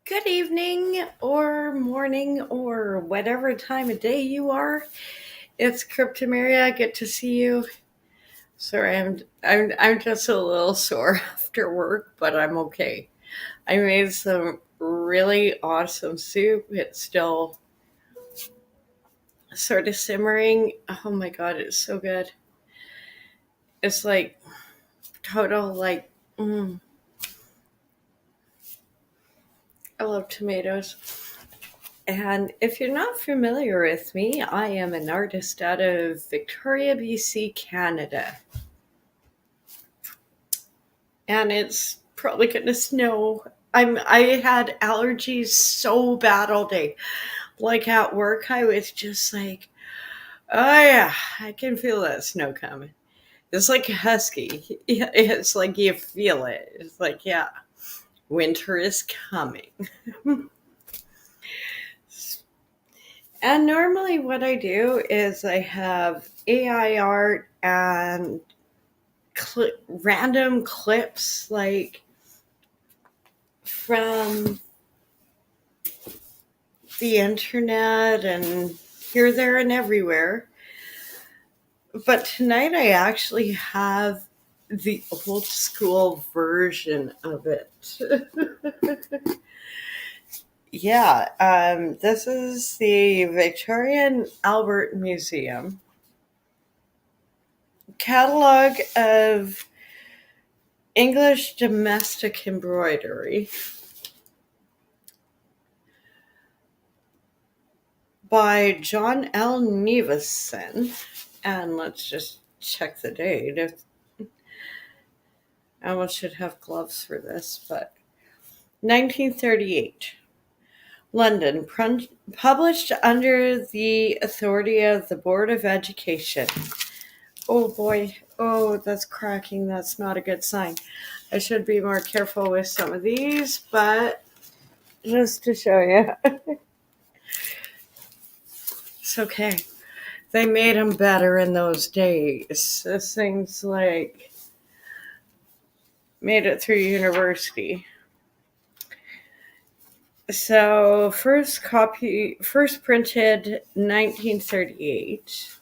Good evening or morning or whatever time of day you are. It's Cryptomaria. Good to see you. Sorry, I'm just a little sore after work, but I'm okay. I made some really awesome soup. It's still sort of simmering. Oh my god, it's so good. It's like total mm, I love tomatoes. And if you're not familiar with me, I am an artist out of Victoria, BC, Canada. And it's probably going to snow. I had allergies so bad all day. Like at work, I was just like, oh yeah, I can feel that snow coming. It's like a husky. It's like you feel it. It's like, yeah, winter is coming. And normally, what I do is I have AI art and random clips like from the internet and here, there, and everywhere. But tonight, I actually have the old school version of it. Yeah, this is the Victorian Albert Museum catalog of English domestic embroidery by John L. Neveson. And let's just check the date. I almost should have gloves for this, but 1938. London, published under the authority of the Board of Education. Oh boy, oh, that's cracking. That's not a good sign. I should be more careful with some of these, but just to show you, it's okay. They made them better in those days. This thing's like made it through university. So first printed 1938.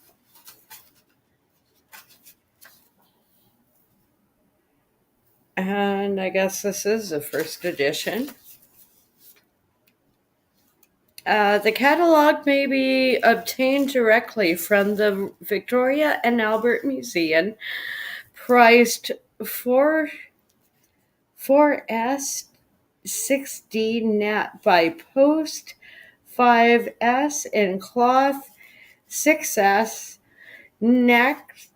And I guess this is the first edition. The catalog may be obtained directly from the Victoria and Albert Museum, priced 4S6D net by post, 5S in cloth, 6S next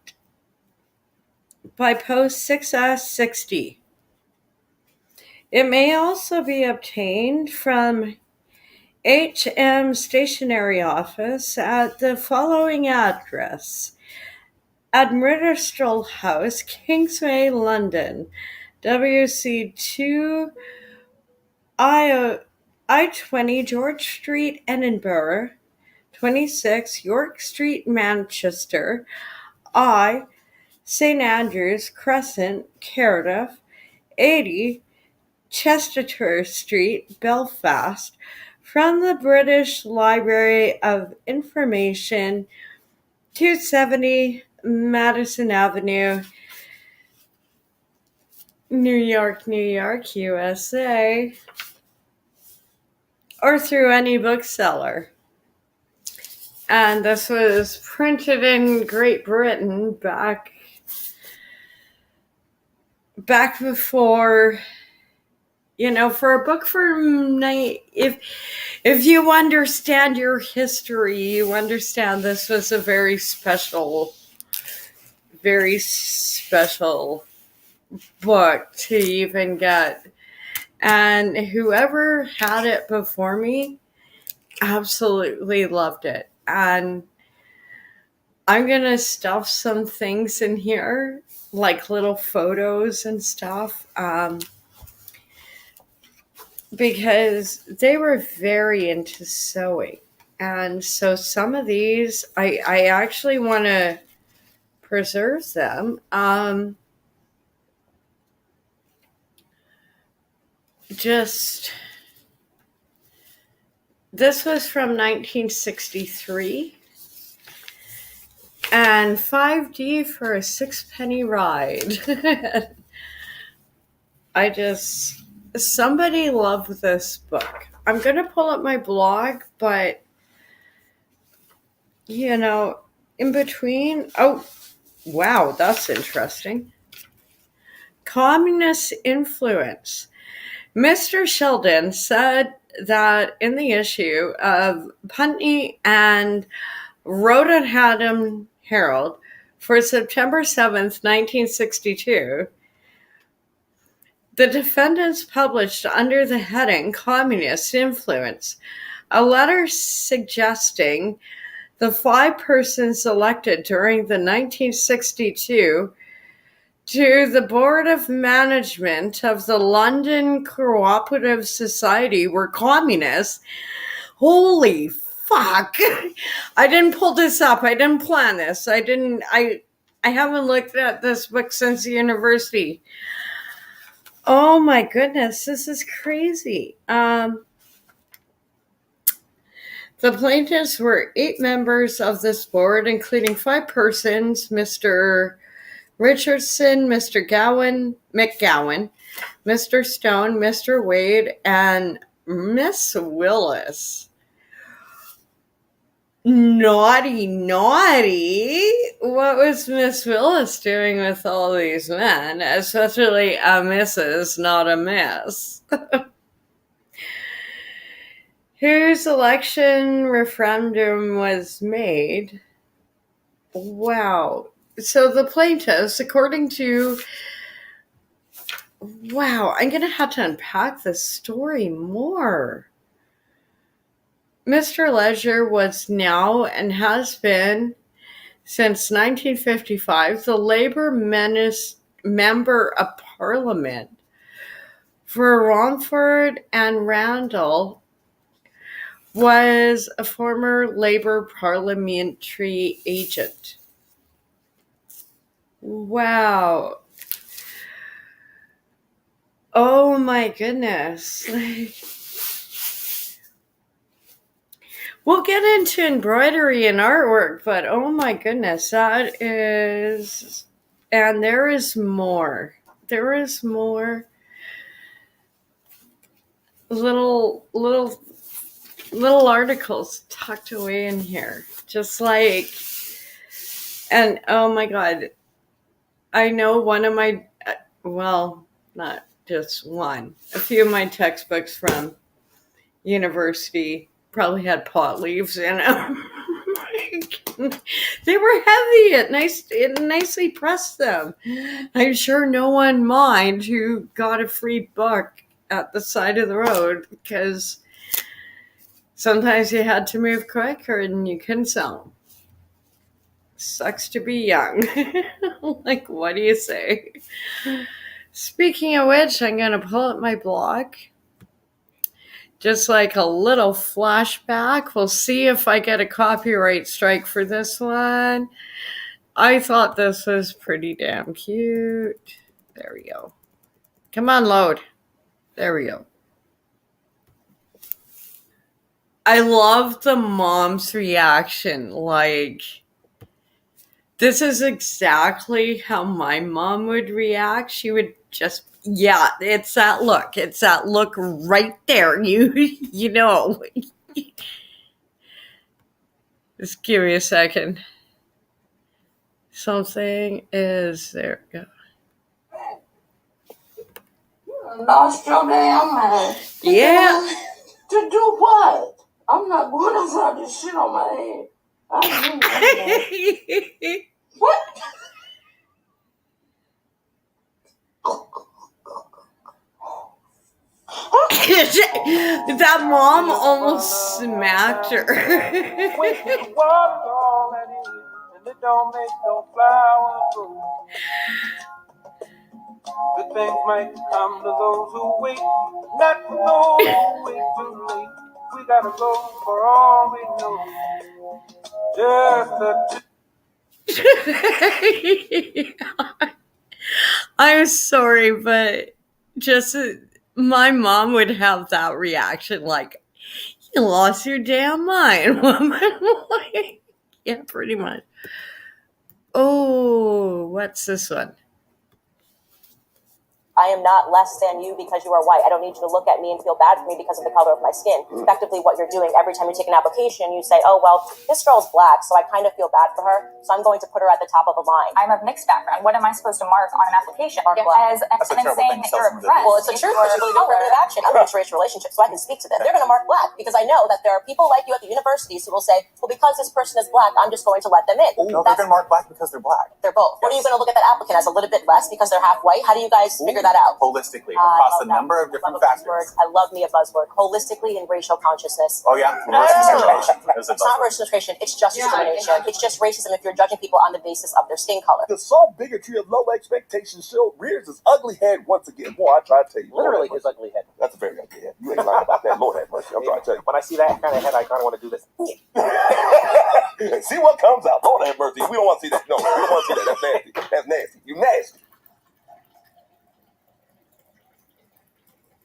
by post, 6S 60. It may also be obtained from HM Stationery Office at the following address: Admiralty House, Kingsway, London, WC2 I20 George Street, Edinburgh, 26 York Street, Manchester, I St Andrews Crescent, Cardiff, 80 Chester Street, Belfast, from the British Library of Information, 270 Madison Avenue, New York, New York, USA, or through any bookseller. And this was printed in Great Britain back before, for a book from if you understand your history, you understand this was a very special book to even get. And whoever had it before me absolutely loved it. And I'm going to stuff some things in here, like little photos and stuff, because they were very into sewing. And so some of these, I actually want to preserve them. Just This was from 1963. And 5D for a sixpenny ride. Somebody loved this book. I'm going to pull up my blog, but, you know, in between, oh, wow, that's interesting. Communist influence. Mr. Sheldon said that in the issue of Putney and Rhoden Herald for September 7th, 1962, the defendants published under the heading Communist Influence a letter suggesting the 5 persons elected during the 1962 to the Board of Management of the London Cooperative Society were communists. Holy fuck. I didn't pull this up. I didn't plan this. I haven't looked at this book since university. Oh my goodness, this is crazy. The plaintiffs were 8 members of this board, including 5 persons: Mr. Richardson, Mr. McGowan, Mr. Stone, Mr. Wade, and Miss Willis. Naughty, naughty. What was Miss Willis doing with all these men? Especially a Mrs., not a miss. Whose election referendum was made. Wow. So the plaintiffs, according to... Wow, I'm going to have to unpack this story more. Mr. Leisure was now and has been since 1955 the Labour Member of Parliament for Romford, and Randall was a former Labour parliamentary agent. Wow. Oh my goodness. We'll get into embroidery and artwork, but oh my goodness, that is... And there is more. There is more little articles tucked away in here. Just like... And oh my God, I know one of my... Well, not just one. A few of my textbooks from university probably had pot leaves in them. They were heavy. It nicely pressed them. I'm sure no one mind who got a free book at the side of the road, because sometimes you had to move quicker and you couldn't sell them. Sucks to be young. Like, what do you say? Speaking of which, I'm going to pull up my blog. Just like a little flashback. We'll see if I get a copyright strike for this one. I thought this was pretty damn cute. There we go. Come on, load. There we go. I love the mom's reaction. Like, this is exactly how my mom would react. She would just... Yeah, it's that look. It's that look right there. You know. Just give me a second. Something is... There we go. You lost your damn mind. Yeah. To do what? I'm not going outside this shit on my head. What? That mom almost smacked her. Good things might come to those who wait, not for those who wait too late. We gotta go for all we know. I'm sorry, but just my mom would have that reaction, like, You lost your damn mind, woman. Yeah, pretty much. Oh, what's this one? I am not less than you because you are white. I don't need you to look at me and feel bad for me because of the color of my skin. Effectively, what you're doing every time you take an application, you say, oh, well, this girl's black, so I kind of feel bad for her, so I'm going to put her at the top of the line. I'm of mixed background. What am I supposed to mark on an application? As and saying that you're oppressed. Well, it's the truth, but you're doing affirmative action. I'm an interracial relationship, so I can speak to them. They're going to mark black because I know that there are people like you at the universities who will say, well, because this person is black, I'm just going to let them in. No, they're going to mark black because they're black. They're both. What are you going to look at that applicant as a little bit less because they're half white? How do you guys figure that out? Holistically, across a number of different factors. I love me a buzzword. Holistically and racial consciousness. Oh yeah, reverse discrimination. It's not racial discrimination. It's just discrimination. It's just racism if you're judging people on the basis of their skin color. The soft bigotry of low expectations show rears his ugly head once again. Boy, I try to tell you. Literally his ugly head. That's a very ugly head. You ain't lying about that. Lord have mercy. I'm trying to tell you. When I see that kind of head, I kind of want to do this. See what comes out. Lord have mercy. We don't want to see that. No, we don't want to see that. That's nasty. That's nasty. You nasty.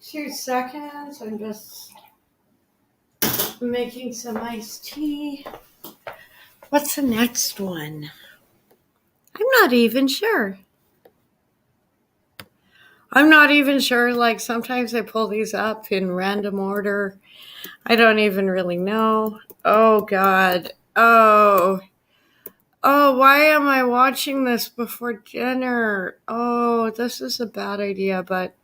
2 seconds. I'm just making some iced tea. What's the next one? I'm not even sure. Like, sometimes I pull these up in random order. I don't even really know. Oh, God. Oh, why am I watching this before dinner? Oh, this is a bad idea, but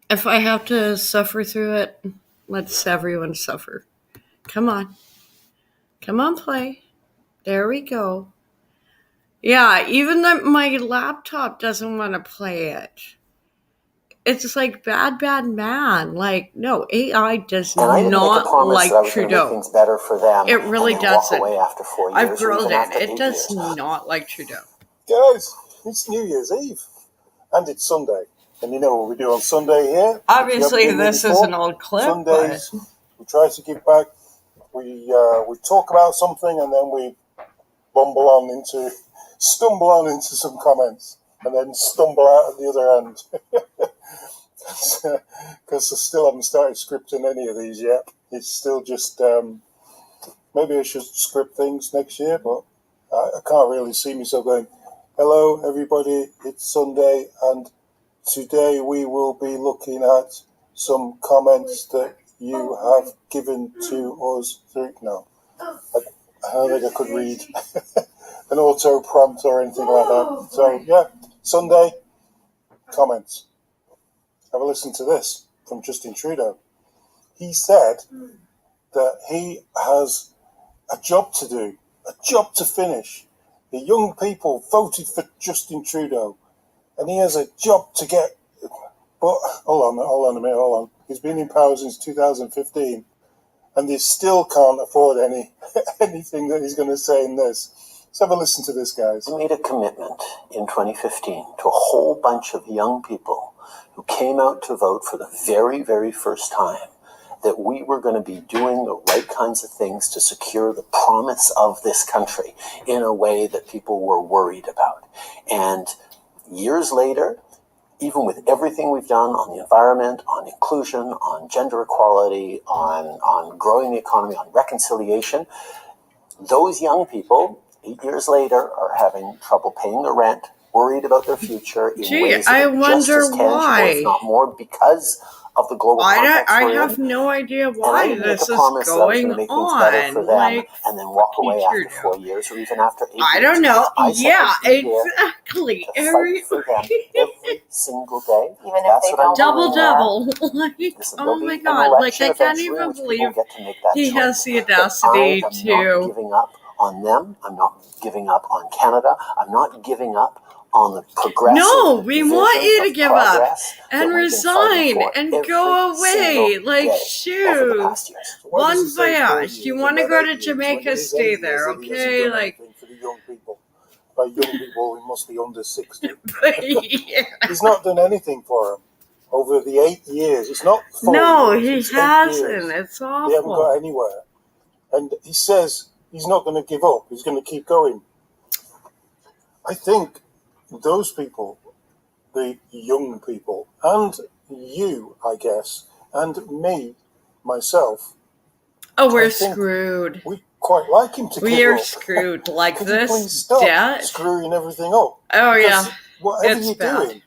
if I have to suffer through it, let's everyone suffer. Come on. Come on, play. There we go. Yeah, even my laptop doesn't want to play it. It's like bad man. Like, no, AI does And I didn't make a not promise like that I was going to make Trudeau. things better for them. It really and then walk doesn't. away after 4 years. I've or grilled even it. after It 8 does years. not like Trudeau. Guys, it's New Year's Eve, and it's Sunday. And you know what we do on Sunday here? Obviously, this is an old clip, Sundays, we try to give back. We talk about something, and then we stumble on into some comments, and then stumble out at the other end. Because I still haven't started scripting any of these yet. It's still just, maybe I should script things next year, but I can't really see myself going, hello everybody, it's Sunday, and today we will be looking at some comments that you have given to us through. No, I don't think I could read an auto prompt or anything like that. So yeah, Sunday comments. Have a listen to this from Justin Trudeau. He said that he has a job to do, a job to finish. The young people voted for Justin Trudeau, and he has a job to get. But hold on a minute. He's been in power since 2015, and they still can't afford anything that he's going to say in this. Let's have a listen to this, guys. I made a commitment in 2015 to a whole bunch of young people who came out to vote for the very, very first time that we were going to be doing the right kinds of things to secure the promise of this country in a way that people were worried about. And years later, even with everything we've done on the environment, on inclusion, on gender equality, on growing the economy, on reconciliation, those young people, 8 years later, are having trouble paying their rent, worried about their future in ways that are just as tangible, if not more, because of the global context I we're in. have no idea And I why didn't this make a is promise that I was going going to make things better for on. them Like, and then walk away after Trudeau. 4 years or even after 8 years. I don't know. I said Yeah, I'd be here exactly. to fight for them every single day. Even if That's they what I'm don't. doing now. Double. Like, Listen, oh there'll my be an God. Like, election I can't eventually in even which people believe get to make that he choice. has the But I audacity am not to. giving up on them. I'm not giving up on Canada. I'm not giving up on the progressive No, we want you to of give up progress that and we've been fighting resign for and every go away. single Like, day over the shoot. past years. So why does Bon he say 4 voyage. years You and want to not go 8 to years when Jamaica, it is stay 8 years there, that he hasn't okay? done Like, anything for the young people? By young people, we must be under 60. yeah. He's not done anything for them over the 8 years. It's not 4 No, years, he it's 8 hasn't. years. It's They haven't got awful. anywhere. And he says he's not going to give up. He's going to keep going. I think those people, the young people, and you, I guess, and me, myself, Oh, we're I think screwed. we quite like him to We give are up. screwed like Could you please this stop debt. screwing everything up? Oh Because yeah, whatever it's you're bad. doing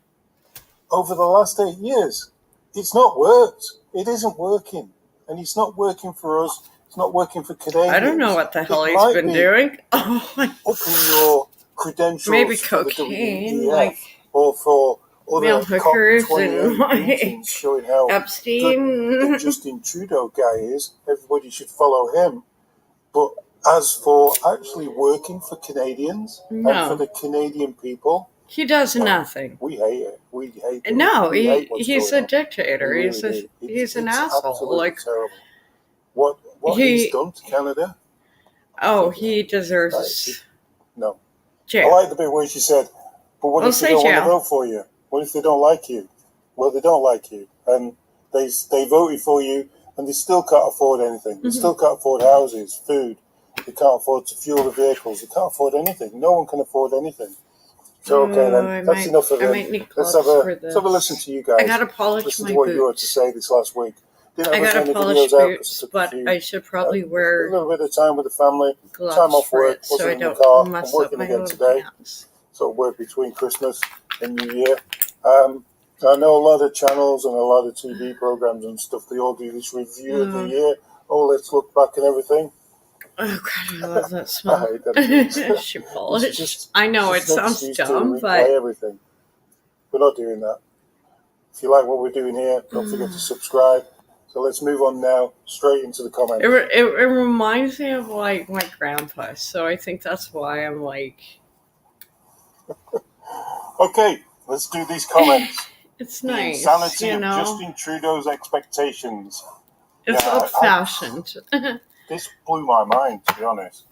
over the last 8 years, it's not worked. It isn't working. And it's not working for us. It's not working for Canadians. I don't know what the hell It he's might been be doing. Oh my, upping your credentials maybe for the cocaine, WEF like or for male other hookers COP28 and like meetings showing how good the Epstein. Justin Trudeau guy is. Everybody should follow him. But as for actually working for Canadians and for No, the Canadian people, he does no, nothing. we hate it. We hate it. No, We hate what's he's going a on. dictator. We He's really do. he's an It's asshole. absolutely Like terrible. What he's he, done to Canada, oh, he that is deserves no. I jail. like the bit where she said, but what We'll if they say don't want to jail. vote for you? What if they don't like you? Well, they don't like you. And they voted for you and they still can't afford anything. They still can't afford houses, food. They can't afford to fuel the vehicles. They can't afford anything. No one can afford anything. So, okay, Oh, then. That's enough of I them. might need Let's gloves have for a listen this. to you I guys. gotta polish Listen my to what you had to boots. say this last week. Didn't I have as gotta many polish videos out because boots, I took a but few. I should probably A wear little bit of time with the family, time gloves off for work, it so wasn't I in the don't car. I'm mess up working my again little today. hands. So work between Christmas and New Year. I know a lot of channels and a lot of TV programs and stuff. They all do this review of the year. Oh, let's look back and everything. Oh god, I love that I smell. hate them. Shoe It's polish. just I know it just an sounds excuse to dumb, replay but everything. We're not doing that. If you like what we're doing here, don't forget to subscribe. So let's move on now, straight into the comments. it reminds me of like my grandpa. So I think that's why I'm like, Okay, let's do these comments. it's The nice, insanity you of know. Justin Trudeau's expectations. It's Yeah, old-fashioned. This blew my mind, to be honest.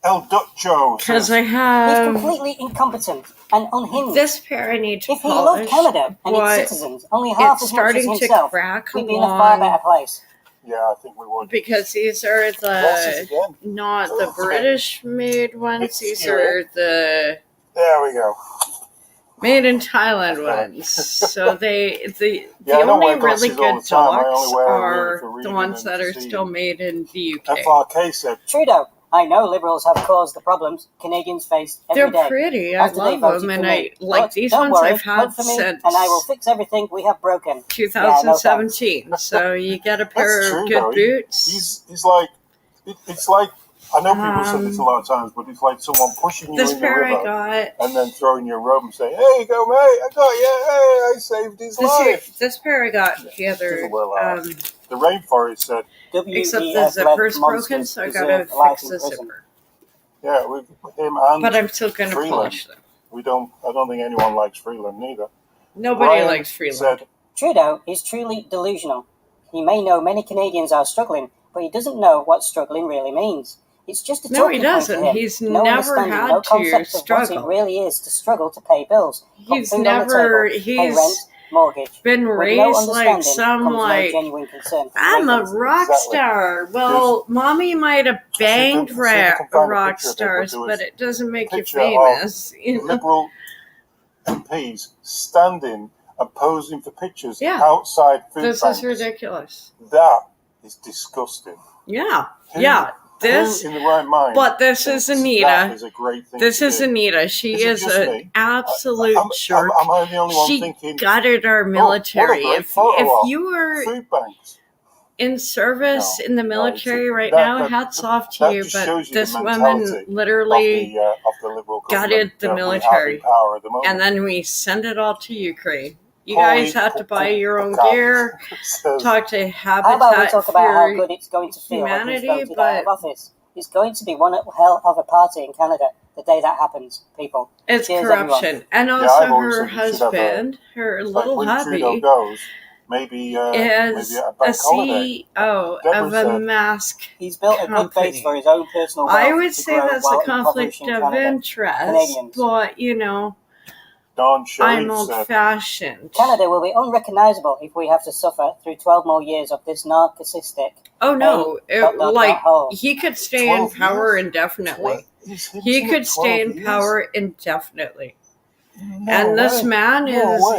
El Ducho Because says, I He's have completely incompetent and unhinged. this pair I need to If he loved polish, Canada and its but citizens only half it's as much as starting to himself, crack we'd be in a far along better place. yeah, I think we would. because these are Glasses the again. not the British-made ones. It's These scary. are the There we go. made in Thailand ones. So the Yeah, I don't only wear really glasses all good the time. I only dogs wear them really are for the reading ones and that are seeing. still made in the UK. FRK said, Trudeau, I know Liberals have caused the problems Canadians face every They're day. pretty. I After they love voted them, for and me. I like But these don't ones worry, I've had vote for me, since and I will fix everything we have broken. 2017. So you get a pair that's of true good though. boots. He's like, it's like, I know people say this a lot of times, but it's like someone pushing you This in the pair I river got. and then throwing you a rope and saying, hey, go mate, I got you, hey, I saved his life. This pair I got the other. The rainforest said, Except the WEF-led zipper's broken, monsters so I gotta deserve life fix in the prison. zipper. yeah, with him and But I'm still gonna Freeland. polish them. I don't think anyone likes Freeland neither. Nobody Brian likes Freeland. said, Trudeau is truly delusional. He may know many Canadians are struggling, but he doesn't know what struggling really means. It's just a No, talking he point doesn't. to him. He's No never understanding, had no to concept of what it struggle. really is to struggle to pay bills, put He's food never. on the table, pay rent, He's mortgage. been With no raised like understanding some comes no like. genuine concern for I'm a Canadians. rock Exactly. star. Well, mommy might have banged see if I can find a rock picture of it, stars, we'll do but it doesn't make you picture of famous. You know? Liberal MPs standing and posing for pictures Yeah. outside food This banks. is ridiculous. That is disgusting. Yeah, Who- yeah. This, Who in the right mind? but this is thinks Anita. That is a great thing This to is do? Anita. She Is it is just an me? absolute jerk. Am I the only one She thinking, gutted our what a military. great photo If op, you were food banks? in service No, in the no, military it's- right that- now, that- hats off to that you. just But shows you this the woman mentality literally of the Liberal gutted government the that we have military. in power at the moment. And then we send it all to Ukraine. You Holy guys have to buy your own cow. gear. Says, Talk to How about we Habitat talk about how for good it's going to feel when he's Humanity, voted out of but office? It's going to be one hell of a party in Canada the day that happens, people. it's Cheers, corruption. everyone. And Yeah, also I've always her said we should have husband, her like little when Trudeau hubby, goes, maybe is a a bank holiday. CEO Deborah of a said- mask He's built a good base for company. his own personal wealth I would to say grow that's while a conflict impoverishing of Canada. interest, Canadians. but you know, Don I'm Sharif old said, fashioned. Canada will be unrecognisable if we have to suffer through 12 more years of this narcissistic. Oh no, like hole. he could stay in 12 power years? indefinitely. Is him He saying could stay 12 in years? power indefinitely. And this man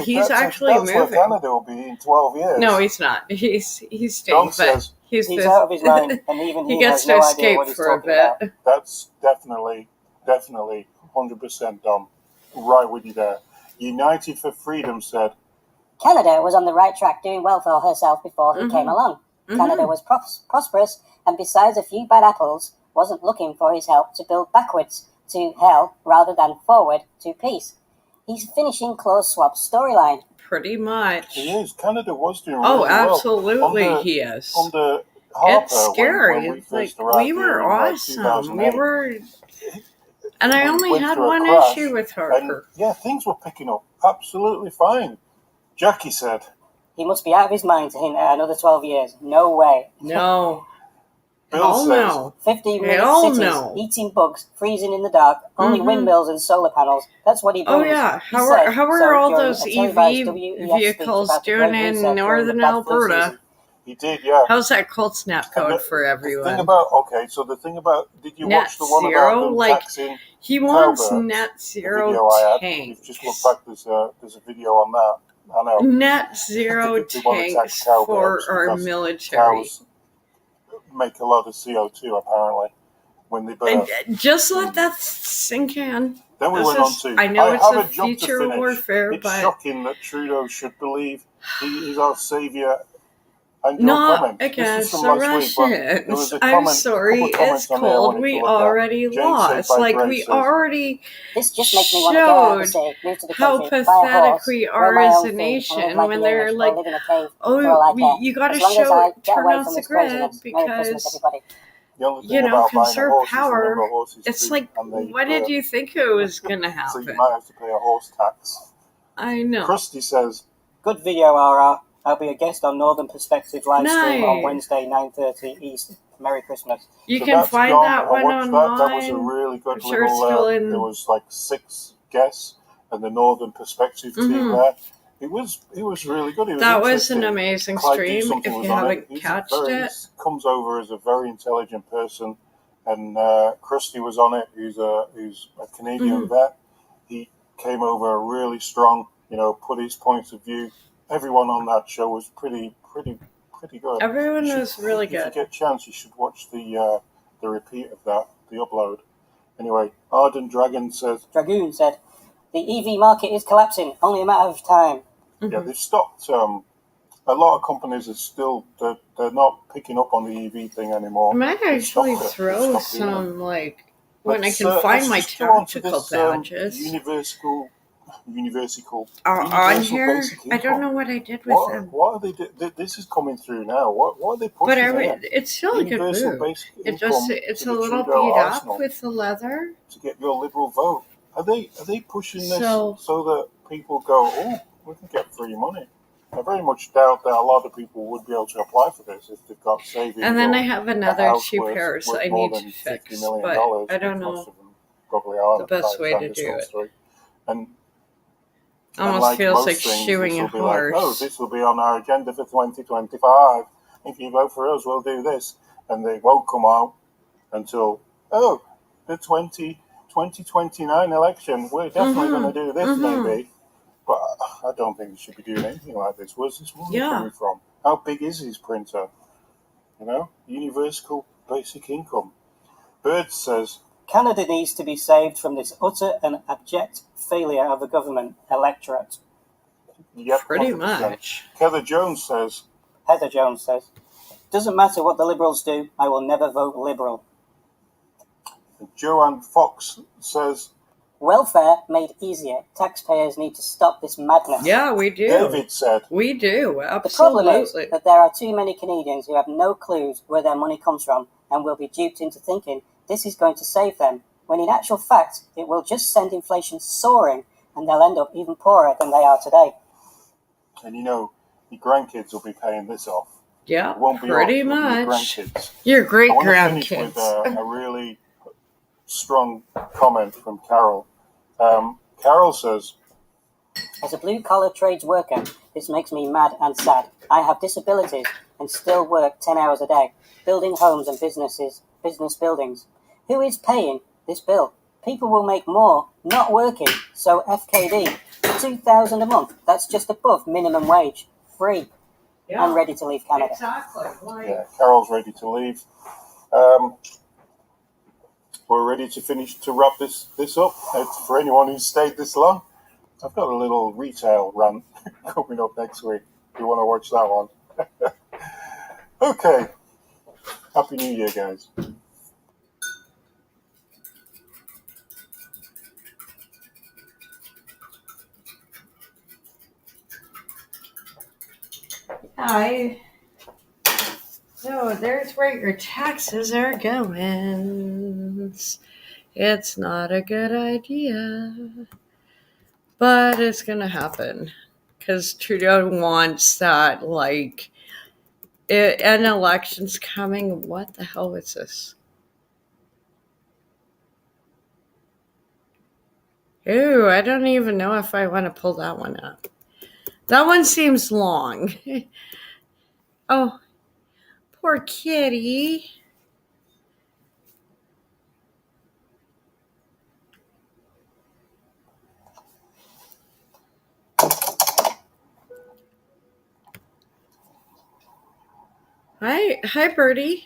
he's actually that's moving. where Canada will be in 12 years. No, he's not. He's Don staying, but says He's out of his mind, and even he he gets has to no idea escape what he's for a talking about. bit. that's definitely 100% Dom. Right with you there. United for Freedom said, Canada was on the right track, doing well for herself before he Mhm. came along. Mhm. Canada was prosperous, and besides a few bad apples, wasn't looking for his help to build backwards to hell rather than forward to peace. He's finishing Klaus Schwab's storyline. Pretty much. he is. Canada was doing really Oh, well. absolutely, Under- he is. Under Harper, It's scary. When we Like, first arrived we were here in, like, awesome. 2008, We were, and I we only went had through a one crash, issue with and Harper. yeah, things were picking up absolutely fine. Jackie said, He must be out of his mind to hint at another 12 years. No way. No. Bill Hell says, no. 15-minute Hell cities, no. eating bugs, freezing in the dark, only Mhm. windmills and solar panels. That's what he brings. Oh yeah. He How said are so all during those a EV televised WEF speech vehicles about the doing Great in Reset during the northern bad flu Alberta? season. he did, yeah. How's that cold snap And code the- for The thing everyone? about, did you Net watch the one zero, about them like, taxing He wants Cowbirds? net The zero video I had. tanks. You've just looked back, there's a video on that. I know. Net zero They wanna tax tanks cowbirds for our because military. Cows make a lot of CO2 apparently when they burn. And just let that sink in. Then we This went on is- to, I know it's have a a job to future finish. warfare, It's but shocking that Trudeau should believe he is our saviour. And your not comment. This is against from the last week, but there was Russians. a I'm comment, sorry, couple of comments it's on there I cold. wanted to We look at. already Jane Saved lost. by Like, Grace we says, already This just makes me want to get out of the showed city, move to the how country, buy a pathetic horse, we grow are my as own a food, and nation live like when the they're Irish, or like, live in a cave for oh, all I care. you got to As long as I show get turn away off from the this grid craziness. Merry Christmas, because, everybody. the only thing you know, about buying a conserve horse is the number power. of horses It's too, like, and they what did burn. you think it was going to So you happen? might have to pay a horse tax. I know. Krusty says, Good video, RR. I'll be a guest on Northern Perspective live stream on Nice. Wednesday, 9:30 East. Merry Christmas. You so can that's find gone. that I one watched that. That was a online. really good I'm sure it's little, still in. there was like 6 guests and the Northern Perspective team Mhm. there. It was really good. It was That was an interesting. amazing Clyde stream. If something you was on it. haven't He's catched very, it, comes over as a very intelligent person, and Krusty was on it. Who's a Canadian Mhm. vet. He came over really strong. You know, put his points of view. Everyone on that show was pretty good. everyone You should- was really If you good. get a chance, you should watch the repeat of that, the upload. Anyway, Ardent Dragon says, Dragoon said, the EV market is collapsing, only a matter of time. yeah, Mhm. they've stopped. A lot of companies are still they're not picking up on the EV thing anymore. I might They've actually stopped it. throw They've stopped doing it. some, like, when I Let's, can find my let's just go on to tactical this badges universal on here. basic I don't income. know what I did with them. What are they? This is coming through now. What are they But pushing here? it's still a good Universal move. basic It just, income it's to a the little Trudeau beat up arsenal with the leather. to get your Liberal vote. Are they pushing this So- so that people go, oh, we can get free money? I very much doubt that a lot of people would be able to apply for this if they've got savings. And then or I have a another house 2 worth pairs I more need to than fix, $50 million, but I which don't most know of them probably are the by best the way time to this do comes it. through. And Almost like feels most like things, shoeing this a will be like, oh, horse. this will be on our agenda for 2025. If you vote for us, we'll do this. And they won't come out until, oh, the 2029 election. We're definitely Mhm. going to do this, Mhm. maybe. But I don't think we should be doing anything like this. Where's this money Yeah. coming from? How big is his printer? You know, universal basic income. Bird says, Canada needs to be saved from this utter and abject failure of the government electorate. yep, Pretty 100%. much. Heather Jones says, Heather Jones says, doesn't matter what the Liberals do, I will never vote Liberal. Joanne Fox says, Welfare made easier. Taxpayers need to stop this madness. Yeah, we do. David said, We do, The problem is absolutely. that there are too many Canadians who have no clues where their money comes from and will be duped into thinking this is going to save them, when in actual fact it will just send inflation soaring and they'll end up even poorer than they are today. and you know, your grandkids will be paying this off. Yeah, It won't be pretty us, it'll be your much. grandkids. Your great I want to finish with grandkids. a really strong comment from Carol. Carol says, As a blue-collar trades worker, this makes me mad and sad. I have disabilities and still work 10 hours a day, building homes and business buildings. Who is paying this bill? People will make more not working. So FKD, $2,000 a month. That's just above minimum wage. Free. Yeah. I'm ready to leave Canada. Exactly. Yeah, Carol's ready to leave. We're ready to finish to wrap this up. For anyone who's stayed this long, I've got a little retail run coming up next week. If you want to watch that one. Okay. Happy New Year, guys. No, there's where your taxes are going. It's not a good idea, but it's gonna happen because Trudeau wants that. An election's coming. What the hell is this? Ooh, I don't even know if I want to pull that one up. That one seems long. Oh, poor kitty. Hi, Birdie.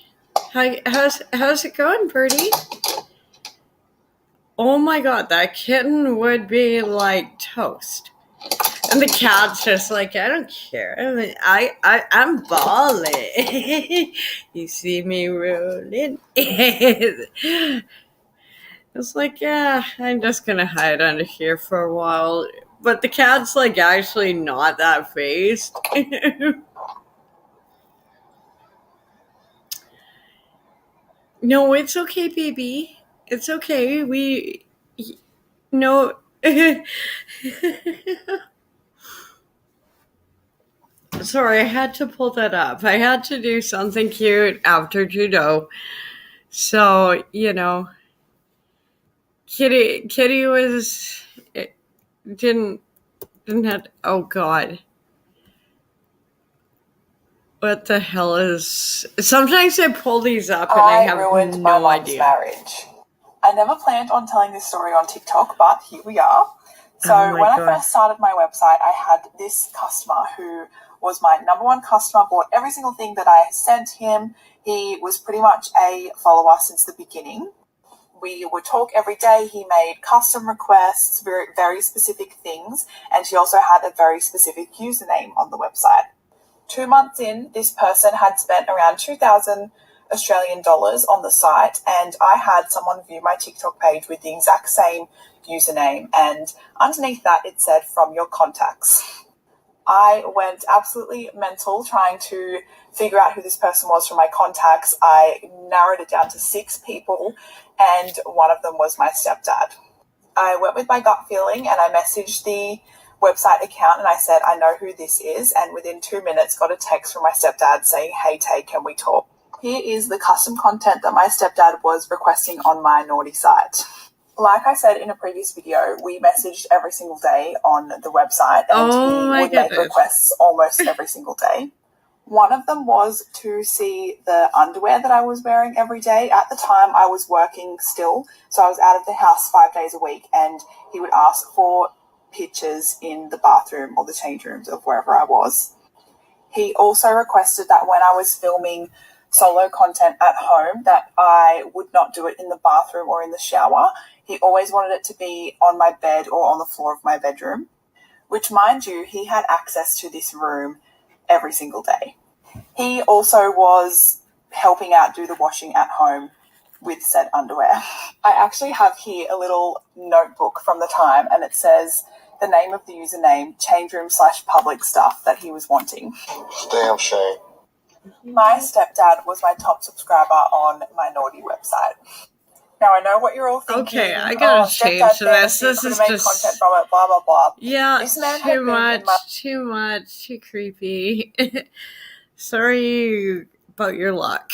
How's it going, Birdie? Oh my God, that kitten would be like toast. And the cat's just like, I don't care. I'm balling. You see me rolling. It's like, yeah, I'm just gonna hide under here for a while. But the cat's like actually not that phased. No, it's okay, baby. It's okay. No. Sorry, I had to pull that up. I had to do something cute after Trudeau. So, Kitty was, didn't have, oh God. What the hell is, sometimes I pull these up and I have ruined no my mom's idea. marriage. I never planned on telling this story on TikTok, but here we are. So Oh my when God. I first started my website, I had this customer who was my number one customer, bought every single thing that I sent him. He was pretty much a follower since the beginning. We would talk every day. He made custom requests, very, very specific things, and he also had a very specific username on the website. 2 months in, this person had spent around 2,000 Australian dollars on the site, and I had someone view my TikTok page with the exact same username, and underneath that it said, "From your contacts." I went absolutely mental trying to figure out who this person was from my contacts. I narrowed it down to 6 people, and one of them was my stepdad. I went with my gut feeling and I messaged the website account and I said, "I know who this is," and within 2 minutes got a text from my stepdad saying, "Hey Tay, can we talk?" Here is the custom content that my stepdad was requesting on my naughty site. Like I said in a previous video, we messaged every single day on the website, and he would make requests almost every single day. One of them was to see the underwear that I was wearing every day. At the time, I was working still, so I was out of the house 5 days a week, and he would ask for pictures in the bathroom or the change rooms of wherever I was. He also requested that when I was filming solo content at home, that I would not do it in the bathroom or in the shower. He always wanted it to be on my bed or on the floor of my bedroom, which, mind you, he had access to this room every single day. He also was helping out do the washing at home with said underwear. I actually have here a little notebook from the time, and it says the name of the username, change room / public stuff that he was wanting. Damn shame. My stepdad was my top subscriber on my naughty website. Now I know what you're all thinking. Okay, I gotta change this. This is just content from it, blah blah blah. Yeah, This man too much, too creepy. Sorry about your luck.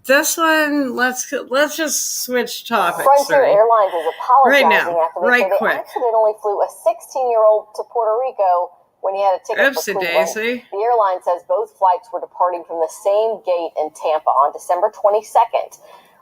This one, let's just switch topics. Frontier Airlines is apologizing right now, after they right said they quick. accidentally flew a 16-year-old to Puerto Rico when he had a ticket Oopsie for Cleveland. daisy. The airline says both flights were departing from the same gate in Tampa on December 22nd.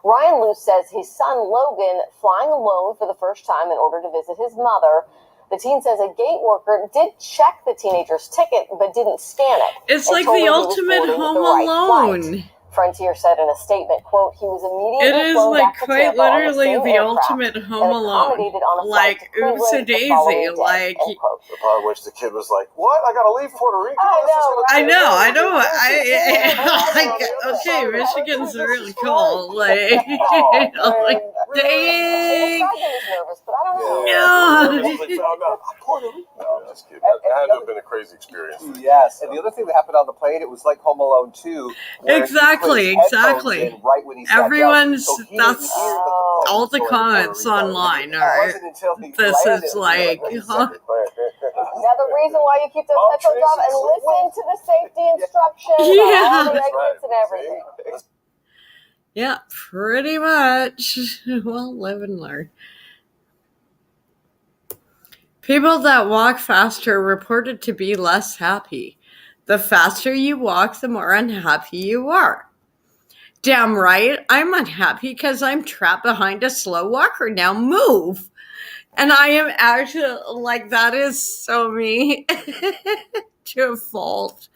Ryan Luce says his son Logan flying alone for the first time in order to visit his mother. The teen says a gate worker did check the teenager's ticket but didn't scan it. It's like the ultimate Home Alone. Frontier said in a statement, quote, he was immediately It is flown like back to quite Tampa on the literally same the aircraft ultimate and Home Alone. accommodated on a flight Like, to Cleveland oops a the daisy. following day, Like, end quote. The part which the kid was like, "What? I gotta leave Puerto Rico." I know. Like, okay, Michigan's really cool. Like, like dang. Nervous, but I don't know. No. That had to have been a crazy experience. Yes, and the other thing that happened on the plane, it was like Home Alone 2. Exactly. Right when he sat down. Everyone's, So he that's didn't hear the all the story comments before he online It are, wasn't until he this landed, is like, huh? Now the reason why you keep those headphones off and listen to the safety instructions, Yeah. all the exits and everything. Yeah, pretty much. Well, live and learn. People that walk faster reported to be less happy. The faster you walk, the more unhappy you are. Damn right, I'm unhappy because I'm trapped behind a slow walker. Now move. And I am actually, like, that is so me to a fault.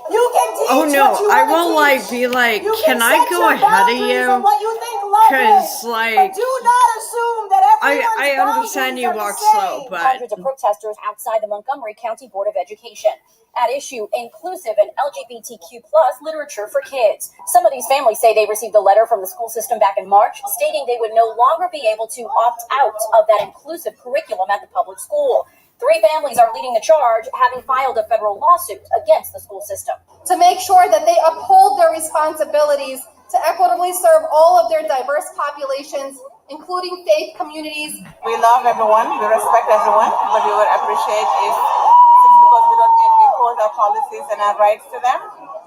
You can teach Oh no, what you I wanna will teach. like be like, You can I set go your ahead of boundaries you? on what you think love Because is, like, but do not assume that everyone's I understand you boundaries are walk the slow, same. but Hundreds of protesters outside the Montgomery County Board of Education. At issue, inclusive and LGBTQ+ literature for kids. Some of these families say they received a letter from the school system back in March stating they would no longer be able to opt out of that inclusive curriculum at the public school. 3 families are leading the charge, having filed a federal lawsuit against the school system. To make sure that they uphold their responsibilities to equitably serve all of their diverse populations, including faith communities. We love everyone, we respect everyone, but we would appreciate if, since because we don't impose our policies and our rights to them,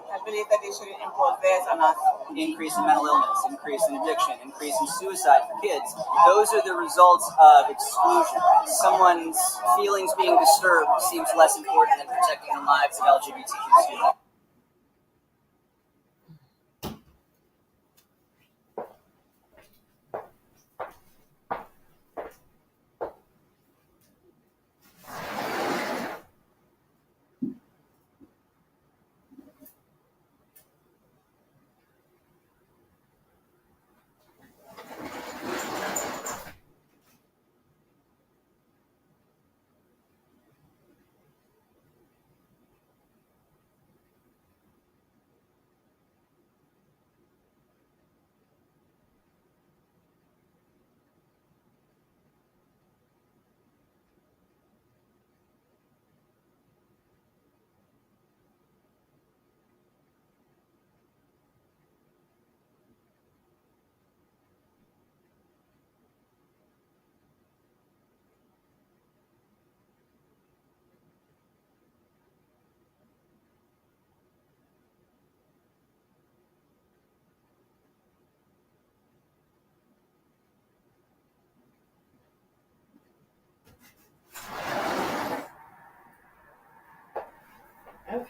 I believe that they shouldn't impose theirs on us. Increase in mental illness, increase in addiction, increase in suicide for kids. Those are the results of exclusion. Someone's feelings being disturbed seems less important than protecting the lives of LGBTQ students.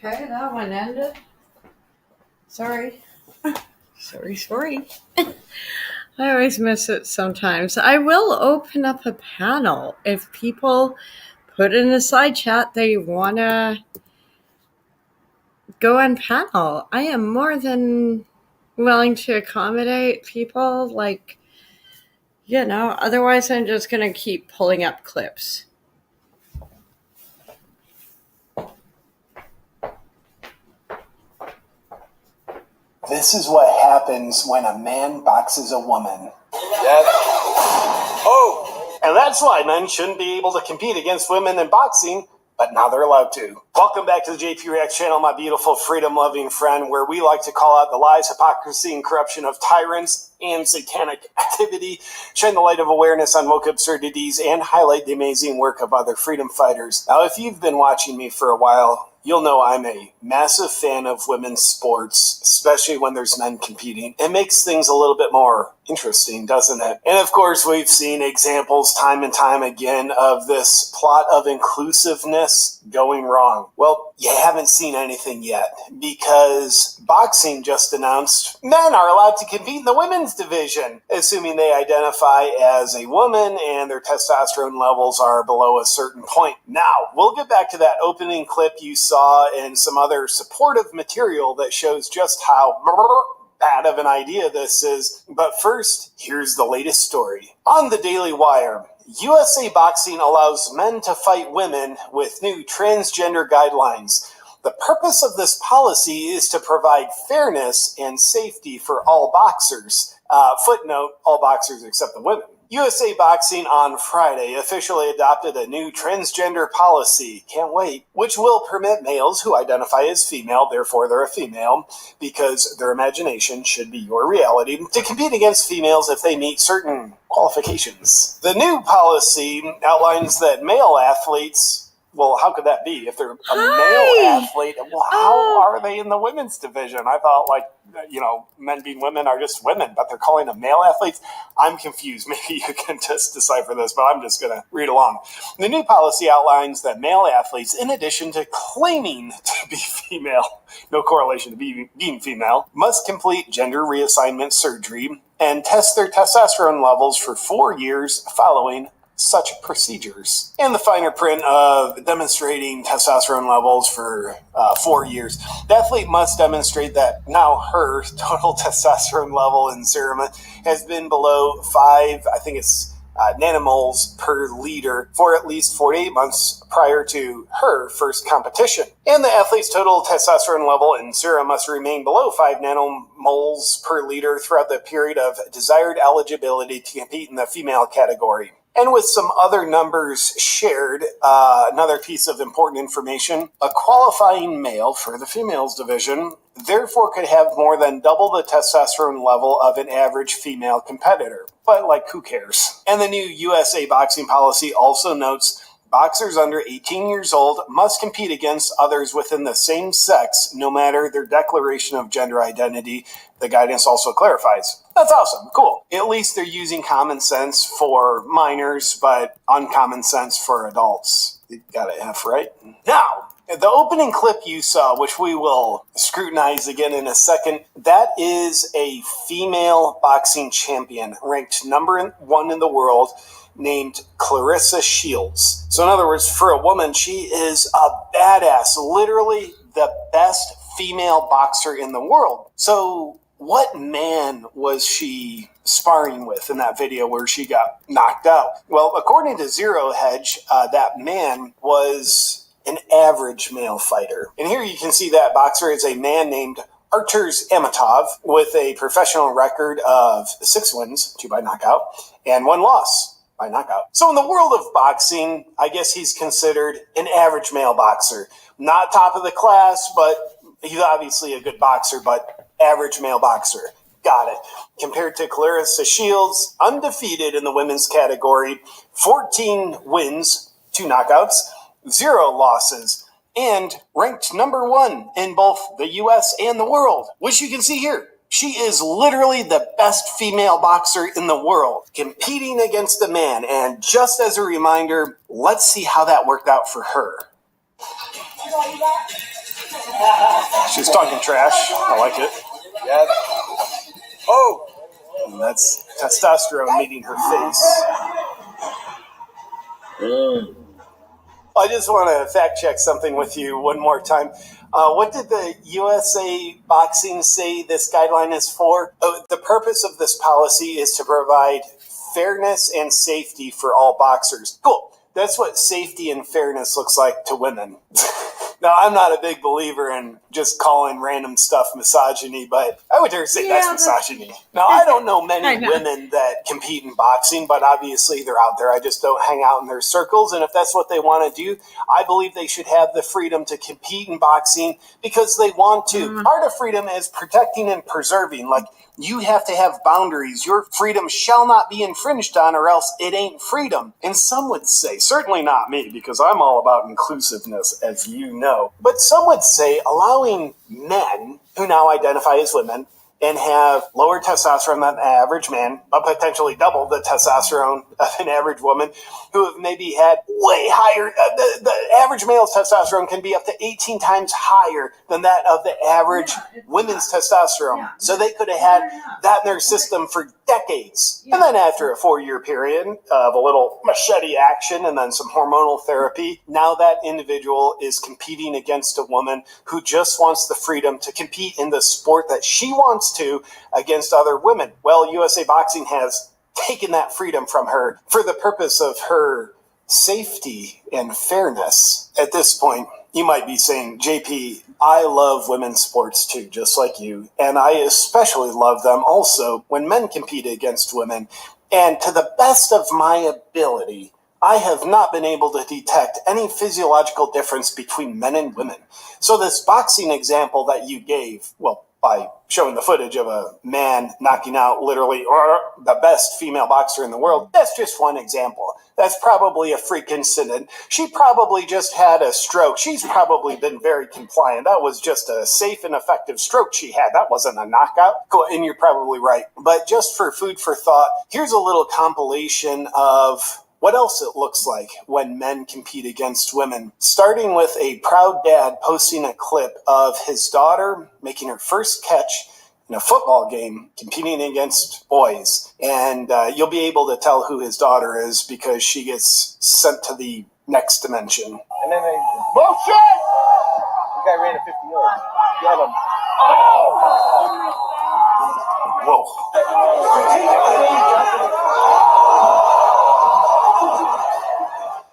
okay, that one ended. Sorry. Sorry. I always miss it sometimes. I will open up a panel if people put in the side chat they want to go on panel. I am more than willing to accommodate people. Like, you know, otherwise I'm just going to keep pulling up clips. This is what happens when a man boxes a woman. And that's why men shouldn't be able to compete against women in boxing, but now they're allowed to. Welcome back to the JP Reacts channel, my beautiful freedom-loving friend, where we like to call out the lies, hypocrisy, and corruption of tyrants and satanic activity, shine the light of awareness on woke absurdities, and highlight the amazing work of other freedom fighters. Now, if you've been watching me for a while, you'll know I'm a massive fan of women's sports, especially when there's men competing. It makes things a little bit more Interesting, doesn't it? And of course, we've seen examples time and time again of this plot of inclusiveness going wrong. Well, you haven't seen anything yet, because boxing just announced men are allowed to compete in the women's division, assuming they identify as a woman and their testosterone levels are below a certain point. Now, we'll get back to that opening clip you saw and some other supportive material that shows just how bad of an idea this is. But first, here's the latest story. On the Daily Wire, USA Boxing allows men to fight women with new transgender guidelines. The purpose of this policy is to provide fairness and safety for all boxers. Footnote, all boxers except the women. USA Boxing on Friday officially adopted a new transgender policy, can't wait, which will permit males who identify as female, therefore they're a female, because their imagination should be your reality, to compete against females if they meet certain qualifications. The new policy outlines that male athletes, well, how could that be? If they're a male athlete, well, how are they in the women's division? I thought, like, men being women are just women, but they're calling them male athletes. I'm confused. Maybe you can just decipher this, but I'm just going to read along. The new policy outlines that male athletes, in addition to claiming to be female, no correlation to being female, must complete gender reassignment surgery and test their testosterone levels for 4 years following such procedures. And the finer print of demonstrating testosterone levels for 4 years. The athlete must demonstrate that now her total testosterone level in serum has been below 5, nanomoles per liter for at least 48 months prior to her first competition. And the athlete's total testosterone level in serum must remain below 5 nanomoles per liter throughout the period of desired eligibility to compete in the female category. And with some other numbers shared, another piece of important information, a qualifying male for the females division therefore could have more than double the testosterone level of an average female competitor. But, who cares? And the new USA Boxing policy also notes boxers under 18 years old must compete against others within the same sex, no matter their declaration of gender identity. The guidance also clarifies. That's awesome. Cool. At least they're using common sense for minors, but uncommon sense for adults. You got an F, right? Now, the opening clip you saw, which we will scrutinize again in a second, that is a female boxing champion ranked number 1 in the world, named Claressa Shields. So in other words, for a woman, she is a badass, literally the best female boxer in the world. So what man was she sparring with in that video where she got knocked out? Well, according to Zero Hedge, that man was an average male fighter. And here you can see that boxer is a man named Arturs Amatov with a professional record of 6 wins, 2 by knockout, and 1 loss by knockout. So in the world of boxing, I guess he's considered an average male boxer. Not top of the class, but he's obviously a good boxer, but average male boxer. Got it. Compared to Claressa Shields, undefeated in the women's category, 14 wins, 2 knockouts, 0 losses, and ranked number 1 in both the US and the world, which you can see here. She is literally the best female boxer in the world, competing against a man. And just as a reminder, let's see how that worked out for her. She's talking trash. I like it. Yeah. Oh! And that's testosterone meeting her face. I just want to fact check something with you one more time. What did the USA Boxing say this guideline is for? The purpose of this policy is to provide fairness and safety for all boxers. Cool. That's what safety and fairness looks like to women. Now, I'm not a big believer in just calling random stuff misogyny, but I would dare say that's misogyny. Now, I don't know many women that compete in boxing, but obviously they're out there. I just don't hang out in their circles, and if that's what they want to do, I believe they should have the freedom to compete in boxing because they want to. Part of freedom is protecting and preserving. You have to have boundaries. Your freedom shall not be infringed on or else it ain't freedom. And some would say, certainly not me, because I'm all about inclusiveness, as you know, but some would say allowing men who now identify as women and have lower testosterone than the average man, but potentially double the testosterone of an average woman, who have maybe had way higher. The average male's testosterone can be up to 18 times higher than that of the average women's testosterone. So they could have had that in their system for decades. And then after a 4-year period of a little machete action and then some hormonal therapy, now that individual is competing against a woman who just wants the freedom to compete in the sport that she wants to against other women. Well, USA Boxing has taken that freedom from her for the purpose of her safety and fairness. At this point, you might be saying, JP, I love women's sports too, just like you. And I especially love them also when men compete against women. And to the best of my ability, I have not been able to detect any physiological difference between men and women. So this boxing example that you gave, well, by showing the footage of a man knocking out literally the best female boxer in the world, that's just one example. That's probably a freak incident. She probably just had a stroke. She's probably been very compliant. That was just a safe and effective stroke she had. That wasn't a knockout. Cool, and you're probably right. But just for food for thought, here's a little compilation of what else it looks like when men compete against women. Starting with a proud dad posting a clip of his daughter making her first catch in a football game competing against boys. And you'll be able to tell who his daughter is because she gets sent to the next dimension. And then they, bullshit! The guy ran a 50 yards. Got him.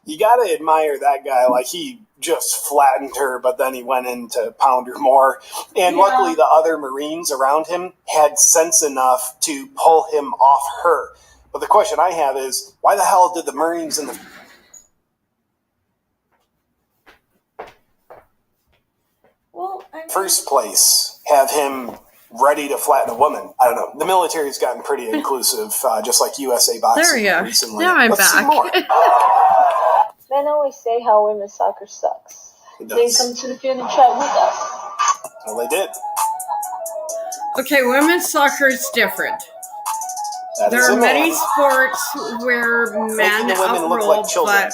You gotta admire that guy. Like, he just flattened her, but then he went in to pound her more. And luckily the other Marines around him had sense enough to pull him off her. But the question I have is, why the hell did the Marines in the first place have him ready to flatten a woman? I don't know. The military's gotten pretty inclusive, just like USA Boxing There you go. recently. Now I'm Let's see back. more. Men always say how women's soccer sucks. It Then does. come to the field and chat with us. Well, they did. Okay, women's soccer is different. That There is are a many man. sports where Making men the women look uproll, like children. but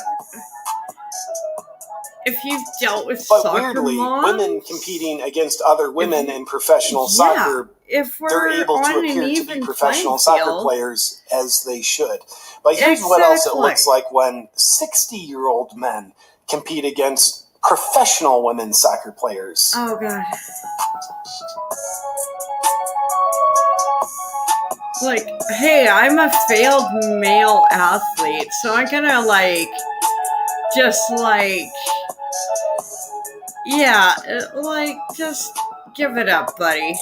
if you've dealt with But soccer weirdly, moms, women competing against other women in professional soccer, if we're they're able to on an appear to even be professional playing soccer field, players as they should. But here's what else it Exactly. looks like when 60-year-old men compete against professional women's soccer players. Oh god. Like, hey, I'm a failed male athlete, so I'm gonna just give it up, buddy.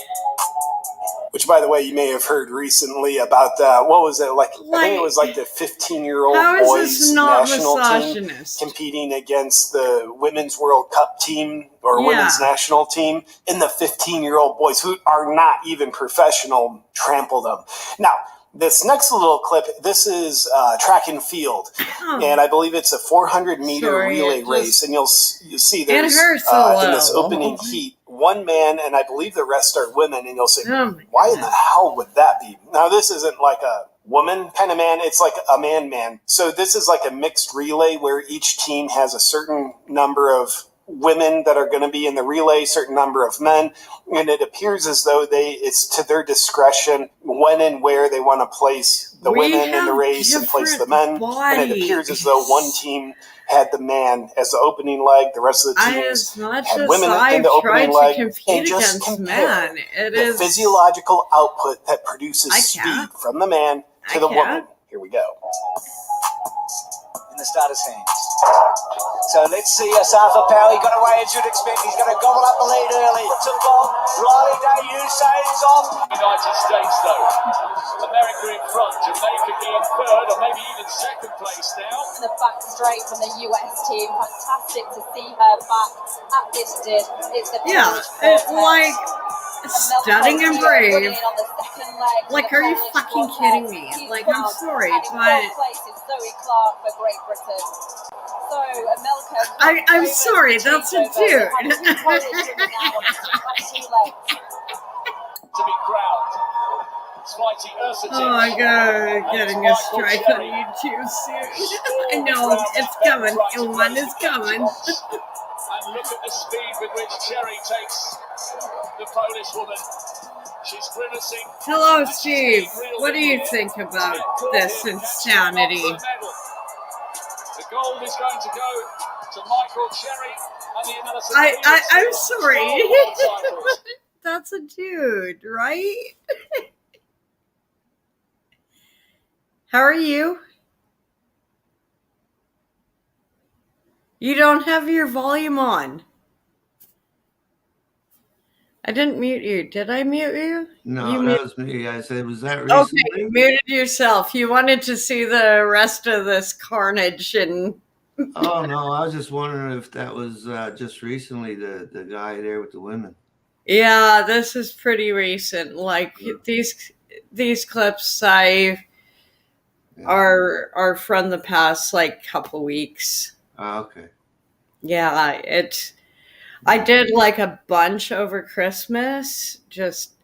Which, by the way, you may have heard recently about what was it, like I think it was like the 15-year-old How is boys this not national misogynist? team competing against the Women's World Cup team or Women's National team, and the 15-year-old boys who are not even professional trample them. Now, this next little clip, this is track and field, and I believe it's a 400-meter relay race, and you'll see there's hurts a in this little. opening heat, one man, and I believe the rest are women, and you'll say, Oh my why in the hell would that be? Now, this isn't like a woman kind of man, it's like a man. So this is like a mixed relay where each team has a certain number of women that are going to be in the relay, certain number of men, and it appears as though it's to their discretion when and where they want to place the women in the race and place the men. And it appears as though one team had the man as the opening leg, the rest of the teams As much had as women in I've the tried opening to leg, compete and just against compare men, it the is physiological output that produces I speed can't. from the man to the woman. Here we go. In the starter's hands. So let's see Asafa Power. He got away as you'd expect. He's going to gobble up the lead early. Took long. Riley Day Usain's off. United States though. America in front. Jamaica being third or maybe even second place now. The back straight from the US team. Fantastic to see her back at this did. It's the it's like stunning and brave. Like, are you fucking kidding me? Like, I'm sorry, but Zoe Clark for Great Britain. So, I'm sorry, that's a dude. to be crowned. It's fighting Ursutic. Oh my god, getting a strike on YouTube soon. I know, it's coming. One is coming. And look at the speed with which Cherry takes the Polish woman. She's grimacing. Hello, Steve. What do you think about this insanity? The gold is going to go to Michael Cherry and the American. I'm sorry. That's a dude, right? How are you? You don't have your volume on. I didn't mute you. Did I mute you? No, that was me. I said, was that Okay, recently? muted yourself. You wanted to see the rest of this carnage and... Oh, no, I was just wondering if that was just recently, the guy there with the women. Yeah, this is pretty recent. Like, these clips are from the past, like, couple weeks. Oh, okay. Yeah, I did like a bunch over Christmas. Just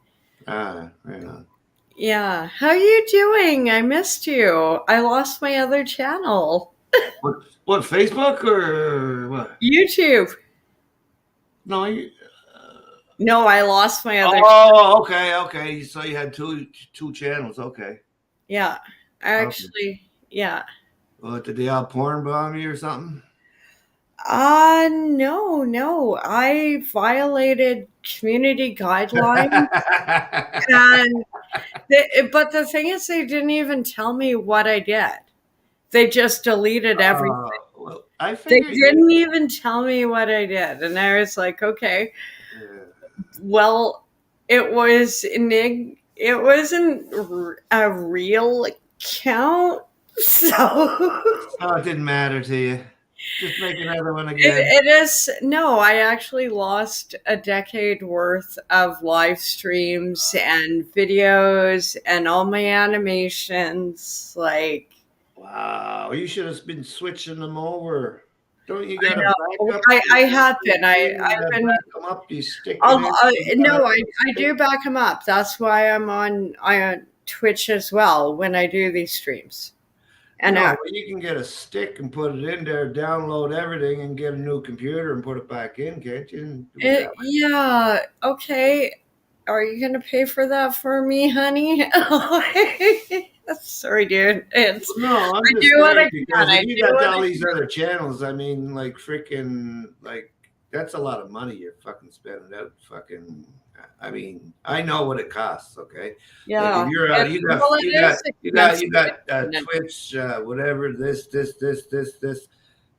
right on. Yeah. How are you doing? I missed you. I lost my other channel. What, Facebook or what? YouTube. No, No, I lost my other Oh, okay. So you had two channels, okay. Yeah. Actually, yeah. What, did they all porn bomb you or something? No. I violated community guidelines. But the thing is, they didn't even tell me what I did. They just deleted everything. Well, they didn't even tell me what I did. And I was like, okay. Well, it wasn't a real account. So it didn't matter to you. Just make another one again. It is. No, I actually lost a decade worth of live streams and videos and all my animations. Like, wow, you should have been switching them over. Don't you got to back up? I have been. I've been. Back them up. You stick. I do back them up. That's why I'm on Twitch as well when I do these streams. And you can get a stick and put it in there, download everything, and get a new computer and put it back in, can't you? Yeah. Okay. Are you gonna pay for that for me, honey? Sorry, dude. No, I'm just saying, because if you got all these other channels, I mean, like freaking, like that's a lot of money you're fucking spending out. Fucking, I mean, I know what it costs. Okay. Yeah. Like if you're out, you got Twitch, whatever. This.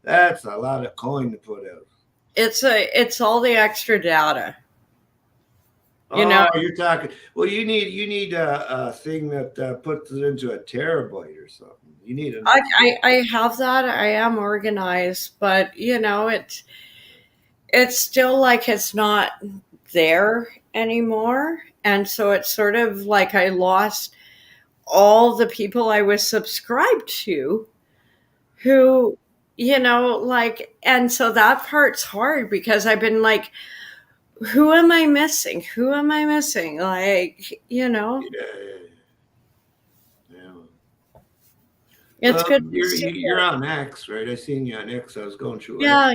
That's a lot of coin to put out. It's all the extra data. You know, you're talking. Well, you need a thing that puts it into a terabyte or something. You need a. I have that. I am organized, but you know, it's still like it's not there anymore, and so it's sort of like I lost all the people I was subscribed to, who, you know, like, and so that part's hard because I've been like, who am I missing? Like, you know. Yeah. It's good. You're on X, right? I seen you on X. I was going through. Yeah.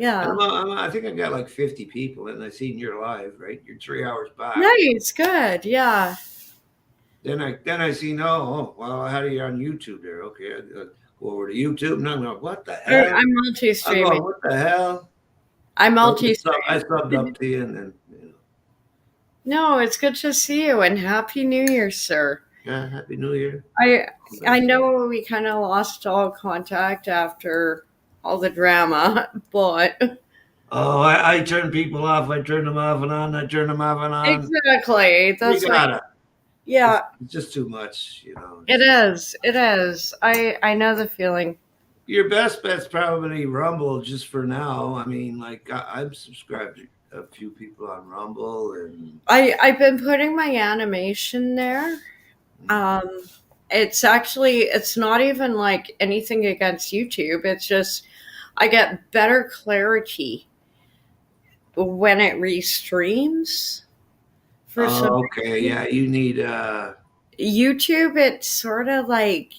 I think I got like 50 people, and I seen you're live, right? You're 3 hours back. Nice, good, yeah. Then I seen, well, how do you on YouTube there? Okay, I go over to YouTube. No, what the hell? I'm multi-streaming. What the hell? I'm multi-streaming. I subbed up to you, and then. No, it's good to see you, and Happy New Year, sir. Yeah, Happy New Year. I know we kind of lost all contact after all the drama, but I turn people off. I turn them off and on. I turn them off and on. Exactly. That's yeah. It's just too much, you know. It is. I know the feeling. Your best bet's probably Rumble, just for now. I mean, like I'm subscribed to a few people on Rumble, and I've been putting my animation there. It's not even like anything against YouTube. It's just I get better clarity when it restreams For some okay, reason. yeah, you need YouTube, it's sort of like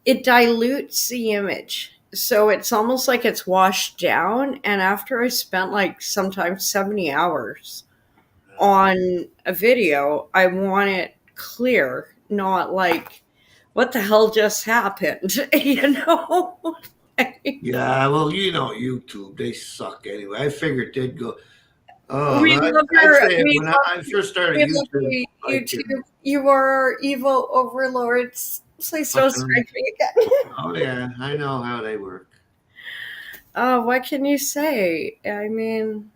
it dilutes the image. So it's almost like it's washed down. And after I spent like sometimes 70 hours on a video, I want it clear, not like, what the hell just happened? You know? yeah, well, you know, YouTube, they suck anyway. I figured they'd go. Oh, We I'd love say your, it we when love, I first started we love YouTube. your Like, YouTube. You are evil overlords. Please don't strike me again. oh yeah, I know how they work. What can you say? I mean,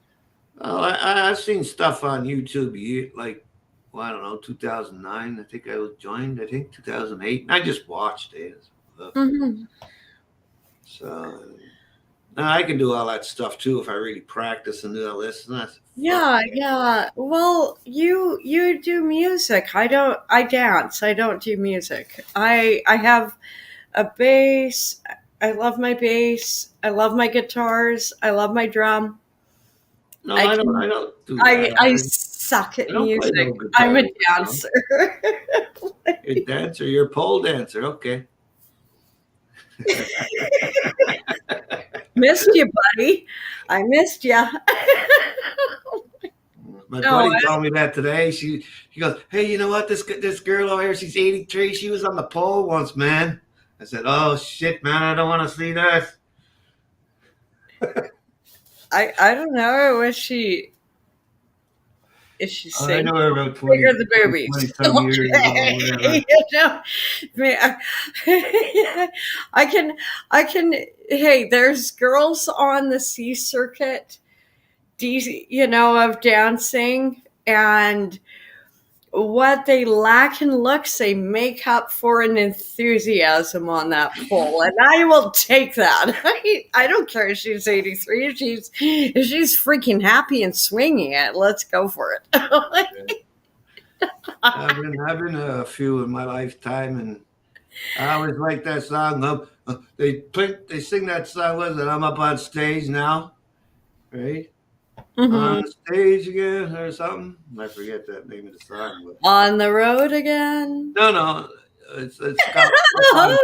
Oh, I've seen stuff on YouTube, like, well, I don't know, 2009. I think I was joined. I think 2008. I just watched it. mhm. So now I can do all that stuff too if I really practice and do all this. And that's Yeah. Well, you do music. I don't. I dance. I don't do music. I have a bass. I love my bass. I love my guitars. I love my drum. no, I don't. I don't do that. I suck at I don't play music. no guitar. I'm a You know? dancer. You're a dancer. You're a pole dancer. Okay. Missed you, buddy. I missed you. My No, buddy told me that today. She goes, "Hey, you know what? This girl over here, she's 83. She was on the pole once, man." I said, "Oh shit, man! I don't want to see that." I don't know. Is she I sing? know her about 20, Bigger the boobies. 20-some years ago or whatever. You know, I can. Hey, there's girls on the C circuit, of dancing, and what they lack in looks, they make up for an enthusiasm on that pole, and I will take that. I don't care if she's 83. If she's freaking happy and swinging it, let's go for it. I've been a few in my lifetime, and I always like that song. They sing that song. Was it? I'm up on stage now, right? Mhm. On stage again or something. I forget that name of the song. But On the road again. no, it's got up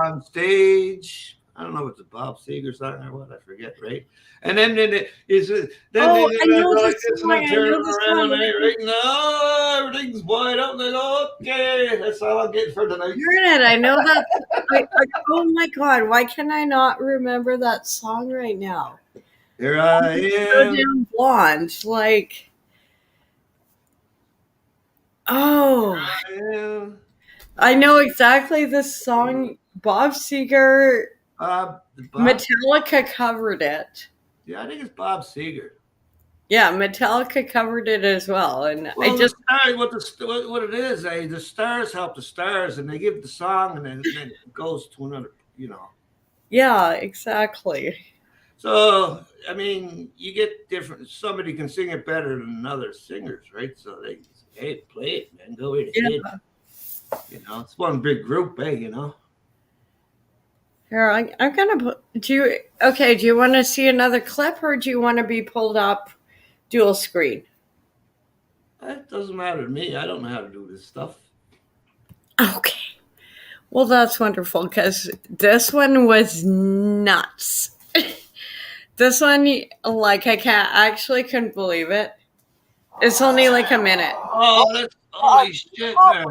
on stage. I don't know if it's a Bob Seger song or what. I forget, right? And then I know the song. I turn know the around song. and right now everything's wide open. And okay, that's all I'm getting for tonight. Heard it. I know that. Oh my god! Why can I not remember that song right now? Here I So am. damn blonde. Like, oh, I know exactly this song. Bob Seger, Metallica covered it. Yeah, I think it's Bob Seger. Yeah, Metallica covered it as well, and Well, I just what it is, the stars help the stars, and they give the song, and then it goes to another, yeah, exactly. So I mean, you get different. Somebody can sing it better than other singers, right? So they say, hey, play it, man, go ahead. Yeah. It's one big group, hey, Here, I'm gonna put. Do you want to see another clip, or do you want to be pulled up dual screen? That doesn't matter to me. I don't know how to do this stuff. Okay. Well, that's wonderful because this one was nuts. This one, like, couldn't believe it. It's only like a minute. Oh, that's holy shit, man.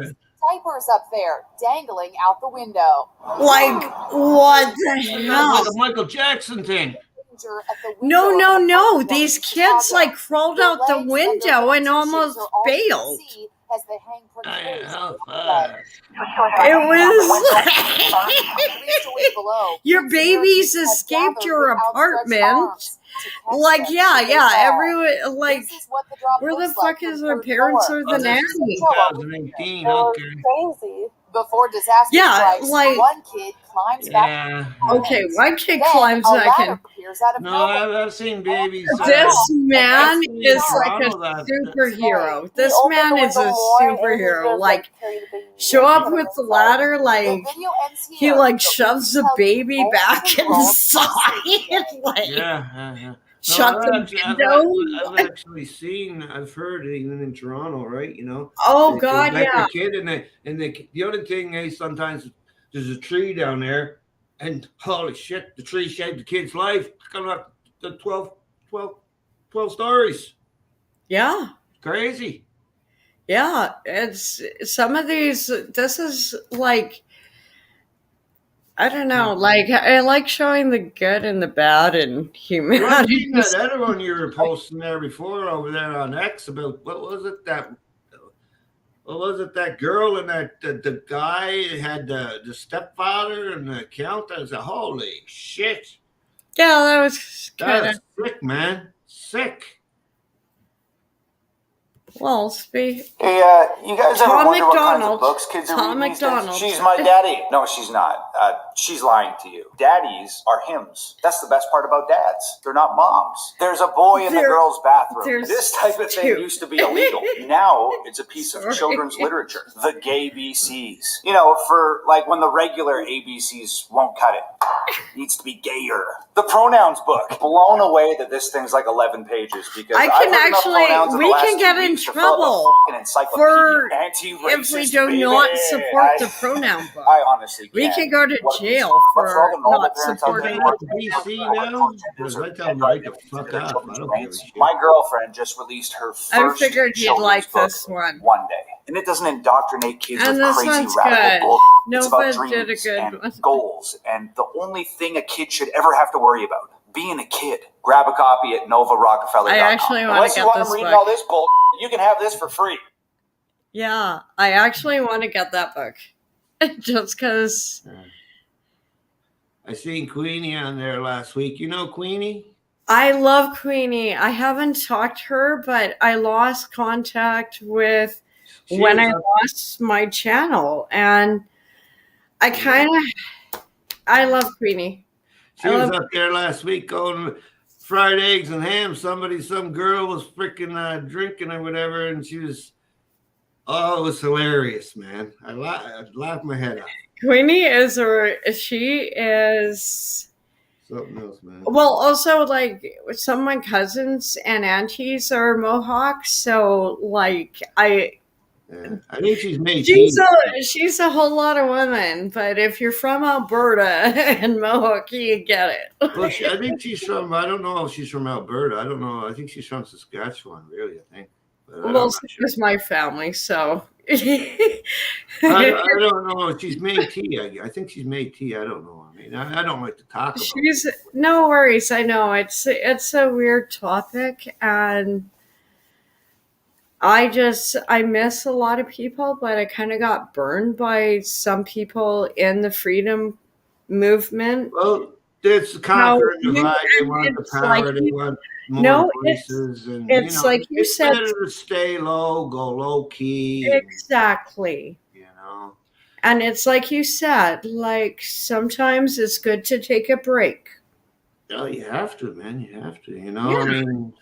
Diapers up there, dangling out the window. Like, what the hell? Like a Michael Jackson thing. No. These kids like crawled out the window and almost bailed. It was your babies escaped your apartment. Like, yeah, everyone, like, where the fuck is their parents or the nanny? 2018, okay. Crazy. Before disaster strikes, like, one kid climbs back. Okay, one kid climbs back in. No, I've seen babies. This man is like a superhero. This man is a superhero. Like, show up with the ladder, like, he like shoves the baby back inside. Like, yeah. shut I've the actually, window. I've actually seen, I've heard it even in Toronto, right? You know, Oh they God, let yeah. the kid and the other thing is sometimes there's a tree down there, and holy shit, the tree shaped the kid's life. Coming up to 12 stories. Yeah. Crazy. Yeah, it's some of these. This is like, I don't know. Like, I like showing the good and the bad in Well, I've humanity. seen that other one you were posting there before over there on X about what was it that girl and that the guy had the stepfather and the account. I was like, holy shit. Yeah, that was kind of That's sick, man. Sick. well. Speak. Hey, you guys ever Tom wonder what kinds McDonald. of books kids are Tom reading these days? McDonald. She's my daddy. No, she's not. She's lying to you. Daddies are hymns. That's the best part about dads. They're not moms. There's a boy in the girls' bathroom. This type of thing used to be illegal. Now it's a piece of children's literature. The gay BCs. You know, for like when the regular ABCs won't cut it. Needs to be gayer. The pronouns book. Blown away that this thing's like 11 pages because I can actually. We can get in trouble for if we do not support the pronoun book. I honestly we can't. can go to jail for not supporting BC now? Because I tell them right the fuck up. I don't give a shit. My girlfriend just released her first I figured you'd like this one. One day. And it doesn't indoctrinate kids And with this crazy one's radical good. bullshit. It's about Nobody did a dreams good and one. goals. And the only thing a kid should ever have to worry about, being a kid. Grab a copy at NovaRockefeller.com. I actually want Unless to you get want this them reading book. all this bull, you can have this for free. Yeah, I actually want to get that book. Just because. I seen Queenie on there last week. You know Queenie? I love Queenie. I haven't talked to her, but I lost contact with when I lost my channel. And I kind of, I love Queenie. She was up there last week going fried eggs and ham. Some girl was freaking drinking or whatever, and she was, it was hilarious, man. I laughed my head off. Queenie she is something else, man. Well, also like some of my cousins and aunties are Mohawks, so like I think she's made. She's a whole lot of women, but if you're from Alberta and Mohawk, you get it. Well, I think she's from. I don't know if she's from Alberta. I don't know. I think she's from Saskatchewan. Really, I think. Well, so is my family, so. I don't know. She's Métis. I think she's Métis. I don't know. I mean, I don't like to talk about. No worries. I know it's a weird topic, and I miss a lot of people, but I kind of got burned by some people in the freedom movement. Well, it's conquering the divide. They want the power. They want more voices. It's like you said. It's better to stay low, go low key. Exactly. You know. And it's like you said, like sometimes it's good to take a break. Oh, you have to, man. You have to. You know, I mean.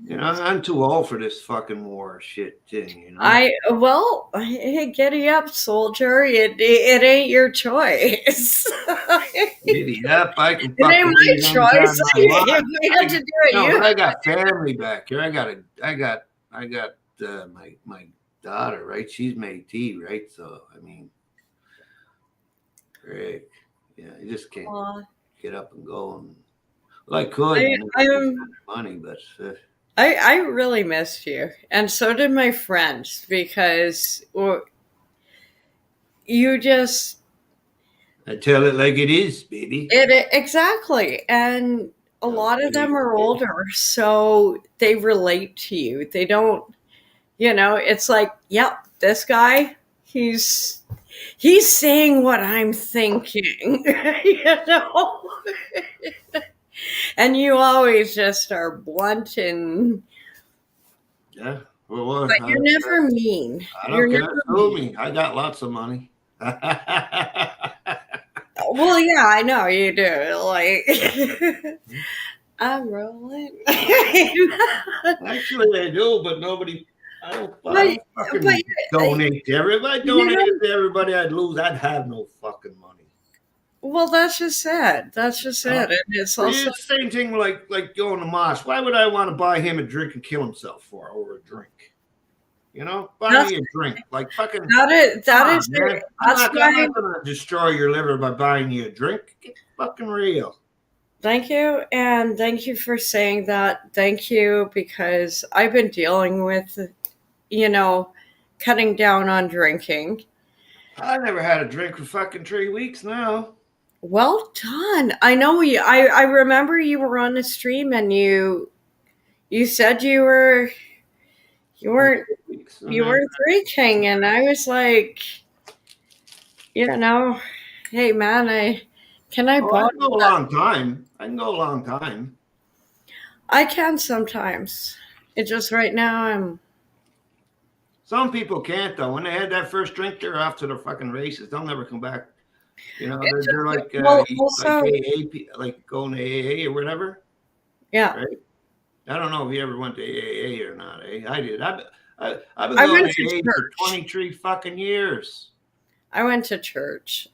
You know, I'm too old for this fucking war shit thing, you know. Hey, giddy up, soldier. It ain't your choice. Giddy up, I can. It ain't my choice. If we had to do it, I got family back here. I got my daughter, right? She's Métis, right? So I mean, great. Yeah, you just can't get up and go. And well, I could. Money, but. I really missed you, and so did my friends, because you just... I tell it like it is, baby. Exactly, and a lot of them are older, so they relate to you. They don't, it's like, yep, this guy, he's saying what I'm thinking, And you always just are blunt and... Yeah. Well, but you're never mean. I don't care. Me. I got lots of money. Well, yeah, I know you do. Like, I'm rolling. Actually, I do, but nobody... I don't fucking donate to everybody. If I donated to everybody I'd lose, I'd have no fucking money. Well, that's just it. That's just it. And it's also the same thing like going to Mosh. Why would I want to buy him a drink and kill himself for over a drink? You know, buy me a drink. Like fucking. That is. I'm not going to destroy your liver by buying you a drink. Get fucking real. Thank you, and thank you for saying that. Thank you, because I've been dealing with, cutting down on drinking. I never had a drink for fucking 3 weeks now. Well done. I know you. I remember you were on the stream and you said you weren't drinking, and I was like, hey man, can I bottle? I can go a long time. I can go a long time. I can sometimes. It just right now Some people can't though. When they had that first drink, they're off to their fucking races. They'll never come back. You know, they're like also, like AA, like going to AA or whatever. Yeah. Right? I don't know if you ever went to AA or not. I did. I've been going to AA for 23 fucking years. I went to church.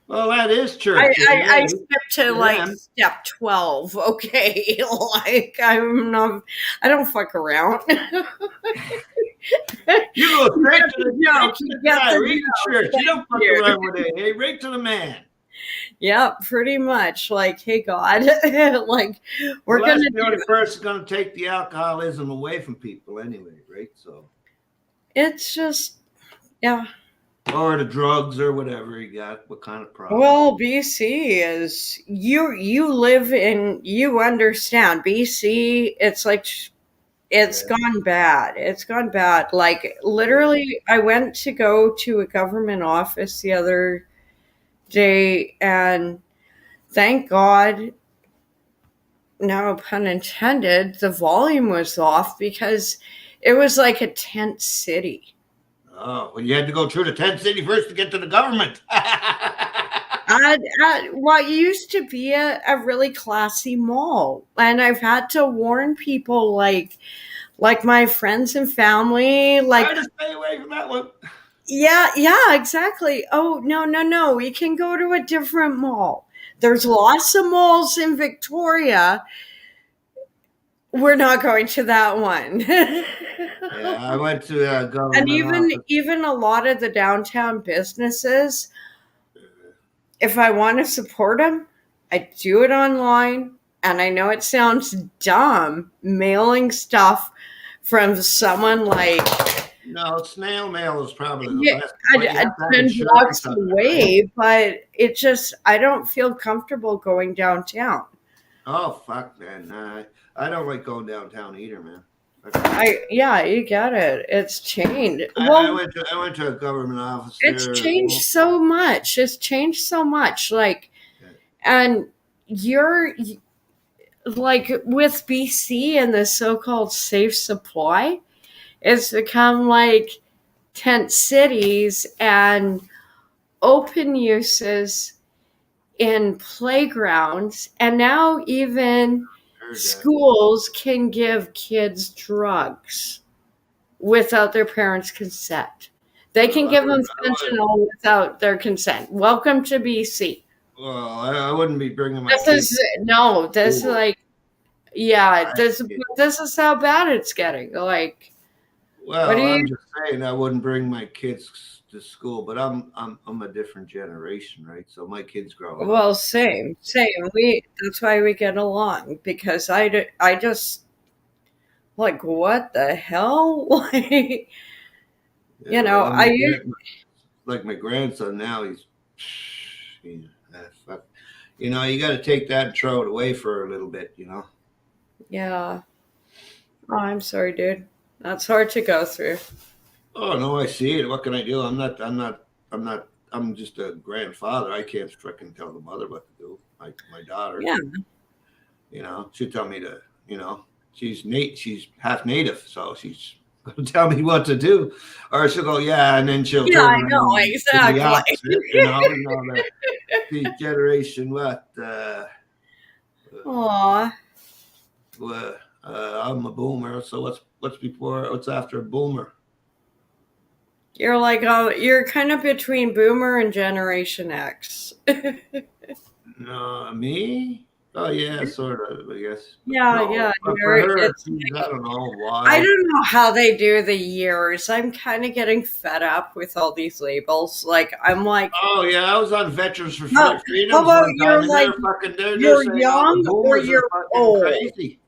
Well, that is church. I skipped to step 12. Okay, I don't fuck around. You go straight to the joke. Read the church. You don't fuck around with it. Hey, right to the man. Yeah, pretty much. Like, hey God, like we're gonna. The only person going to take the alcoholism away from people, anyway, right? So it's just, yeah. Or the drugs or whatever you got. What kind of problem? Well, BC is you live in, you understand BC. It's like. It's gone bad. It's gone bad. Like, literally, I went to go to a government office the other day, and thank God, no pun intended, the volume was off because it was like a tent city. Oh, well, you had to go through the tent city first to get to the government. What used to be a really classy mall, and I've had to warn people like my friends and family, like, try to stay away from that one. Yeah, exactly. Oh, no, we can go to a different mall. There's lots of malls in Victoria. We're not going to that one. Yeah, I went to government and office. even a lot of the downtown businesses, if I want to support them, I do it online. And I know it sounds dumb, mailing stuff from someone like... No, snail mail is probably the best. 10 blocks away, but it just, I don't feel comfortable going downtown. Oh, fuck, man. I don't like going downtown either, man. You get it. It's changed. I went to a government office. It's changed so much. It's changed so much. Like, and you're like with BC and the so-called safe supply, it's become like tent cities and open uses in playgrounds, and now even schools can give kids drugs without their parents' consent. They can give them fentanyl without their consent. Welcome to BC. Well, I wouldn't be bringing my This is like, this is how bad it's getting. Like, well, I'm just saying I wouldn't bring my kids to school, but I'm a different generation, right? So my kids grow up. Well, same. That's why we get along, because I just like, what the hell? Like, like my grandson now, he's fuck. You got to take that and throw it away for a little bit, Yeah. Oh, I'm sorry, dude. That's hard to go through. Oh no, I see it. What can I do? I'm just a grandfather. I can't freaking tell the mother what to do. My daughter. Yeah. She'll tell me to, she's half native, so she's gonna tell me what to do. Or she'll go, yeah, and then she'll I know, exactly. The generation what? Aw. I'm a boomer, so what's after a boomer? You're like, you're kind of between Boomer and Generation X. No, me? Oh yeah, sort of. I guess. Yeah, No, yeah. but for her, geez, I don't know why. I don't know how they do the years. I'm kind of getting fed up with all these labels. Like, I'm like, oh yeah, I was on Veterans for No, Freedom. how about one time, you're and like, they're you're saying, young the or boomers are you're fucking old? crazy.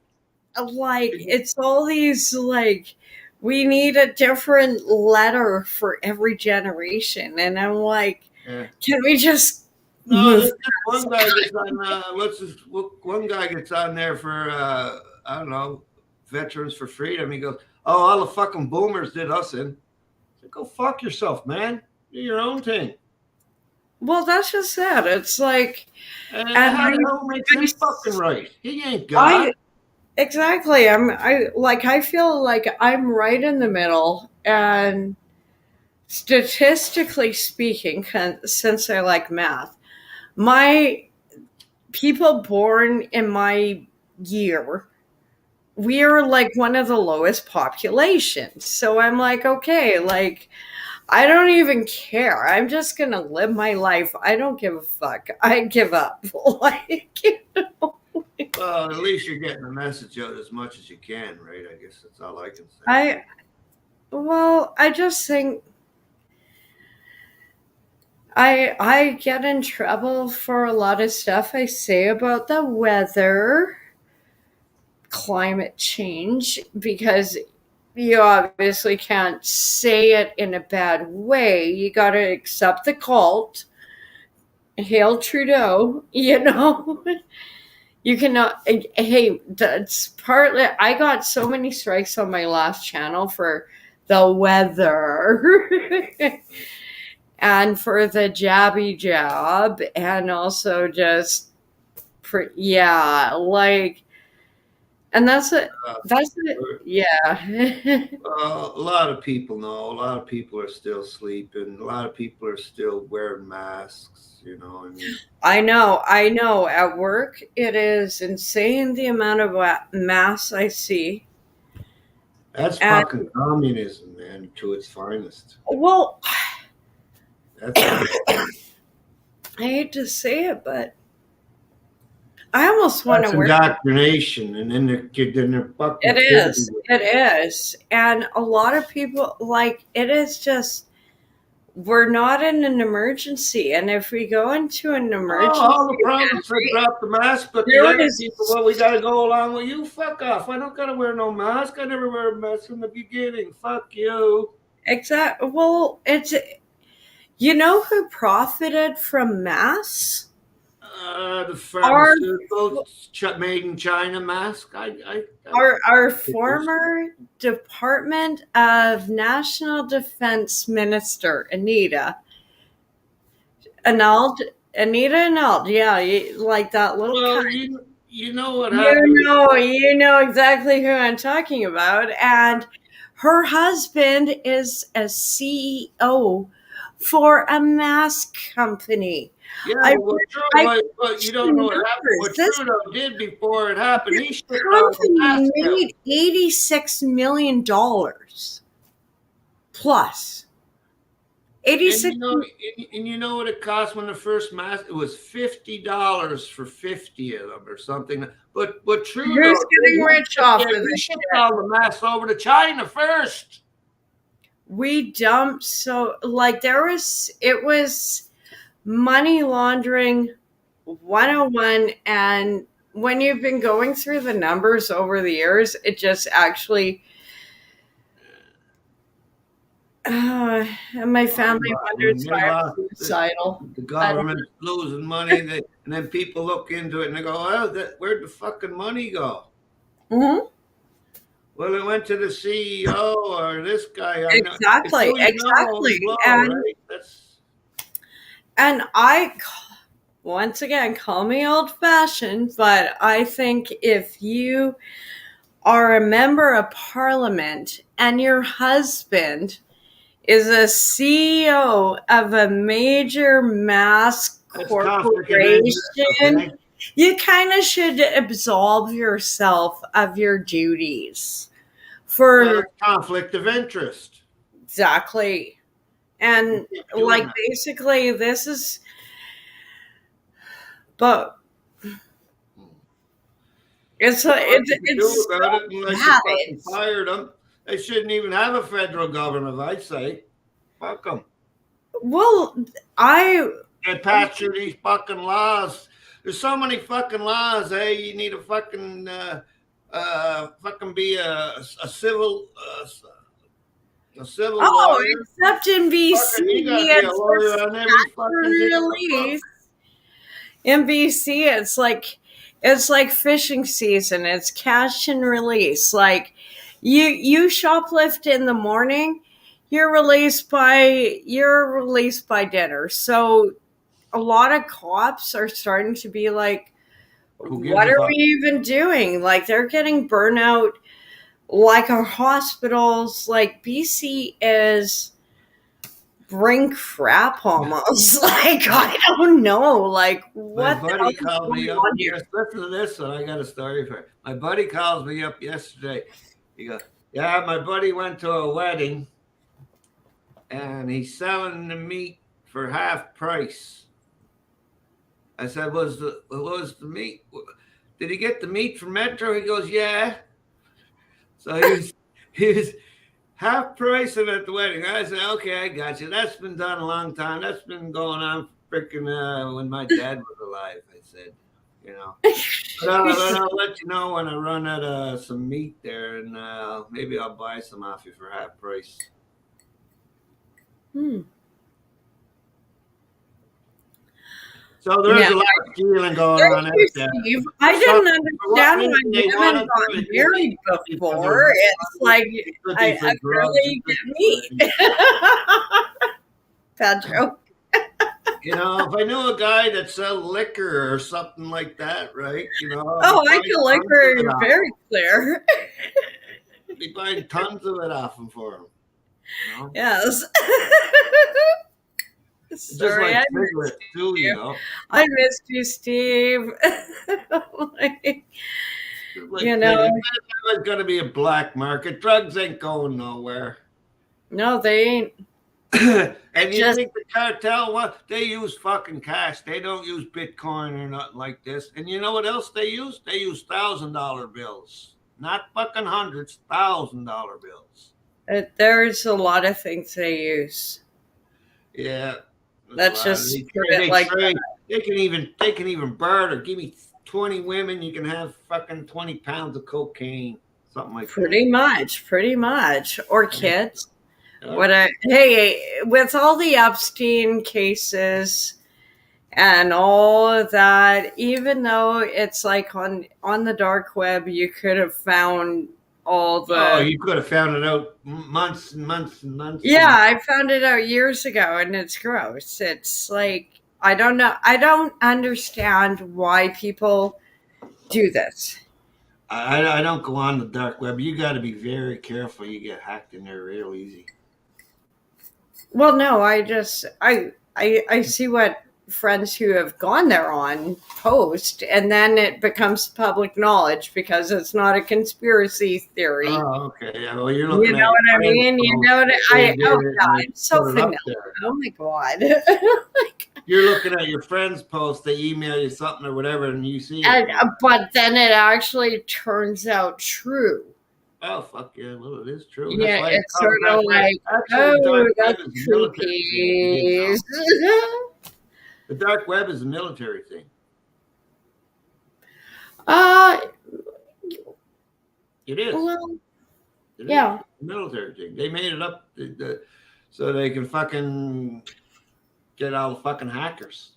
Like, it's all these, like, we need a different letter for every generation. And I'm like, Yeah. can we just No, move this one guy gets on. One guy gets on there for I don't know, Veterans for Freedom. He goes, "Oh, all the fucking boomers did us in." I said, go fuck yourself, man. Do your own thing. Well, that's just it. It's like, and how the hell makes him fucking right? He ain't God. Exactly. I feel like I'm right in the middle, and statistically speaking, since I like math, my people born in my year, we are like one of the lowest populations. So I'm like, okay, like, I don't even care. I'm just gonna live my life. I don't give a fuck. I give up. Like, you know. Well, at least you're getting the message out as much as you can, right? I guess that's all I can say. I just think I get in trouble for a lot of stuff I say about the weather, climate change, because you obviously can't say it in a bad way. You got to accept the cult. Hail Trudeau, you know. You cannot. Hey, that's partly. I got so many strikes on my last channel for the weather and for the jabby jab, and also just like, and that's it. That's it. Yeah. Well, a lot of people know. A lot of people are still sleeping. A lot of people are still wearing masks. You know, I mean, I know. At work, it is insane the amount of masks I see. That's fucking communism, man, to its finest. Well, I hate to say it, but I almost want to wear indoctrination, and then they're fucking. It is, and a lot of people like it is just. We're not in an emergency, and if we go into an emergency, all the provinces drop the mask, but the other people, well, we got to go along with you. Fuck off! I don't got to wear no mask. I never wear a mask from the beginning. Fuck you. Exactly. Well, it's you know who profited from masks? The pharmaceutical made in China mask. Our former Department of National Defense Minister, Anita Arnold, yeah, like that little. Well, you know what happened. You know exactly who I'm talking about, and her husband is a CEO for a mask company. Yeah, but you don't know what happened. What Trudeau did before it happened, he made $86 million plus. 86. And you know what it cost when the first mask? It was $50 for 50 of them or something. But Trudeau, who's getting rich off of this? He shipped all the masks over to China first. We dumped it was money laundering 101, and when you've been going through the numbers over the years, it just actually my family wonders why I'm suicidal. The government's losing money, and then people look into it and they go, "Oh, where'd the fucking money go?" Mm-hmm. Well, it went to the CEO or this guy. Exactly. And I, once again, call me old-fashioned, but I think if you are a member of parliament and your husband is a CEO of a major mass corporation, you kind of should absolve yourself of your duties for conflict of interest. Exactly. And like basically this is, but it's so bad. Fucking fired them. They shouldn't even have a federal government, I say. Fuck them. Well, they pass through these fucking laws. There's so many fucking laws. Hey, you need to fucking be a civil lawyer. Except in BC, release. In BC, it's like fishing season. It's catch and release. Like you shoplift in the morning, you're released by dinner. So a lot of cops are starting to be like, what are we even doing? Like they're getting burnout. Like our hospitals, like BC is bring crap almost. Like I don't know. Like what? My buddy called me up. Yes, listen to this one. I got a story for you. My buddy calls me up yesterday. He goes, "Yeah, my buddy went to a wedding, and he's selling the meat for half price." I said, "Was the meat? Did he get the meat from Metro?" He goes, "Yeah." So he was half pricing at the wedding. I said, "Okay, I got you. That's been done a long time. That's been going on freaking when my dad was alive." I said, But I'll let you know when I run out of some meat there, and maybe I'll buy some off you for half price. So there's a lot of stealing going on out there. I didn't understand why women got married before. It's like I barely get meat. Bad joke. If I knew a guy that sold liquor or something like that, right? Oh, I can liquor very clear. Be buying tons of it off him for him. Yes. Sorry, I missed you, Steve. There's got to be a black market. Drugs ain't going nowhere. No, they ain't. And you think the cartel, they use fucking cash. They don't use Bitcoin or nothing like this. And you know what else they use? They use $1,000 bills. Not fucking hundreds, $1,000 bills. There's a lot of things they use. Yeah. Let's just put it like that. They can even barter. Give me 20 women, you can have fucking 20 pounds of cocaine. Something like that. Pretty much. Or kids. Hey, with all the Epstein cases and all of that, even though it's like on the dark web, you could have found all the... Oh, you could have found it out months and months and months. Yeah, I found it out years ago, and it's gross. It's like, I don't know. I don't understand why people do this. I don't go on the dark web. You got to be very careful. You get hacked in there real easy. Well, no, I see what friends who have gone there on post, and then it becomes public knowledge because it's not a conspiracy theory. Oh, okay. Yeah, well, you're looking what I mean? You know what God, it's so vanilla. Oh my God. You're looking at your friend's post, they email you something or whatever, and you see it. But then it actually turns out true. Oh, fuck yeah. Well, it is true. Yeah, it's sort of like, oh, that's true. The dark web is a military thing. It is. Well, yeah. It's a military thing. They made it up so they can fucking get all the fucking hackers.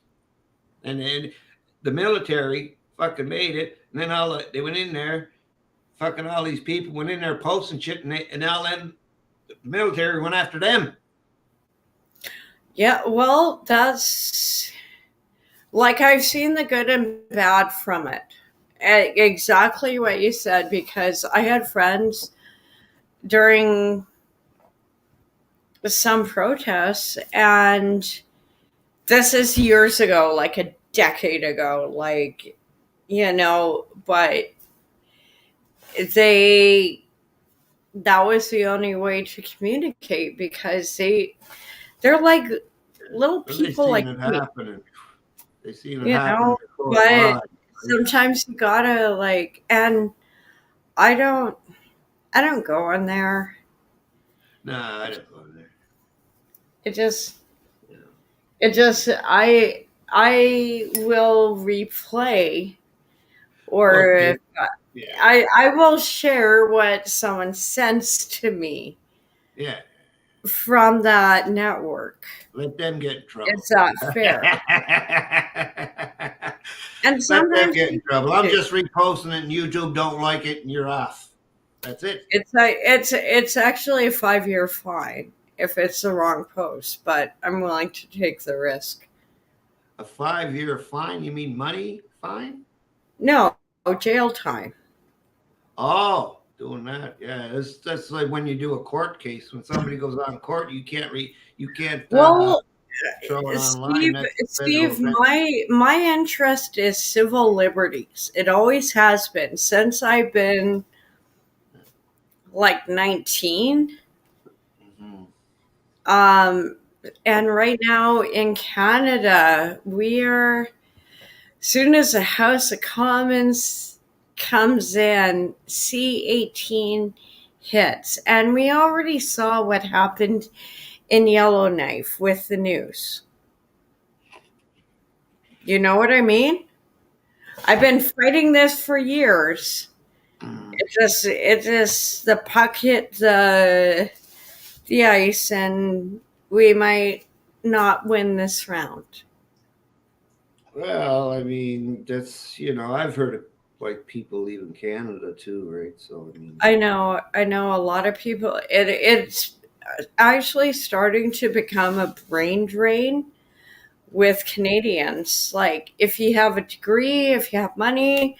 And then the military fucking made it. And then they went in there, fucking all these people went in there posting shit, and all them the military went after them. Yeah, well, that's like I've seen the good and bad from it. Exactly what you said, because I had friends during some protests, and this is years ago, like a decade ago, but that was the only way to communicate, because They're like little But they people seen like it me, happening. They seen it you happen know. before. But Right? sometimes you gotta like, and I don't go on there. Nah, I don't go there. It just I will replay, or Okay. if I will share what someone sends to me Yeah. from that network. Let them get in trouble. Is that fair? And Let them sometimes get in trouble. I'm just reposting it, and YouTube don't like it, and you're off. That's it. it's actually a 5-year fine if it's the wrong post, but I'm willing to take the risk. A 5-year fine? You mean money fine? No, jail time. Oh, doing that. Yeah, that's like when you do a court case. When somebody goes on court, you can't Well, throw it online. Steve, my interest is civil liberties. It always has been since I've been like 19. And right now in Canada, we are, soon as the House of Commons comes in, C-18 hits. And we already saw what happened in Yellowknife with the news. You know what I mean? I've been fighting this for years. It just the puck hit the ice, and we might not win this round. Well, I mean, that's, I've heard of like people leaving Canada too, right? So I mean, I know a lot of people. It's actually starting to become a brain drain with Canadians. Like, if you have a degree, if you have money,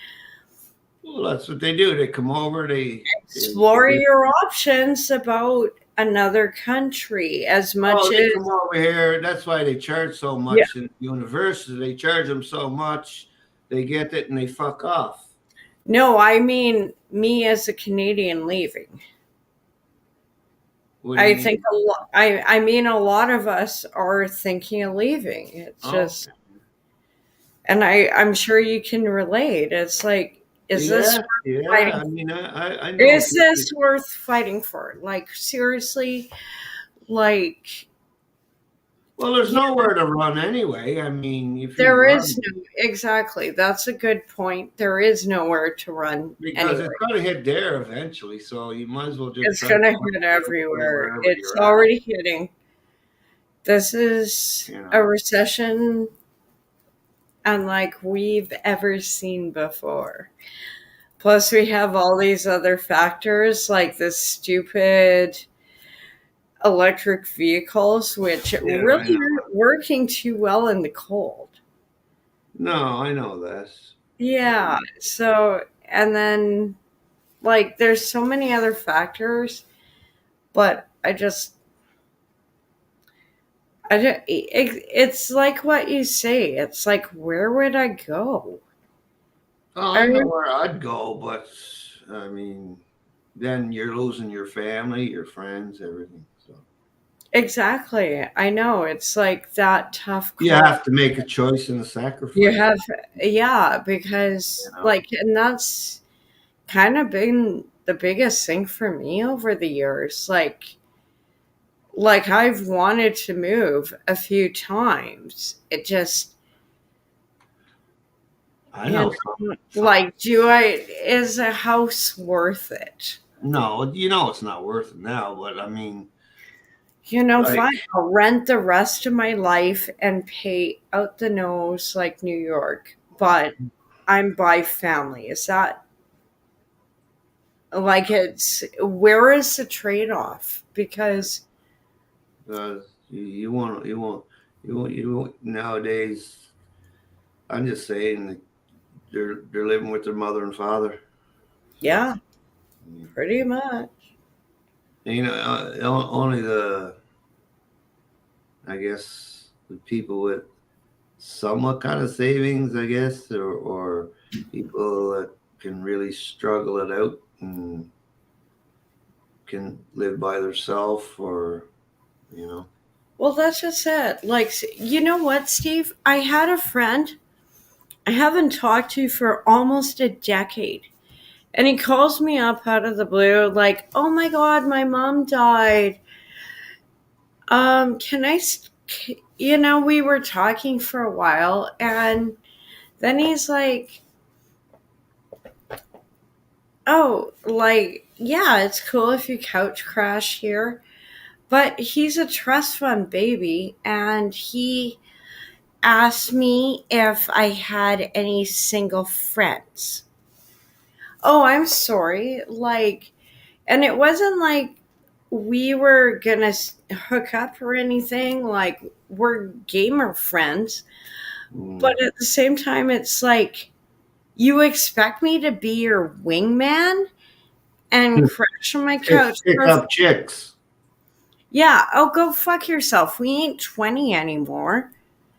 well, that's what they do. They come over, they explore your options about another country as much they as come over here. That's why they charge so much in university. They charge them so much, they get it and they fuck off. No, I mean me as a Canadian leaving. I think I mean a lot of us are thinking of leaving. It's just, and I'm sure you can relate. It's like, is this worth fighting? I mean, I know. Is this worth fighting for? Like, seriously, like. Well, there's nowhere to run anyway. I mean, if there is no, exactly. That's a good point. There is nowhere to run because it's going to hit there eventually. So you might as well just. It's going to hit everywhere. It's already hitting. This is a recession unlike we've ever seen before. Plus, we have all these other factors like this stupid electric vehicles, which really aren't working too well in the cold. No, I know this. Yeah. So, and then, like, there's so many other factors, but it's like what you say. It's like, where would I go? Oh, I know where I'd go, but I mean, then you're losing your family, your friends, everything. So exactly, I know it's like that tough call. You have to make a choice and a sacrifice. You have, because like, and that's kind of been the biggest thing for me over the years. Like I've wanted to move a few times. It just. I know. Like, is a house worth it? No, it's not worth it now, but I mean, fine, I'll rent the rest of my life and pay out the nose like New York, but I'm by family. Is that like, where is the trade-off? Because you won't nowadays. I'm just saying that they're living with their mother and father. Yeah, pretty much. Only I guess the people with somewhat kind of savings, I guess, or people that can really struggle it out and can live by themselves, or Well, that's just it. Like, you know what, Steve? I had a friend I haven't talked to for almost a decade. And he calls me up out of the blue, like, oh my God, my mom died. We were talking for a while, and then he's like, oh, like, yeah, it's cool if you couch crash here. But he's a trust fund baby, and he asked me if I had any single friends. Oh, I'm sorry. Like, and it wasn't like we were gonna hook up or anything. Like, we're gamer friends. But at the same time, it's like, you expect me to be your wingman and crash on my couch? Pick up chicks. Yeah, oh, go fuck yourself. We ain't 20 anymore.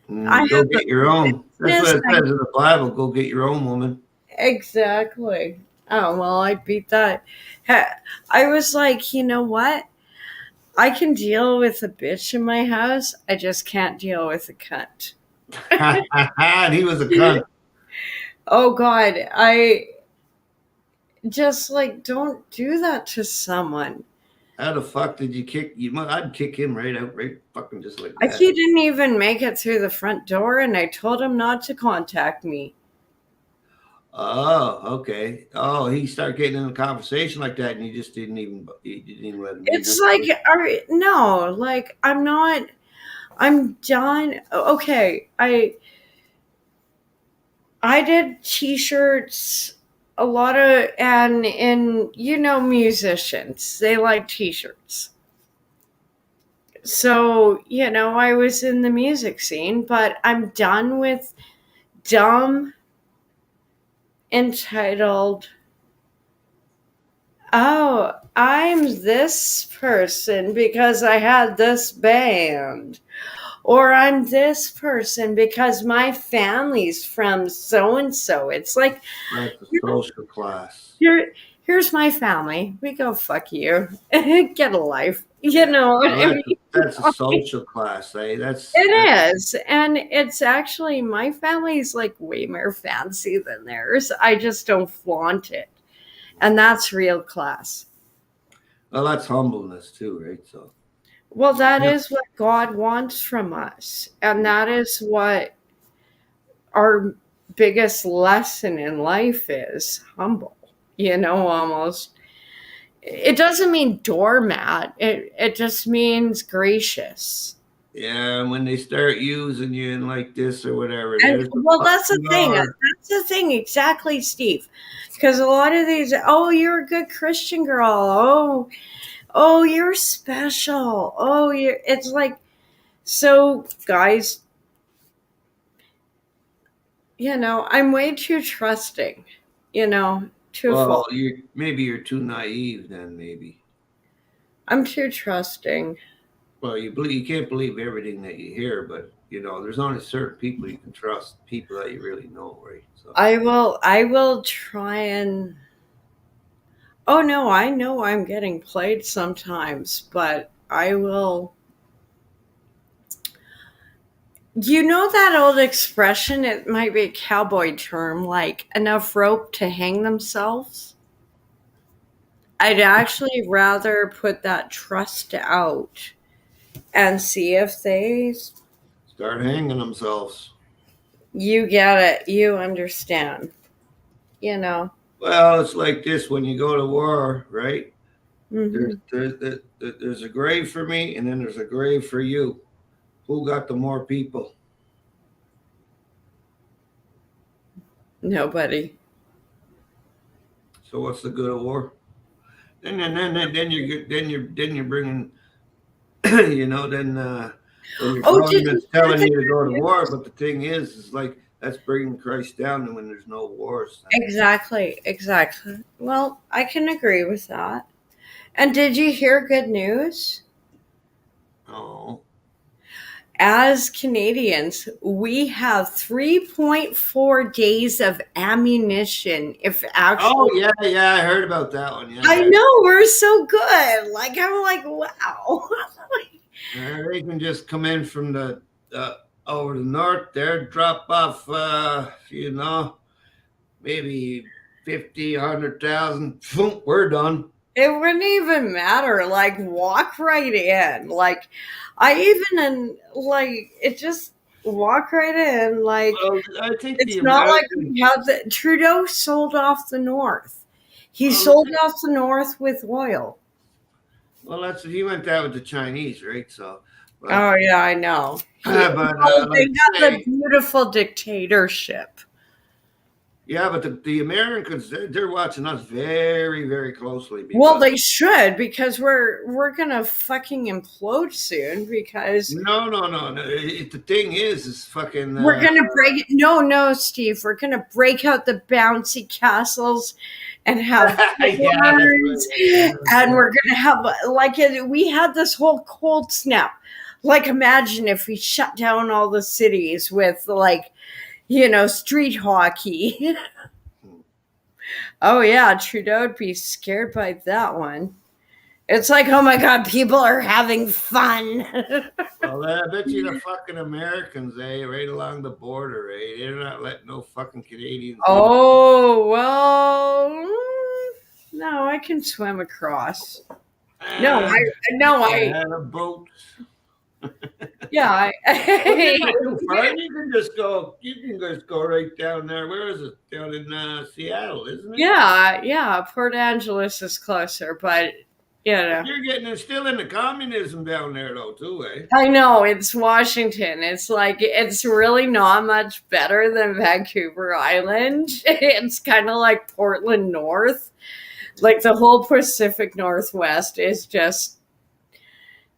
Go get your own. That's what it says in the Bible. Go get your own woman. Exactly. Oh, well, I beat that. I was like, you know what? I can deal with a bitch in my house. I just can't deal with a cunt. And he was a cunt. Oh, God. I just, like, don't do that to someone. How the fuck did you kick? I'd kick him right out, right fucking just like that. He didn't even make it through the front door, and I told him not to contact me. Oh, okay. Oh, he started getting in a conversation like that, and you just didn't even let him. It's like, no, like, I'm done. Okay, I did t-shirts a lot of, and musicians, they like t-shirts. So, I was in the music scene, but I'm done with dumb, entitled, oh, I'm this person because I had this band. Or I'm this person because my family's from so-and-so. It's like, that's a social class. Here's my family. We go, fuck you. Get a life. You know what I mean? That's a social class, eh? It is. And it's actually, my family's like way more fancy than theirs. I just don't flaunt it. And that's real class. Well, that's humbleness too, right? So. Well, that is what God wants from us. And that is what our biggest lesson in life is, humble, almost. It doesn't mean doormat. It just means gracious. Yeah, when they start using you in like this or whatever. Well, that's the thing. That's the thing, exactly, Steve. Because a lot of these, oh, you're a good Christian girl. Oh, you're special. Oh, it's like, so guys, I'm way too trusting, too well, maybe you're too naive then, maybe. I'm too trusting. Well, you can't believe everything that you hear, but there's only certain people you can trust, people that you really know, right? So. I will try and, oh no, I know I'm getting played sometimes, but I will. You know that old expression, it might be a cowboy term, like enough rope to hang themselves? I'd actually rather put that trust out and see if they start hanging themselves. You get it. You understand. Well, it's like this when you go to war, right? Mm-hmm. There's a grave for me, and then there's a grave for you. Who got the more people? Nobody. So what's the good of war? Then you're bringing, then the government's telling you to go to war, but the thing is like that's bringing Christ down when there's no wars. Exactly. Well, I can agree with that. And did you hear good news? Oh. As Canadians, we have 3.4 days of ammunition. If actually, oh yeah, I heard about that one. Yeah, I know, we're so good. Like, I'm like, wow. They can just come in from the over the north there, drop off, maybe 50, 100,000. We're done. It wouldn't even matter. Like, walk right in. Like, it just walk right in. Like, well, I think it's not like we have Trudeau sold off the North. He sold off the North with oil. Well, he went that with the Chinese, right? So. Oh yeah, I know. But they got the beautiful dictatorship. Yeah, but the Americans, they're watching us very, very closely. Well, they should, because we're gonna fucking implode soon. Because no. The thing is fucking. We're gonna break. No, Steve. We're gonna break out the bouncy castles and have wars, and we're gonna have we had this whole cold snap. Like, imagine if we shut down all the cities with street hockey. Oh yeah, Trudeau would be scared by that one. It's like, oh my God, people are having fun. Well, I bet you the fucking Americans, right along the border, they're not letting no fucking Canadians. Oh, well, no, I can swim across. I had a boat. Yeah, you can just go. You can just go right down there. Where is it? Down in Seattle, isn't it? Yeah. Port Angeles is closer, but you're getting still into communism down there, though, too, eh? I know, it's Washington. It's it's really not much better than Vancouver Island. It's kind of like Portland North. Like, the whole Pacific Northwest is just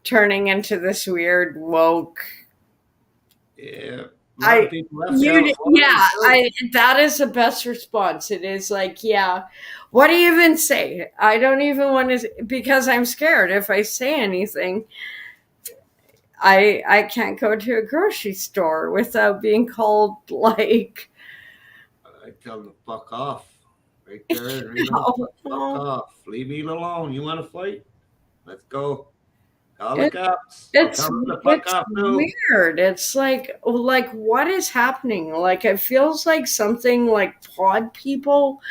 turning into this weird woke. Yeah. That is the best response. It is like, yeah, what do you even say? I don't even want to, because I'm scared. If I say anything, I can't go to a grocery store without being called I tell them to fuck off. Right there. Fuck off. Leave me alone. You want to fight? Let's go. Call the cops. It's weird. It's like what is happening? Like, it feels like something like pod people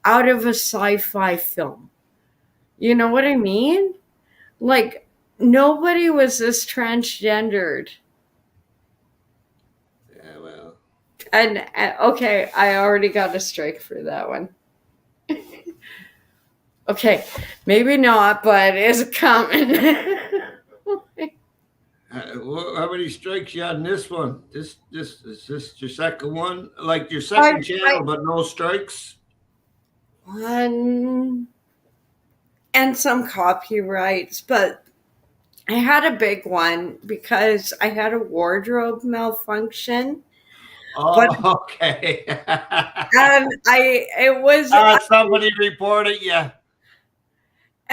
out of a sci-fi film. You know what I mean? Like, nobody was this transgendered. Yeah, well. And okay, I already got a strike for that one. Okay, maybe not, but it's coming. How many strikes you had in this one? Is this your second one? Like your second channel, but no strikes? One and some copyrights, but I had a big one because I had a wardrobe malfunction. Oh, okay. And it was somebody reported you.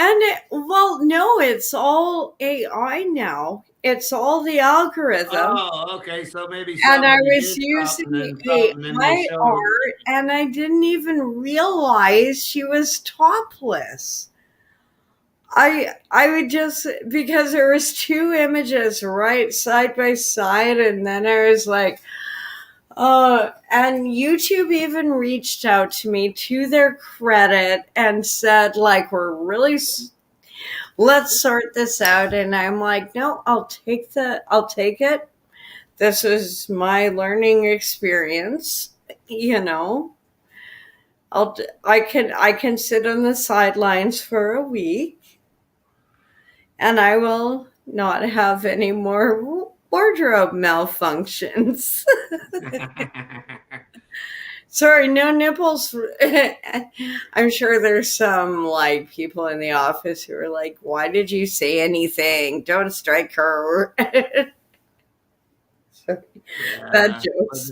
And no, it's all AI now. It's all the algorithm. Oh, okay. So maybe. And I was using AI art, and I didn't even realize she was topless. I would just, because there was two images right side by side, and then I was like, and YouTube even reached out to me, to their credit, and said, like, let's sort this out. And I'm like, no, I'll take it. This is my learning experience. I can sit on the sidelines for a week, and I will not have any more wardrobe malfunctions. Sorry, no nipples. I'm sure there's some people in the office who are like, why did you say anything? Don't strike her. Bad jokes.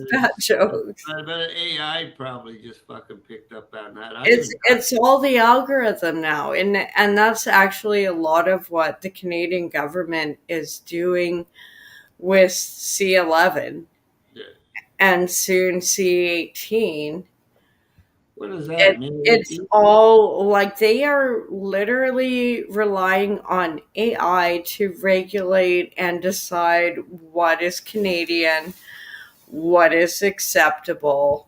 But AI probably just fucking picked up on that. It's all the algorithm now, and that's actually a lot of what the Canadian government is doing with C11 and soon C18. What does that mean? It's all like they are literally relying on AI to regulate and decide what is Canadian, what is acceptable.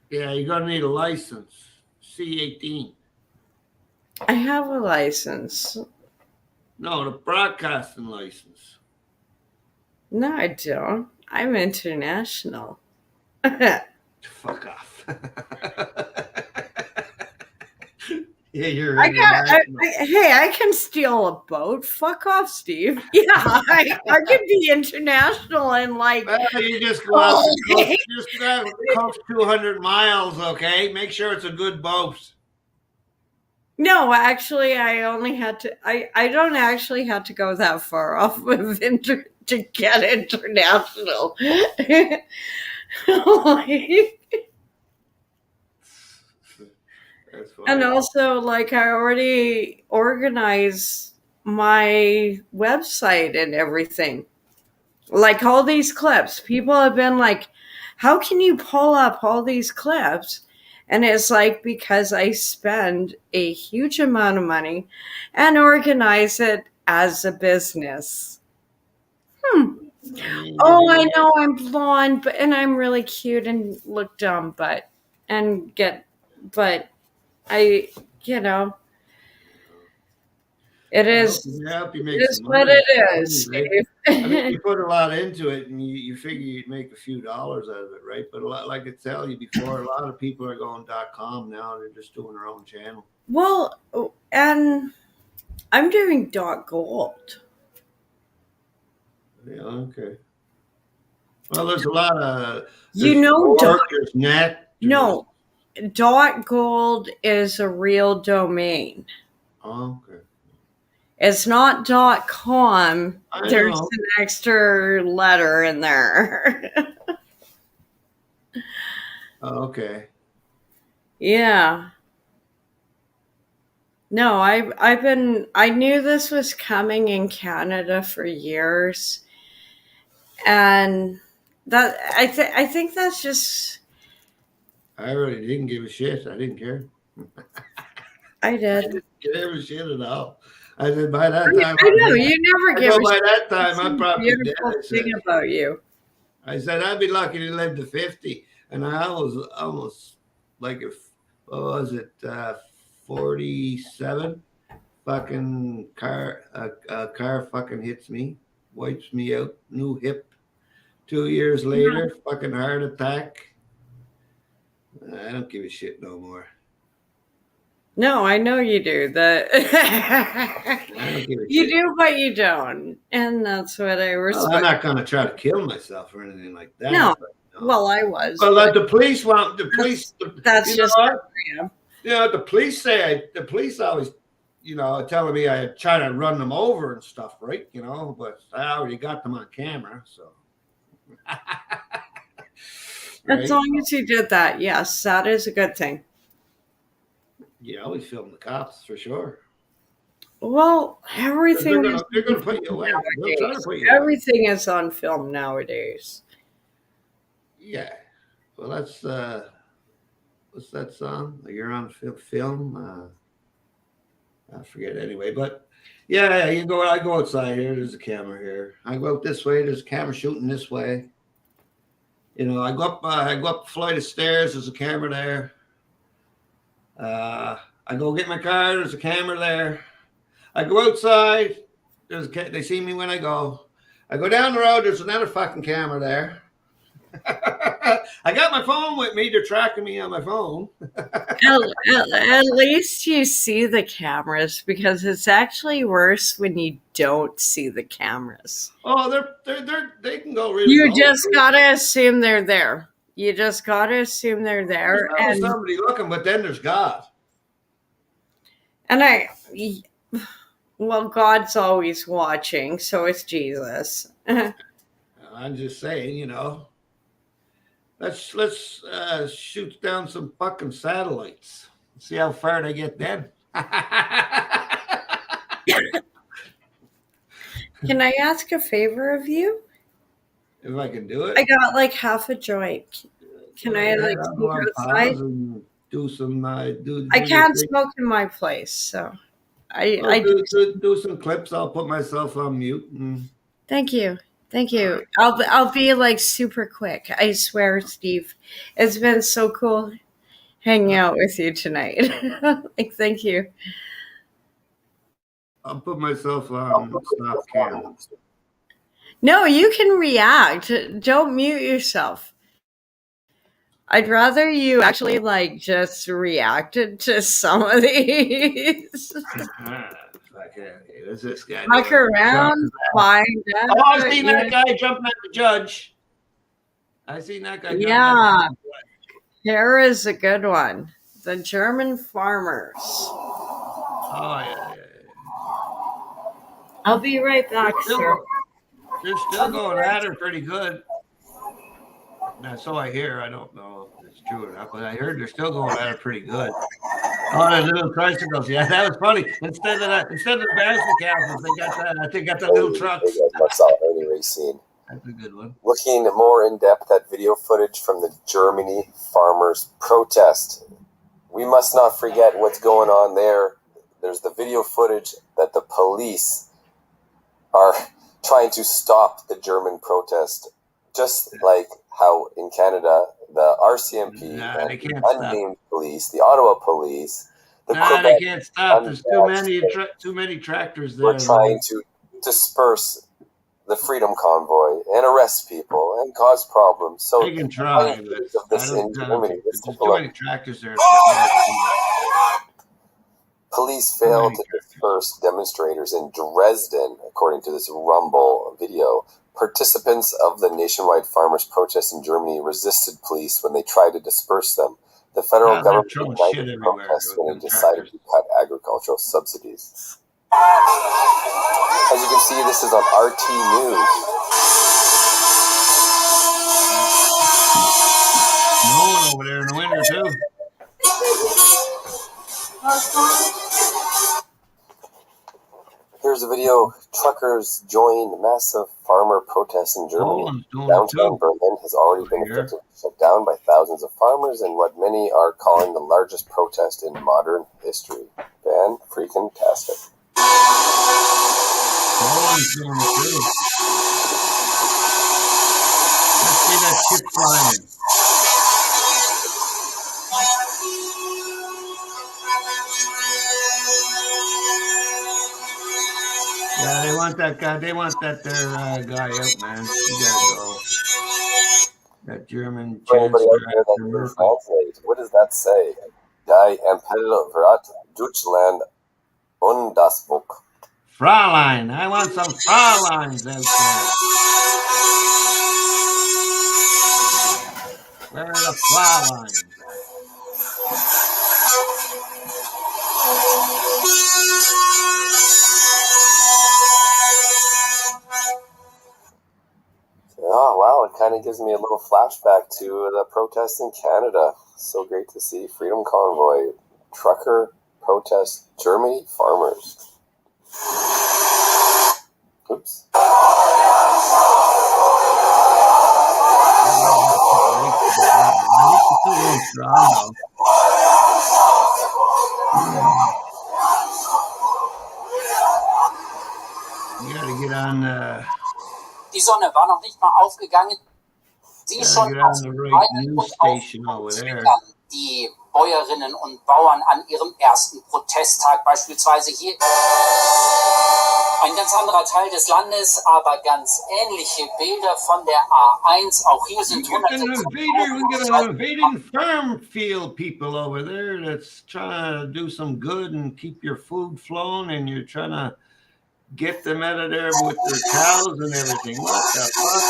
Yeah, you're gonna need a license. C18. I have a license. No, the broadcasting license. No, I don't. I'm international. Fuck off. Yeah, you're. Hey, I can steal a boat. Fuck off, Steve. Yeah, I can be international and like. Well, you just go out. Coast 200 miles, okay? Make sure it's a good boat. No, actually, I only had to. I don't actually have to go that far off of to get international. And also, like, I already organized my website and everything. Like, all these clips. People have been like, how can you pull up all these clips? And it's like, because I spend a huge amount of money and organize it as a business. Oh, I know I'm blonde, and I'm really cute and look dumb, but I, it is. It is what it is. I mean, you put a lot into it, and you figure you'd make a few dollars out of it, right? But like I tell you before, a lot of people are going .com now. They're just doing their own channel. Well, and I'm doing .gold. Yeah. Okay. Well, there's a lot of. There's net. No, .gold is a real domain. Oh, okay. It's not .com. There's an extra letter in there. Oh, okay. Yeah. No, I knew this was coming in Canada for years. And that I think that's just. I really didn't give a shit. I didn't care. I did. I didn't give a shit at all. I said by that time. I know you never give a shit. By that time, I'm probably dead. Thing about you. I said I'd be lucky to live to 50, and I was almost like what was it, 47? Fucking car, a car fucking hits me, wipes me out, new hip. 2 years later, fucking heart attack. I don't give a shit no more. No, I know you do. I don't give a you shit. do, but you don't, and that's what I respect. Well, I'm not going to try to kill myself or anything like that. No. But, Well, I was. Well, the police want the police. That's just what I am. You know, the police the police always, telling me I try to run them over and stuff, right? But I already got them on camera, so. As Right? long as you did that, yes, that is a good thing. Yeah, always film the cops for sure. Well, everything They're is gonna put you away. They'll try to put you away. everything is on film nowadays. Yeah. Well, that's what's that song? You're on film. I forget anyway, but yeah, I go outside here. There's a camera here. I go out this way. There's a camera shooting this way. I go up a flight of stairs. There's a camera there. I go get my car. There's a camera there. I go outside. They see me when I go. I go down the road. There's another fucking camera there. I got my phone with me. They're tracking me on my phone. At least you see the cameras, because it's actually worse when you don't see the cameras. Oh, they can go really. You low. just gotta assume they're there. You just gotta assume they're there. There's somebody looking, but then there's God. Well, God's always watching, so it's Jesus. I'm just saying, let's shoot down some fucking satellites. See how far they get then. Can I ask a favor of you? If I can do it. I got like half a joint. Can I go take on outside? pause and do some do I your can't thing. smoke in my place, so Well, I do some clips. I'll put myself on mute. And... Thank you. I'll be like super quick. I swear, Steve. It's been so cool hanging out with you tonight. Like, thank you. I'll put myself on stop cam. No, you can react. Don't mute yourself. I'd rather you actually like just reacted to some of these. What's this guy Fuck doing? around, find out. Oh, I seen that guy jumping at the judge. I seen that guy. Yeah, here is a good one. The German farmers. Oh yeah. I'll be right back, sir. They're still going at her pretty good. Now, so I hear. I don't know if it's true or not, but I heard they're still going at her pretty good. Oh, the little tricycles. Yeah, that was funny. Instead of the basket castles, they got the little trucks. I saw Ernie Racine. That's a good one. Looking more in depth at video footage from the Germany farmers' protest. We must not forget what's going on there. There's the video footage that the police are trying to stop the German protest, just like how in Canada the RCMP, the unnamed police, the Ottawa police, the Quebec, they can't stop. There's too many tractors there. We're trying to disperse the Freedom Convoy and arrest people and cause problems. So they can try, but this in Germany. There's too many tractors there. Police failed to disperse demonstrators in Dresden, according to this Rumble video. Participants of the nationwide farmers' protest in Germany resisted police when they tried to disperse them. The federal government ignited the protests when it decided to cut agricultural subsidies. As you can see, this is on RT News. Snowing over there in the winter too. Here's a video. Truckers join massive farmer protests in Germany. Downtown Berlin has already been effectively shut down by thousands of farmers in what many are calling the largest protest in modern history. Van freaking tastic. Poland's doing it too. Let's see that shit flying. Yeah, they want that guy. They want that guy out, man. You gotta go. That German Anybody out there that can translate? What does that say? Die Empelrat Deutschland und das Volk. Fraulein. I want some Frauleins out there. Where are the Frauleins? Oh, wow, it kind of gives me a little flashback to the protests in Canada. So great to see. Freedom Convoy, trucker protest, Germany farmers. Oops. You gotta get on Die Sonne war noch nicht mal aufgegangen. Sie schon aus Weinen und auf Twittern, die Bäuerinnen und Bauern an ihrem ersten Protesttag beispielsweise hier. Ein ganz anderer Teil des Landes, aber ganz ähnliche Bilder von der A1. Auch hier sind hunderte. We get an invading farm field people over there that's trying to do some good and keep your food flowing, and you're trying to get them out of there with their cows and everything. What the fuck?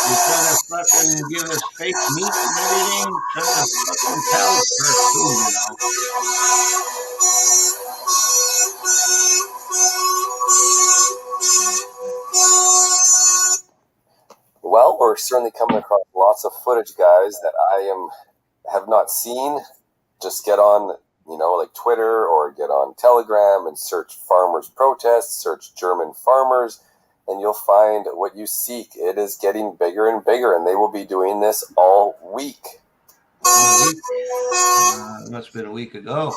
You're trying to fucking give us fake meat and everything? Trying to fucking cows for food, you know? Well, we're certainly coming across lots of footage, guys, that I have not seen. Just get on, like Twitter or get on Telegram and search farmers protests, search German farmers, and you'll find what you seek. It is getting bigger and bigger, and they will be doing this all week. been a week ago.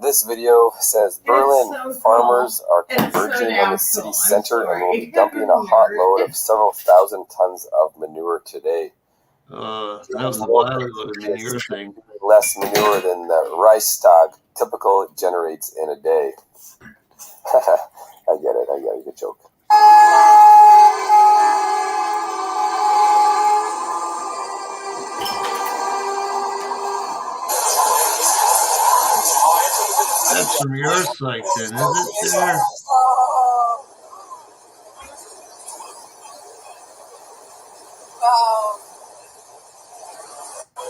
This video says Berlin farmers are converging on the city center and will be dumping a hot load of several thousand tons of manure today. That was a while ago, the manure thing. Less manure than the Reichstag typical generates in a day. I get it. Good joke. That's from your site then, is it there?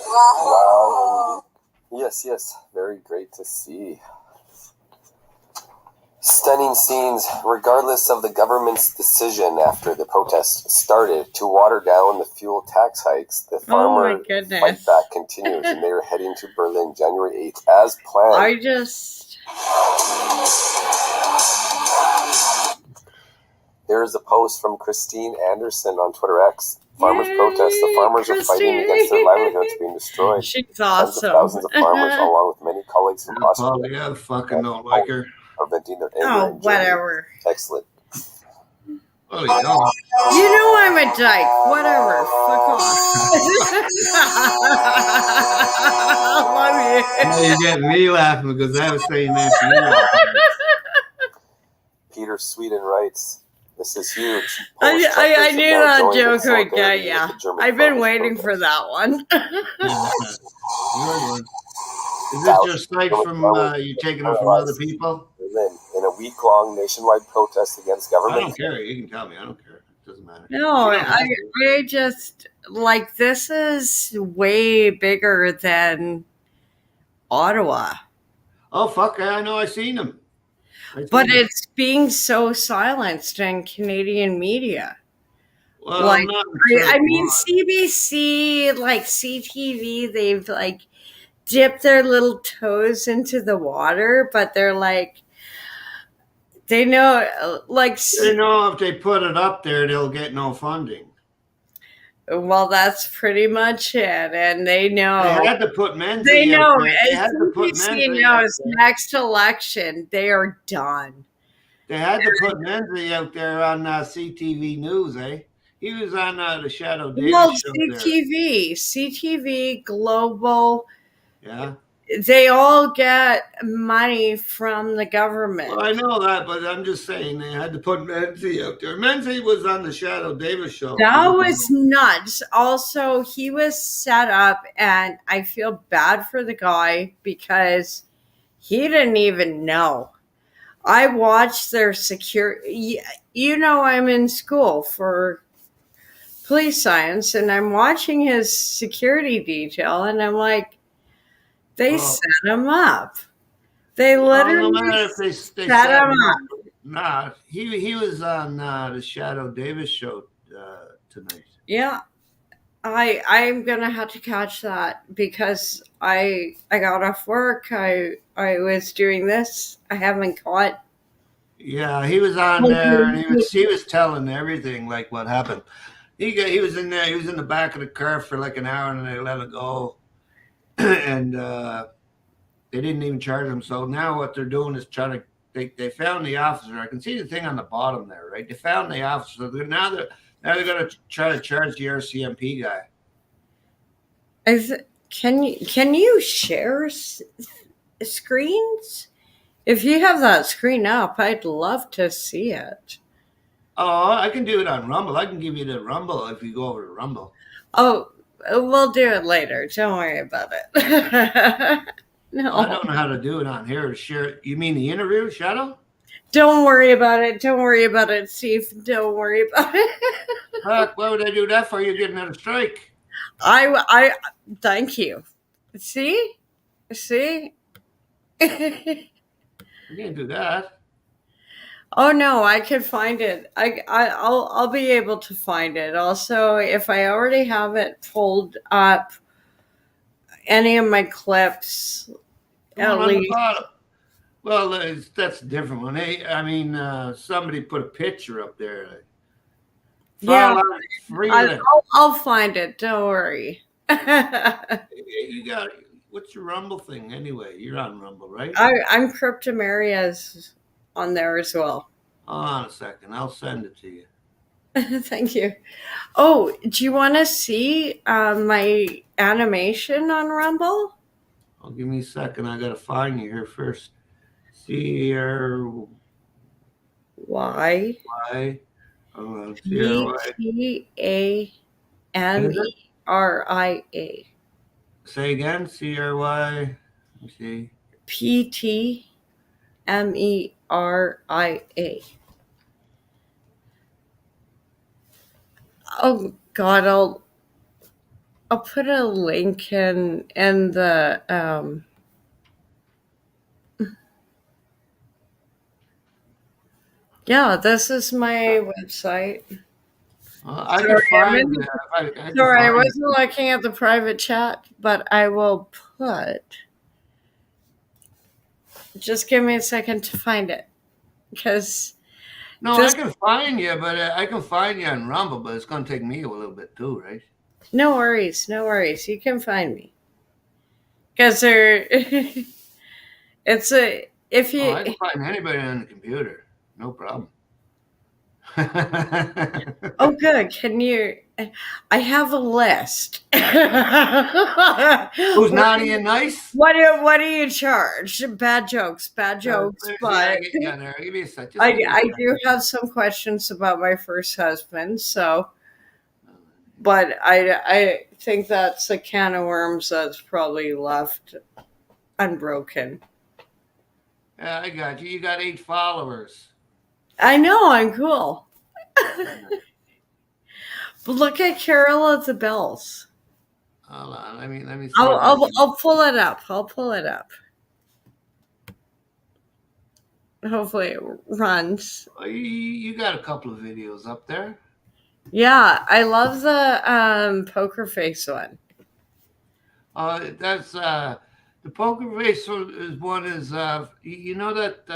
Wow. Yes. Very great to see. Stunning scenes, regardless of the government's decision after the protest started to water down the fuel tax hikes, the farmer fight back continues, and they are heading to Berlin January 8th as planned. Here is a post from Christine Anderson on Twitter X. Farmers protest. The farmers are fighting against their livelihoods being destroyed. She's Tens of thousands of farmers, along with many colleagues from Austria, fucking don't like her. Are venting their anger. Oh, whatever. Excellent. Oh, you know. You know I'm a dyke. Whatever. Fuck off. I love you. You're getting me laughing because I was saying that to you. Peter Sweden writes, "This is huge." I knew that joke would get ya. I've been waiting for that one. Is this your site from you taking it from other people? In a week-long nationwide protest against government. I don't care. You can tell me. I don't care. It doesn't matter. No, I just like this is way bigger than Ottawa. Oh fuck! I know. I seen them. But it's being so silenced in Canadian media. Well, like, I mean, CBC, like CTV, they've like dipped their little toes into the water, but they're like, they know, like, they know if they put it up there, they'll get no funding. Well, that's pretty much it, and they know. They had to put Menzies. They know. They had to put CBC knows next election they are done. They had to put Menzies out there on CTV News, eh? He was on the Shadow Davis show CTV, Global. Yeah. They all get money from the government. Well, I know that, but I'm just saying they had to put Menzies out there. Menzies was on the Shadow Davis show. That was nuts. Also, he was set up, and I feel bad for the guy because he didn't even know. I watched their security. You know, I'm in school for police science, and I'm watching his security detail, and I'm like, they set him up. They literally set him up. Nah, he was on the Shadow Davis show tonight. Yeah, I'm gonna have to catch that because I got off work. I was doing this. I haven't caught. Yeah, he was on there, and he was telling everything like what happened. He was in there. He was in the back of the car for like an hour, and they let it go. And they didn't even charge him. So now what they're doing is trying to. They found the officer. I can see the thing on the bottom there, right? They found the officer. Now they're going to try to charge the RCMP guy. Can you share screens? If you have that screen up, I'd love to see it. Oh, I can do it on Rumble. I can give you the Rumble if you go over to Rumble. Oh, we'll do it later. Don't worry about it. No. I don't know how to do it on here. Share. You mean the interview, Shadow? Don't worry about it. Don't worry about it, Steve. Don't worry about it. Fuck, why would I do that for? You're getting another strike. I thank you. See? You can't do that. Oh no, I could find it. I'll be able to find it. Also, if I already have it pulled up, any of my clips, at on the least. bottom. Well, that's a different one. Hey, I mean, somebody put a picture up there. Yeah, Freeland. I'll find it. Don't worry. You got what's your Rumble thing anyway? You're on Rumble, right? I'm Cryptomaria's on there as well. Hold on a second. I'll send it to you. Thank you. Oh, do you want to see my animation on Rumble? Oh, give me a second. I gotta find you here first. CRY. PTANERIA. Say again. CRY. Let me see. PTMERIA. Oh God, I'll put a link in the yeah, this is my website. I can find it. Sorry, I wasn't looking at the private chat, but I will put. Just give me a second to find it, because. No, I can find you, but I can find you on Rumble, but it's going to take me a little bit too, right? No worries. You can find me. Because it's if you. I can find anybody on the computer, no problem. Oh, good. Can you? I have a list. Who's naughty and nice? What do you charge? Bad jokes, but I do have some questions about my first husband. So, but I think that's a can of worms that's probably left unbroken. Yeah, I got you. You got 8 followers. I know, I'm cool. But look at Carol of the Bells. Hold on, let me see. I'll pull it up. Hopefully it runs. You got a couple of videos up there. Yeah, I love the poker face one. That's the poker face one is you know that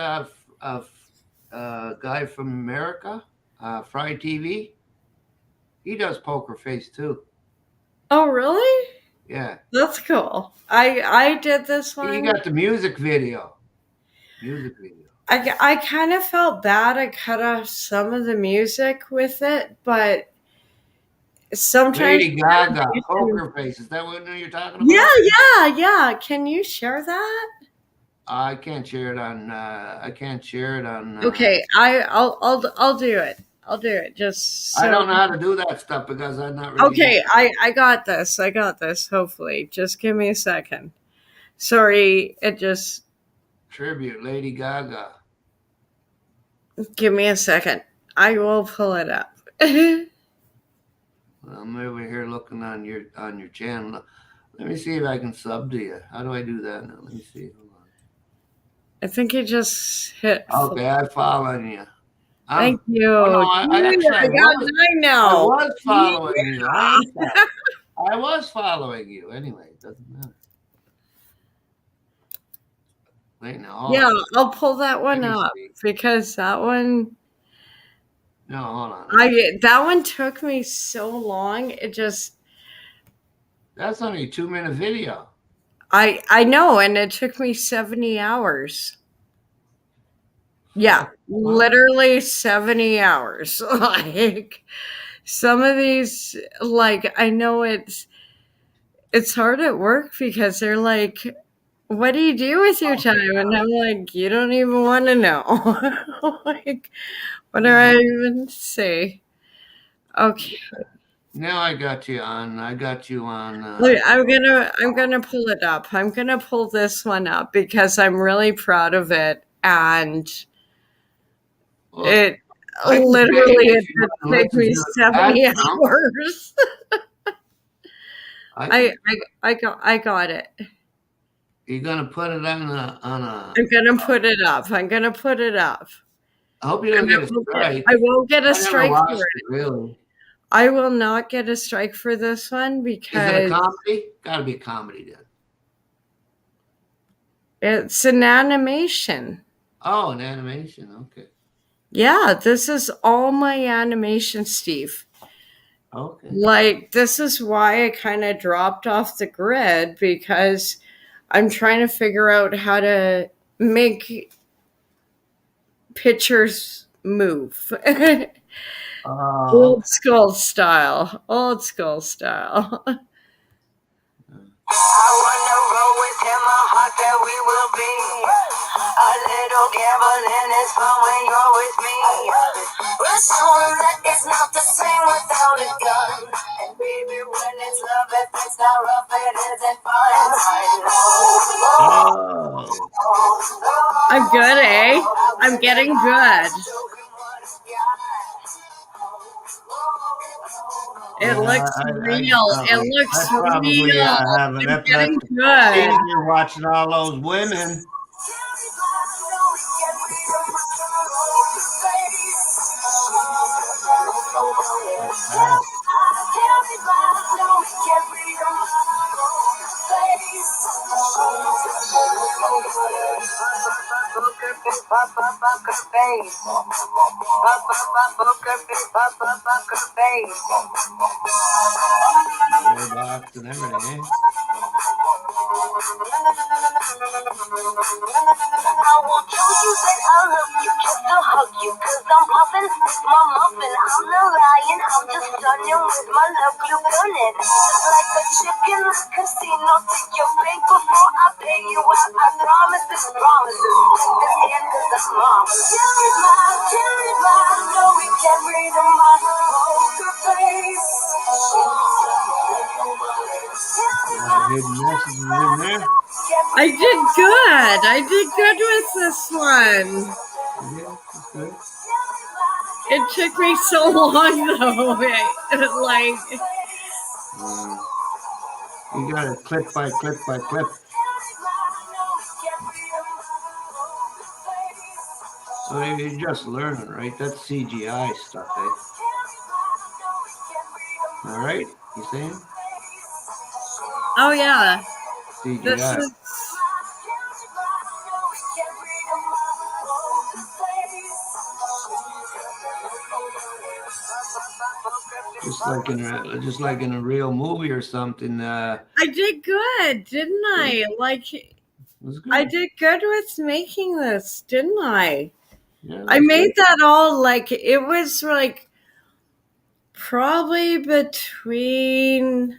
guy from America, Fry TV. He does poker face too. Oh, really? Yeah. That's cool. I did this one. You got the music video. I kind of felt bad. I cut off some of the music with it, but sometimes Lady Gaga, poker face. Is that what you're talking about? Yeah. Can you share that? I can't share it on. Okay, I'll do it. Just so. I don't know how to do that stuff because I'm not really. Okay, I got this. Hopefully, just give me a second. Sorry, it just. Tribute, Lady Gaga. Give me a second. I will pull it up. I'm over here looking on your channel. Let me see if I can sub to you. How do I do that now? Let me see. Hold on. I think you just hit. Okay, I follow you. Thank you. Oh, no, I got 9 now. I was following you. I was following you. Anyway, it doesn't matter. Wait, no. Yeah, I'll pull that one up because that one. No, hold on. That one took me so long. It just. That's only a 2-minute video. I know, and it took me 70 hours. Yeah, literally 70 hours. Like some of these, like I know it's hard at work because they're like, what do you do with your time? And I'm like, you don't even want to know. Like, what do I even say? Okay. Now I got you on. Look, I'm gonna pull it up. I'm gonna pull this one up because I'm really proud of it, and it literally did take me 70 hours. I got it. You're gonna put it on a. I'm gonna put it up. I hope you don't get a strike. I won't get a never strike watched for it. Really? I will not get a strike for this one because Is it a comedy? Got to be a comedy then. it's an animation. Oh, an animation. Okay. Yeah, this is all my animation, Steve. Okay. Like, this is why I kind of dropped off the grid, because I'm trying to figure out how to make pictures move. Old school style. Old school style. I wanna roll with him, a heart that we will be. A little gambling is fun when you're with me. We're showing that it's not the same without a gun. And baby, when it's love, if it's not rough, it isn't fun. I'm good, eh? I'm getting good. It looks real. It looks real. I'm getting good. You're watching all those women. Robots and everything, eh? I won't tell you that I love you just to hug you, 'cause I'm puffin' my muffin. I'm not lying, I'm just stunning with my love you gunning. Just like a chicken in the casino, take your bank before I pay you out. I promise this promises. Take this hand 'cause I'm mom. Can't read my, no we can't read my poker face. Hidden messages in there. I did good. I did good with this one. Yeah, that's good. It took me so long though. Like you got it clip by clip by clip. So you're just learning, right? That's CGI stuff, eh? All right, you saying? Oh yeah. CGI. This is just like in a real movie or something. I did good, didn't I? Like I did good with making this, didn't I? Yeah, I made that all like it was like probably between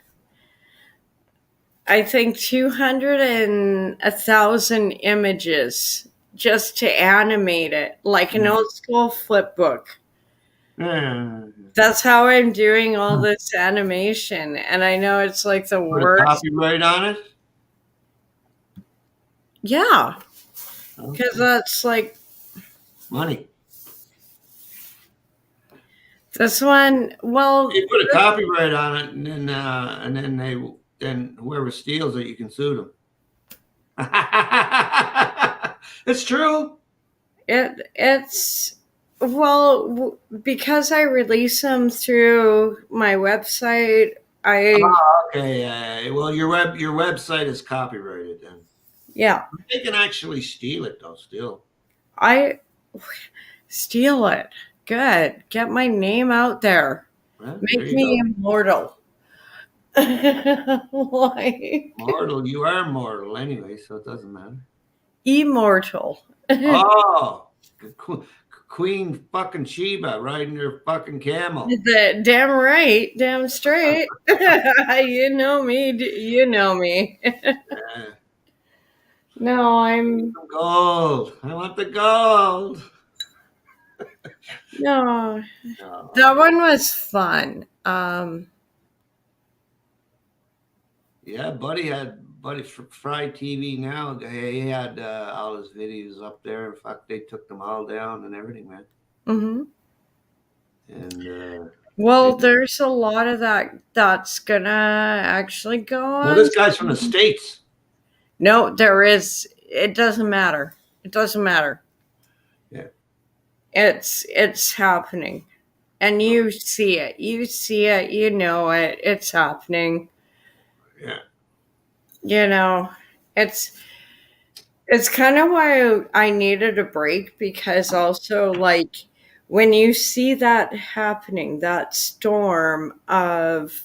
I think 200 and 1,000 images just to animate it like an old school flip book. That's how I'm doing all this animation, and I know it's like the worst. Copyright on it? Yeah, because that's like money. This one, well, you put a copyright on it, and then whoever steals it, you can sue them. It's true. It's well, because I release them through my website. Okay. Well, your website is copyrighted then. Yeah. They can actually steal it though. Still. I steal it. Good. Get my name out there. Well, make me immortal. Mortal. You are mortal anyway, so it doesn't matter. Immortal. Oh, Queen fucking Sheba riding her fucking camel. Damn right. Damn straight. You know me. You know me. No, I'm gold. I want the gold. No, that one was fun. Yeah, Buddy Fry TV now. He had all his videos up there. In fact, they took them all down and everything, man. Mm-hmm. And well, there's a lot of that's gonna actually go on. Well, this guy's from the States. No, there is. It doesn't matter. It doesn't matter. Yeah. It's happening. And you see it. You know it. It's happening. Yeah. You know, it's kind of why I needed a break, because also, like, when you see that happening, that storm of,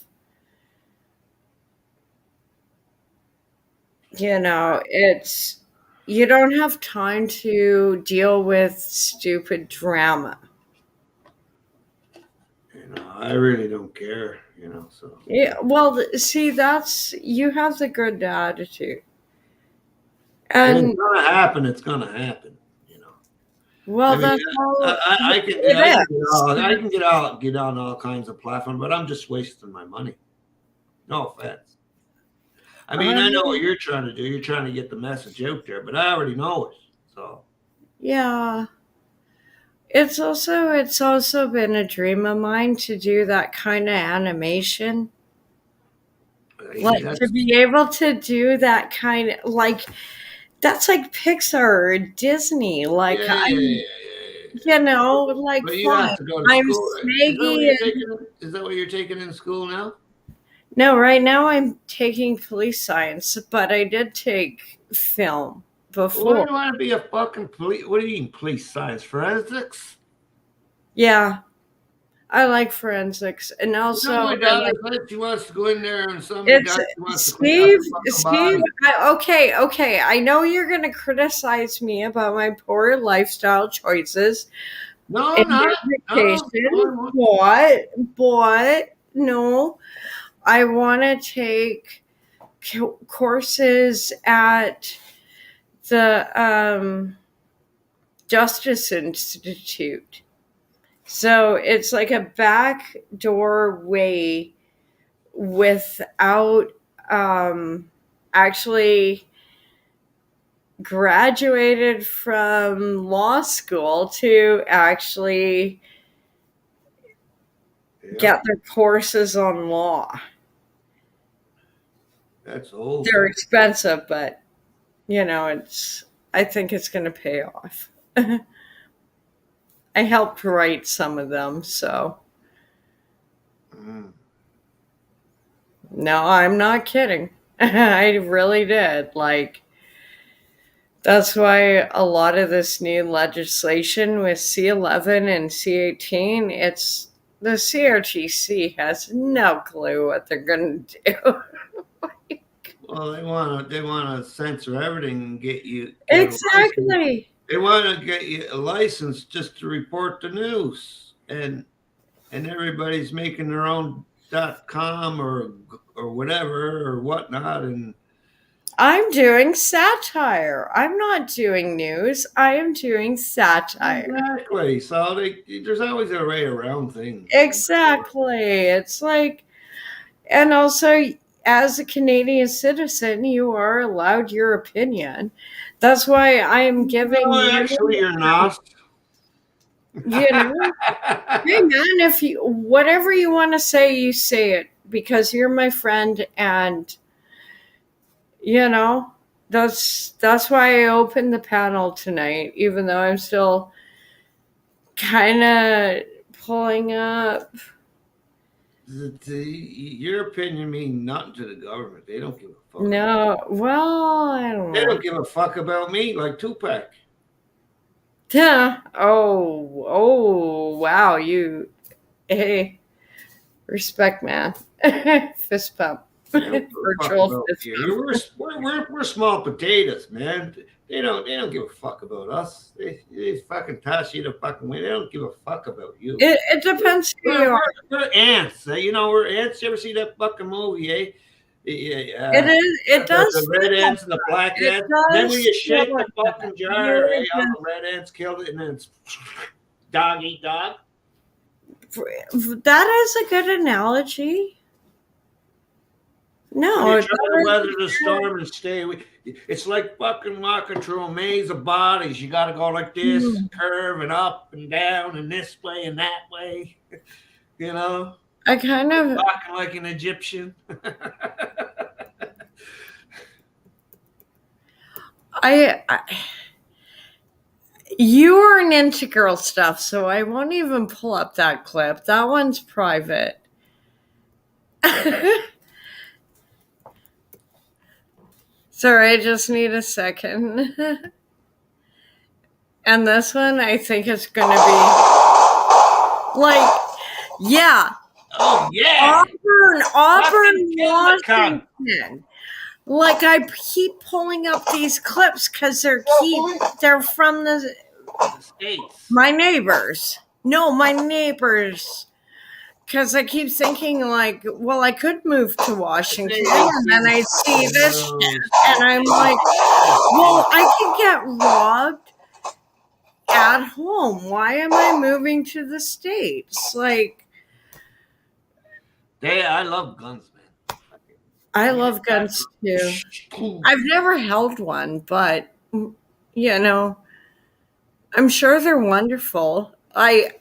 it's, you don't have time to deal with stupid drama. I really don't care, so. Yeah, well, see, you have the good attitude. And And it's gonna happen. It's gonna happen. Well, I mean, that's all I can get on all kinds of platforms, but I'm just wasting my money. No offense. I mean, I know what you're trying to do. You're trying to get the message out there, but I already know it. So yeah, it's also been a dream of mine to do that kind of animation. Like, to be able to do that kind of, like, that's like Pixar or Disney. Like, like, but you have to go to I'm school. Smeggy. Is that what you're taking in school now? No, right now I'm taking police science, but I did take film before. Why do you want to be a fucking police? What do you mean police science? Forensics? Yeah. I like forensics, and also my daughter she wants to go in there, and somebody wants to clean up the Steve. Okay. I know you're going to criticize me about my poor lifestyle choices. No, but no, I want to take courses at the Justice Institute. So it's like a back doorway without actually graduated from law school to actually get their courses on law. That's old. They're expensive, but I think it's going to pay off. I helped write some of them, so. No, I'm not kidding. I really did. Like, that's why a lot of this new legislation with C11 and C18, it's the CRTC has no clue what they're going to do. Well, they want to censor everything and get you. Exactly. They want to get you a license just to report the news, and everybody's making their own .com or whatever or whatnot. And I'm doing satire. I'm not doing news. I am doing satire. Exactly. So there's always a way around things. Exactly. It's like, and also, as a Canadian citizen, you are allowed your opinion. That's why I am giving you. Actually, you're not. Hey man, whatever you want to say, you say it, because you're my friend, and that's why I opened the panel tonight, even though I'm still kind of pulling up. Your opinion means nothing to the government. They don't give a fuck. No, well, I don't know. They don't give a fuck about me, like Tupac. Yeah. Oh, wow. Hey, respect, man. Fist pump. Virtual fist pump. We're small potatoes, man. They don't give a fuck about us. They fucking toss you the fucking way. They don't give a fuck about you. It depends who you are. We're ants. We're ants. You ever see that fucking movie, eh? It does. The red ants and the black ants. Then when you shake the fucking jar, all the red ants killed it, and then it's dog eat dog. That is a good analogy. No, you try to weather the storm and stay away. It's like fucking walking through a maze of bodies. You got to go like this, curve and up and down and this way and that way. I kind of walking like an Egyptian. You aren't into girl stuff, so I won't even pull up that clip. That one's private. Sorry, I just need a second. And this one, I think it's going to be like, yeah. Oh, yeah. Auburn, Washington. Like, I keep pulling up these clips because they're from the States. My neighbors. No, my neighbors. Because I keep thinking, like, well, I could move to Washington, and then I see this shit, and I'm like, well, I could get robbed at home. Why am I moving to the States? Like, I love guns, man. I love guns too. I've never held one, but you know, I'm sure they're wonderful. I've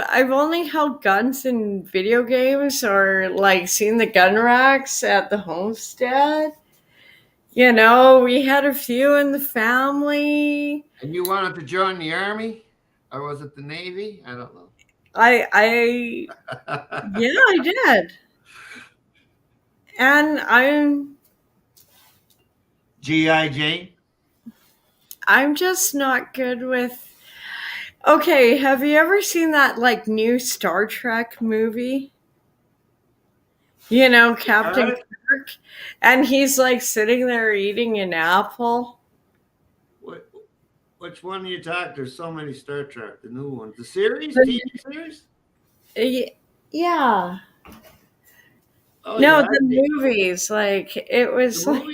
only held guns in video games or like seen the gun racks at the homestead. You know, we had a few in the family. And you wanted to join the Army? Or was it the Navy? I don't know. Yeah, I did. And I'm G.I. Jane? I'm just not good with... Okay, have you ever seen that, like, new Star Trek movie? You know, Captain Kirk? And he's, like, sitting there eating an apple. Which one are you talking? There's so many Star Trek. The new ones. The series? TV series? Yeah. Oh, no, yeah, the movies. Like, it was like...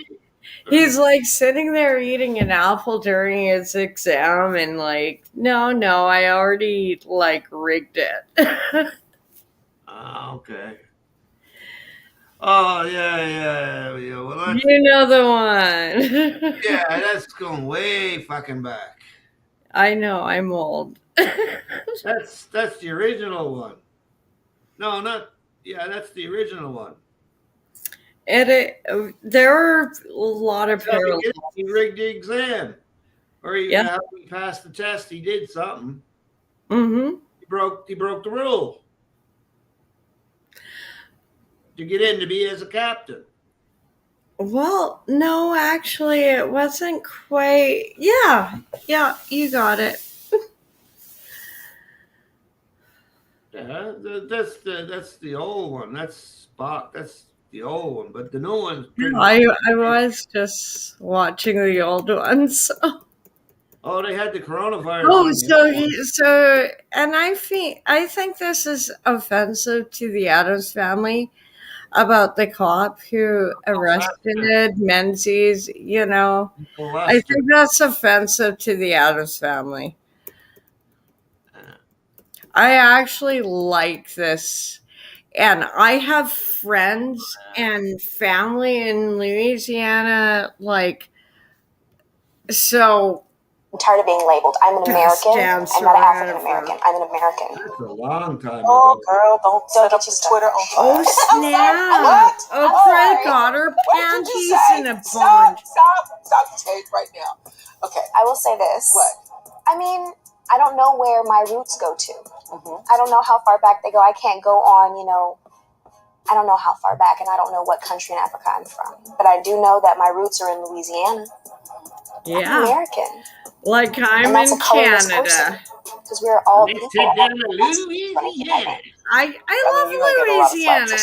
He's like sitting there eating an apple during his exam and like, no, I already like rigged it. Okay. Oh, yeah. Well, you know the one. Yeah, that's going way fucking back. I know, I'm old. That's the original one. No, that's the original one. There are a lot of parallels. He rigged the exam, or he passed the test. He did something. Mm-hmm. He broke the rule to get in to be as a captain. Well, no, actually, it wasn't quite. Yeah, you got it. Yeah, that's the old one. That's Spock. That's the old one, but the new one's pretty I was just watching the old ones. Oh, they had the coronavirus. So, and I think this is offensive to the Addams family about the cop who arrested Menzies. You know, I think that's offensive to the Addams family. I actually like this. And I have friends and family in Louisiana, like, so. I'm tired of being labeled. I'm an American. I'm not an African American. I'm an American. That's a long time Oh, ago. girl, don't set up the Twitter on Oh, snap. Oh, Fred got her panties in a bun. Stop the tape right now. Okay. I will say this. What? I mean, I don't know where my roots go to. I don't know how far back they go. I can't go on, I don't know how far back, and I don't know what country in Africa I'm from. But I do know that my roots are in Louisiana. Yeah. I'm American. Like I'm in Canada. Because we're all Let's people. sit down in Louisiana. I love Louisiana.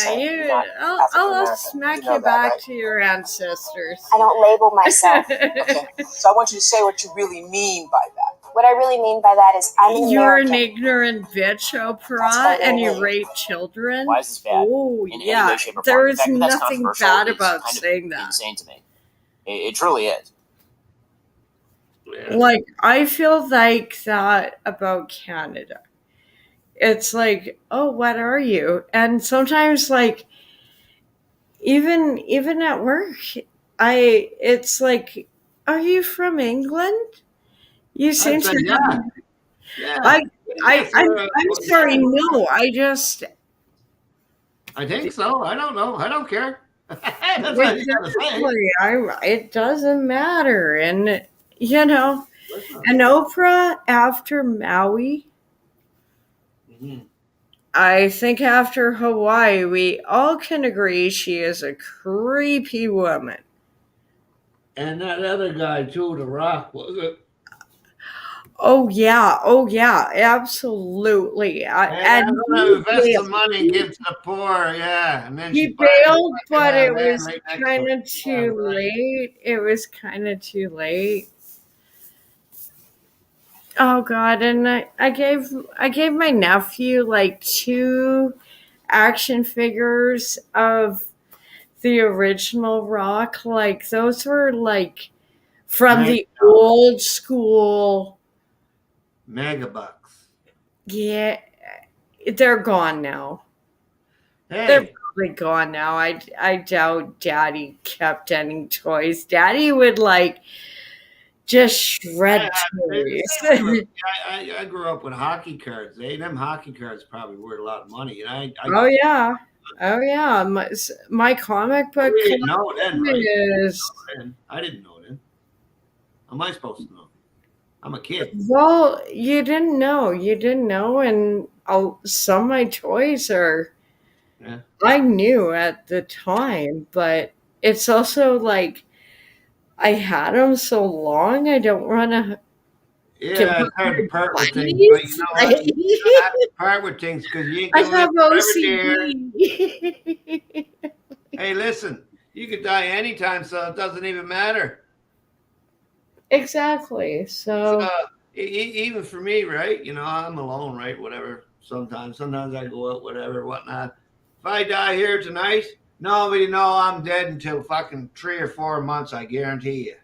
I'll smack you back to your ancestors. I don't label myself. Okay. So I want you to say what you really mean by that. What I really mean by that is I'm an You're American. an ignorant bitch, Oprah, and you rape children. Why is this bad? Oh, In any yeah. way, shape, or form. There In is fact, if that's nothing controversial, bad it's about kind of saying that. insane to me. It truly is. Like, I feel like that about Canada. It's like, oh, what are you? And sometimes, like, even at work, it's like, are you from England? You seem to. Yeah. I'm sorry. No, I think so. I don't know. I don't care. That's what you gotta say. It doesn't matter. And, you know, and Oprah after Maui, I think after Hawaii, we all can agree she is a creepy woman. And that other guy too, The Rock, was it? Oh yeah, absolutely. And invest the money and give to the poor, yeah. And then he bailed, but it was kind of too late. It was kind of too late. Oh God! And I gave my nephew like 2 action figures of the original Rock. Like those were like from the old school. Megabucks. Yeah, they're gone now. Hey. They're probably gone now. I doubt Daddy kept any toys. Daddy would like just shred toys. I grew up with hockey cards. Them hockey cards probably worth a lot of money. And oh yeah. My comic book didn't know then, right? is. I didn't know then. How am I supposed to know? I'm a kid. Well, you didn't know, and some of my toys are. Yeah. I knew at the time, but it's also like I had them so long. I don't want to. Yeah, it's hard to part with things, but you know what? You don't have to part with things because you ain't I gonna have live OCD. Hey, listen, you could die anytime, so it doesn't even matter. Exactly. So even for me, right? You know, I'm alone, right? Whatever. Sometimes I go out, whatever, whatnot. If I die here tonight, nobody know I'm dead until fucking 3 or 4 months. I guarantee you.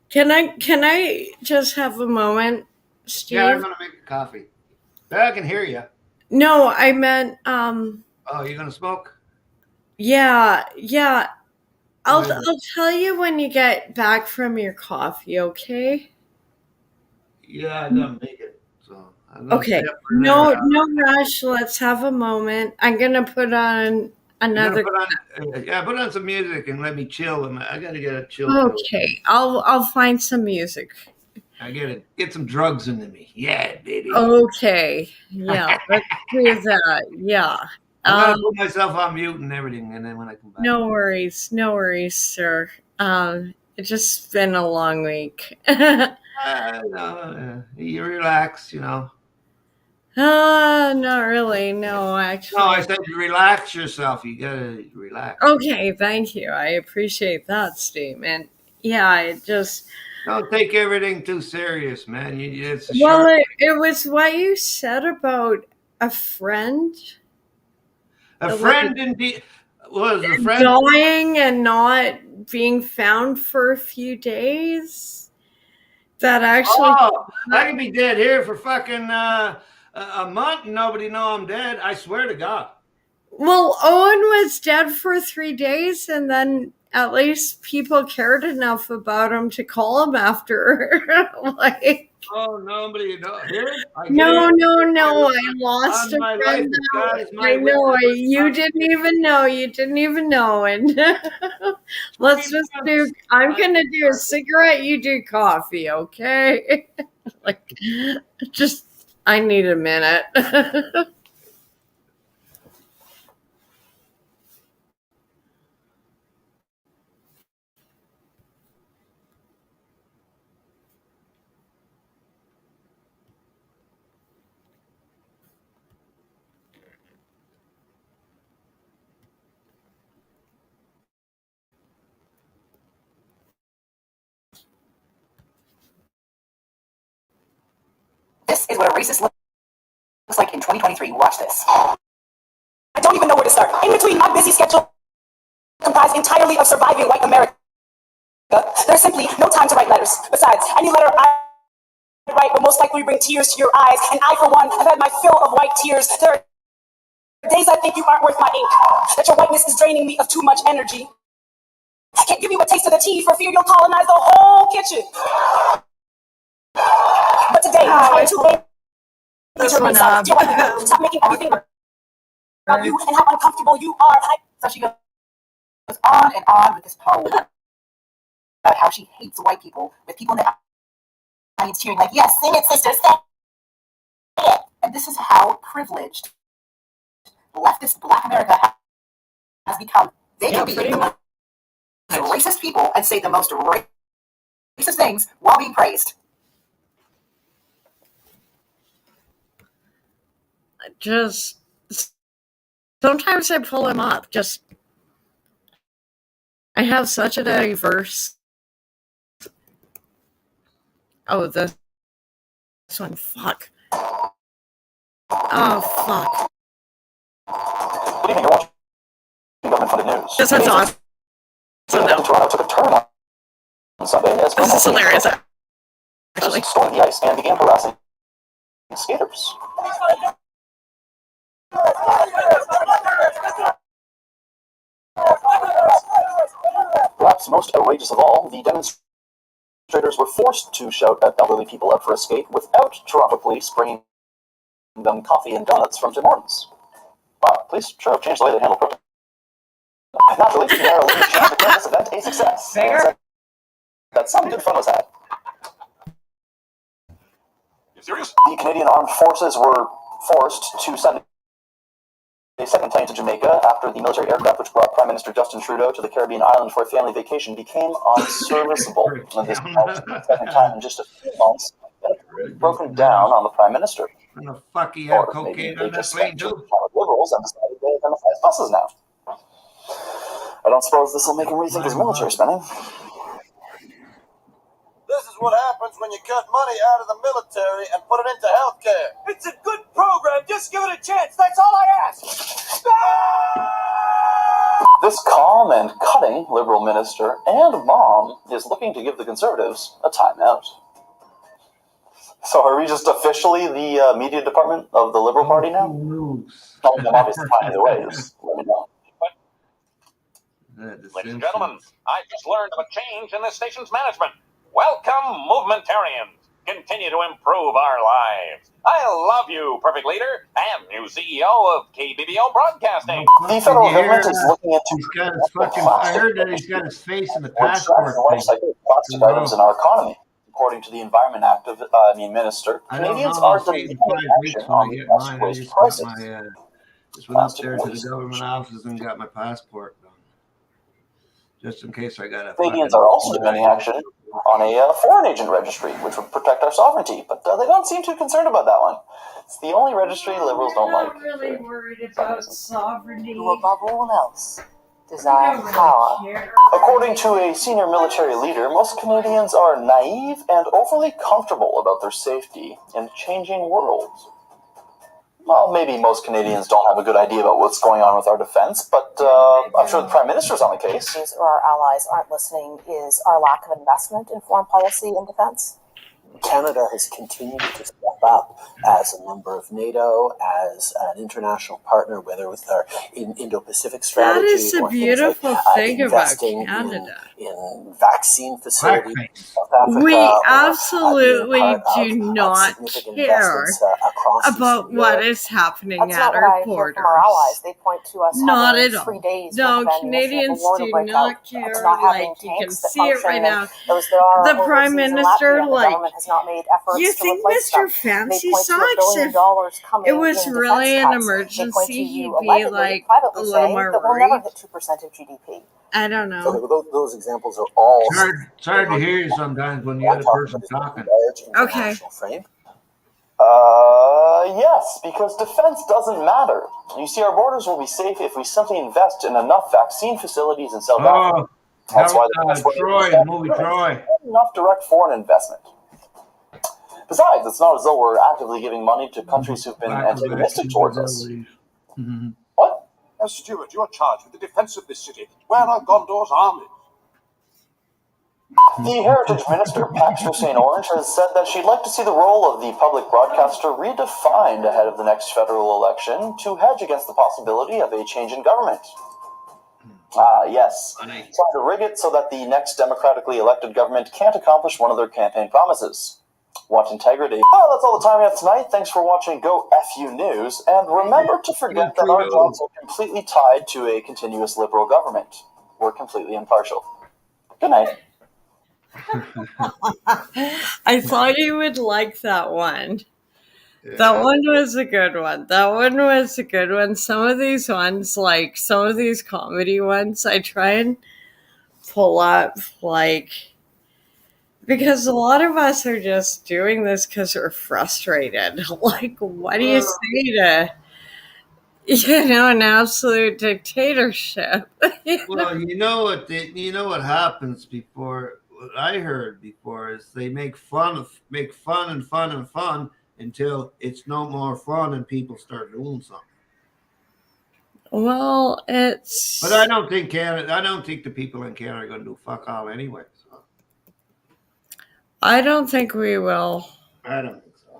Can I just have a moment, Steve? Yeah, I'm gonna make a coffee. I can hear you. No, I meant Oh, you're gonna smoke? Yeah. I'll tell you when you get back from your coffee, okay? Yeah, I gotta make it. So Okay. No rush. Let's have a moment. I'm gonna put on another. Put on some music and let me chill. I gotta get a chill. Okay, I'll find some music. I gotta get some drugs into me. Yeah, baby. Okay. Yeah, let's do that. Yeah. I'm gonna put myself on mute and everything, and then when I come back. No worries, sir. It's just been a long week. No, you relax, you know. Not really. No, actually. No, I said relax yourself. You gotta relax. Okay, thank you. I appreciate that statement. Yeah, it just. Don't take everything too serious, man. It was what you said about a friend. A friend indeed. Was a friend dying and not being found for a few days? That actually. Oh, I can be dead here for fucking a month and nobody know I'm dead. I swear to God. Well, Owen was dead for 3 days, and then at least people cared enough about him to call him after. Like. Oh, nobody know. Here? No. I lost a friend. I know. You didn't even know. And let's just do. I'm gonna do a cigarette. You do coffee, okay? Like, just. I need a minute. This is what a racist looks like in 2023. Watch this. I don't even know where to start. In between my busy schedule comprised entirely of surviving white America, there's simply no time to write letters. Besides, any letter I write will most likely bring tears to your eyes, and I, for one, have had my fill of white tears. There are days I think you aren't worth my ink, that your whiteness is draining me of too much energy. I can't give you a taste of the tea for fear you'll colonize the whole kitchen. But today, I'm too late. Stop making everything about you and how uncomfortable you are. So she goes. on and on with this poem about how she hates white people, with people in the audience cheering like, yes, sing it, sister, sing it. And this is how privileged leftist Black America has become. They can be the most racist people and say the most racist things while being praised. Just sometimes I pull him up. Just I have such a diverse. Oh, this one. Fuck. Oh, fuck. Good evening, you're watching government-funded news. This is awesome. So now Toronto took a turn on Sunday as this is hilarious. Actually, stormed the ice and began harassing skaters. Perhaps most outrageous of all, the demonstrators were forced to shout at elderly people out for a skate without Toronto police bringing them coffee and donuts from Tim Hortons. Wow, police sure have changed the way they handle protest. Naturally, the mayor changed to declare this event a success. And said that some good fun was had. You serious? The Canadian Armed Forces were forced to send a second plane to Jamaica after the military aircraft which brought Prime Minister Justin Trudeau to the Caribbean island for a family vacation became unserviceable. And this was the second time in just a few months that it broken down on the Prime Minister. And the fuck he had cocaine on that plane too. Liberals and decided they identify as buses now. I don't suppose this will make him rethink his military spending. This is what happens when you cut money out of the military and put it into healthcare. It's a good program. Just give it a chance. That's all I ask. This calm and cutting Liberal minister and mom is looking to give the Conservatives a timeout. So are we just officially the media department of the Liberal Party now? I'm obviously fine either way. Just let me know. Ladies and gentlemen, I just learned of a change in this station's management. Welcome, movementarians. Continue to improve our lives. I love you, perfect leader, and new CEO of KBBO Broadcasting. The federal government is looking into. He's got his fucking. I heard that he's got his face in the passport. The life cycle of plastic items in our economy. According to the Environment Act of Minister, Canadians are demanding action on the best waste prices. Just went up there to the government office and got my passport done. Just in case I got a. Canadians are also demanding action on a foreign agent registry, which would protect our sovereignty, but they don't seem too concerned about that one. It's the only registry Liberals don't like. I'm not really worried about sovereignty. Who above all else desire power. According to a senior military leader, most Canadians are naive and overly comfortable about their safety in a changing world. Well, maybe most Canadians don't have a good idea about what's going on with our defense, but I'm sure the Prime Minister's on the case. Or our allies aren't listening is our lack of investment in foreign policy and defense. Canada has continued to step up as a member of NATO, as an international partner, whether with our Indo-Pacific strategy. That is a beautiful thing about Canada. In vaccine facilities in South Africa. We absolutely do not care about what is happening at our borders. From our allies. They point to us not at all. 3 days. No, Canadians do not care. Like you can see it right now. The Prime Minister, like, you think Mr. Fancy Socks, if it was really an emergency, he'd be like a little more worried. We'll never hit 2% of GDP. I don't know. So those examples are all. It's hard to hear you sometimes when the other person's talking. Okay. Yes, because defense doesn't matter. You see, our borders will be safe if we simply invest in enough vaccine facilities in South Africa. That's why the movie Troy. Enough direct foreign investment. Besides, it's not as though we're actively giving money to countries who've been antagonistic towards us. Mm-hmm. What? As steward, you're charged with the defense of this city. Where are Gondor's armies? The Heritage Minister, Patricia St. Orange, has said that she'd like to see the role of the public broadcaster redefined ahead of the next federal election to hedge against the possibility of a change in government. Yes. Trying to rig it so that the next democratically elected government can't accomplish one of their campaign promises. Want integrity? Oh, that's all the time we have tonight. Thanks for watching Go FU News, and remember to forget that our jobs are completely tied to a continuous Liberal government. were completely impartial. Good night. I thought you would like that one. That one was a good one. Some of these ones, like some of these comedy ones, I try and pull up, like, because a lot of us are just doing this because we're frustrated. Like, what do you say to, an absolute dictatorship? Well, you know what happens before. What I heard before is they make fun until it's no more fun and people start doing something. Well, it's. But I don't think the people in Canada are going to do fuck all anyway. So. I don't think we will. I don't think so.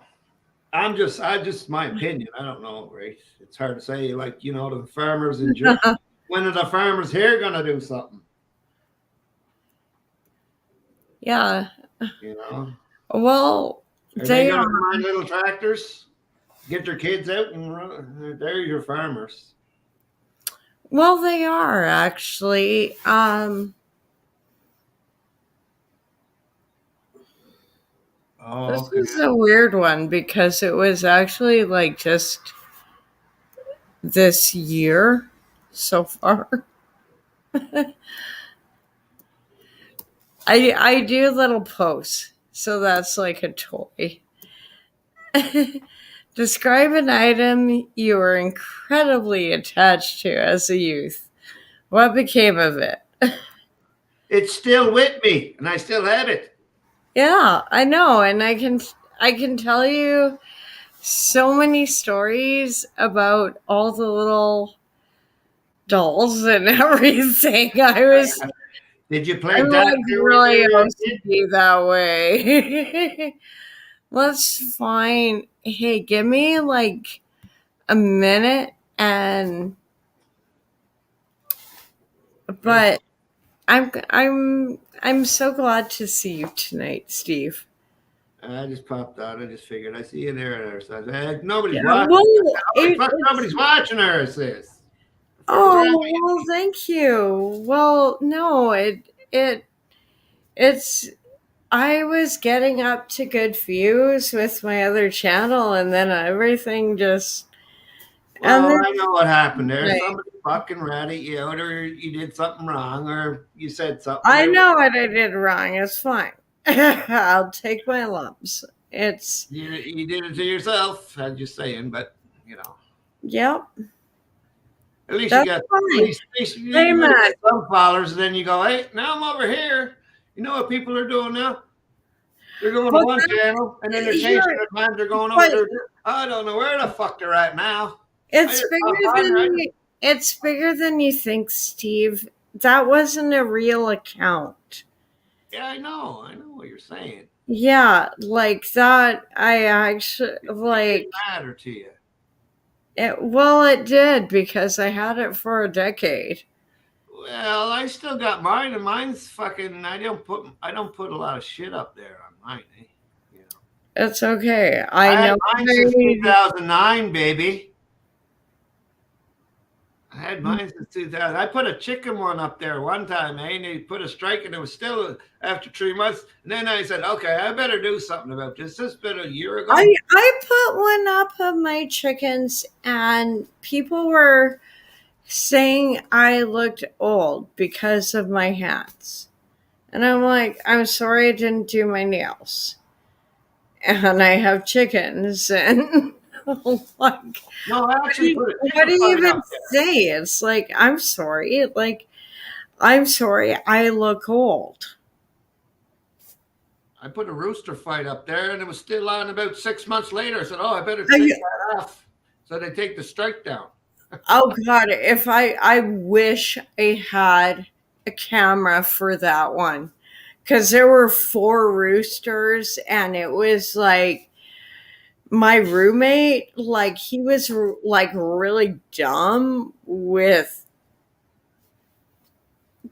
I just my opinion. I don't know, right? It's hard to say. Like, the farmers in Germany. When are the farmers here going to do something? Yeah. Well, they got to find little tractors, get their kids out, and run. They're your farmers. Well, they are actually. This is a weird one because it was actually like just this year so far. I do little posts, so that's like a toy. Describe an item you were incredibly attached to as a youth. What became of it? It's still with me, and I still have it. Yeah, I know, and I can tell you so many stories about all the little dolls and everything. Did you play I'm that? like really OCD that way. Let's find. Hey, give me like a minute, but I'm so glad to see you tonight, Steve. I just popped out. I just figured I see you there. So nobody's watching. Nobody's watching her. It says. Oh, well, thank you. Well, no, it's. I was getting up to good views with my other channel, and then everything just. Well, I know what happened there. Right. Somebody fucking ratted you out, or you did something wrong, or you said something. I know what I did wrong. It's fine. I'll take my lumps. It's. You did it to yourself. I'm just saying, but Yep. At least you got some followers, and then you go, hey, now I'm over here. You know what people are doing now? They're going to one channel, and then they're changing their plans. They're going over there. I don't know where the fuck they're at now. It's bigger than you think, Steve. That wasn't a real account. Yeah, I know what you're saying. Yeah, like that. I actually like. It didn't matter to you. It did because I had it for a decade. Well, I still got mine, and mine's fucking. I don't put a lot of shit up there on mine. It's okay. I know. Mine since 2009, baby. I had mine since 2000. I put a chicken one up there one time, and they put a strike, and it was still after 3 months. And then I said, okay, I better do something about this. This has been a year ago. I put one up of my chickens, and people were saying I looked old because of my hats. And I'm like, I'm sorry I didn't do my nails. And I have chickens, and like, no, I actually what do you even say? It's like, I'm sorry. I look old. I put a rooster fight up there, and it was still on about 6 months later. I said, oh, I better take that off. So they take the strike down. Oh God, if I wish I had a camera for that one, because there were 4 roosters, and it was like my roommate, like he was like really dumb with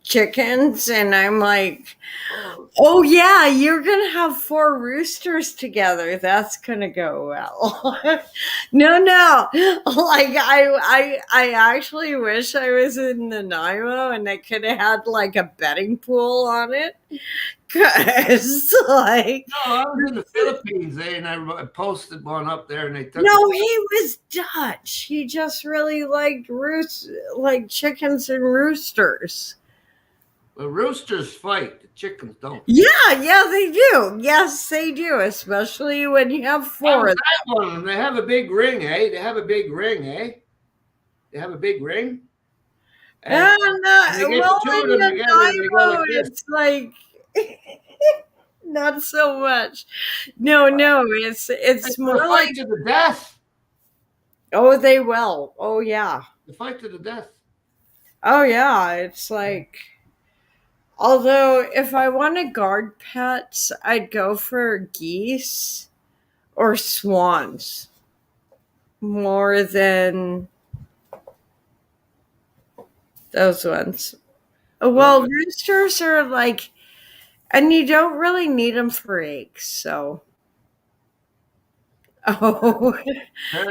chickens, and I'm like, oh yeah, you're gonna have 4 roosters together. That's gonna go well. No, like I actually wish I was in Nanaimo and I could have had like a betting pool on it. Cause like, no, I was in the Philippines, and I posted one up there, and they took. No, he was Dutch. He just really liked like chickens and roosters. The roosters fight, the chickens don't. Yeah, they do. Yes, they do, especially when you have 4 of them. They have a big ring, eh? They have a big ring, eh? They have a big ring. And well, in Nanaimo, it's like not so much. No, it's more fight like to the death. Oh, they will. Oh, yeah. The fight to the death. Oh, yeah. It's like, although if I want to guard pets, I'd go for geese or swans more than those ones. Well, roosters are like, and you don't really need them for eggs, so. Oh,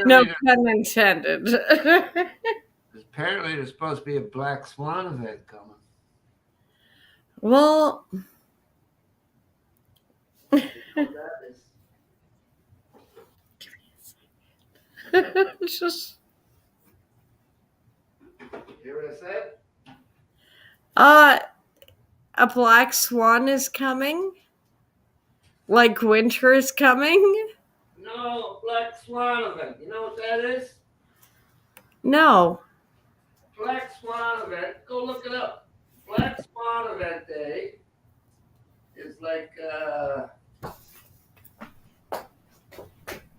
no pun intended. Apparently, there's supposed to be a black swan event coming. Well, just hear what I said? A black swan is coming? Like winter is coming? No, black swan event. You know what that is? No. Black swan event. Go look it up. Black swan event day is like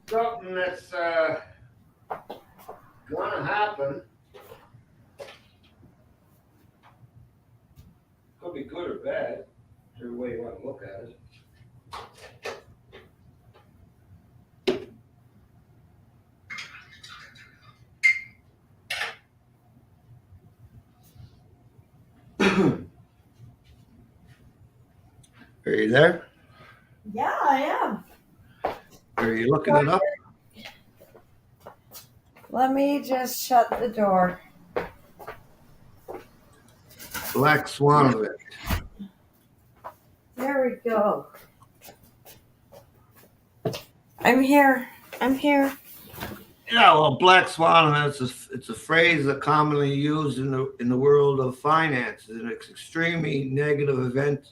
something that's gonna happen. Could be good or bad, whichever way you want to look at it. Are you there? Yeah, I am. Are you looking it up? Let me just shut the door. Black swan event. There we go. I'm here. Yeah, well, black swan event, it's a phrase that commonly used in the world of finance. It's an extremely negative event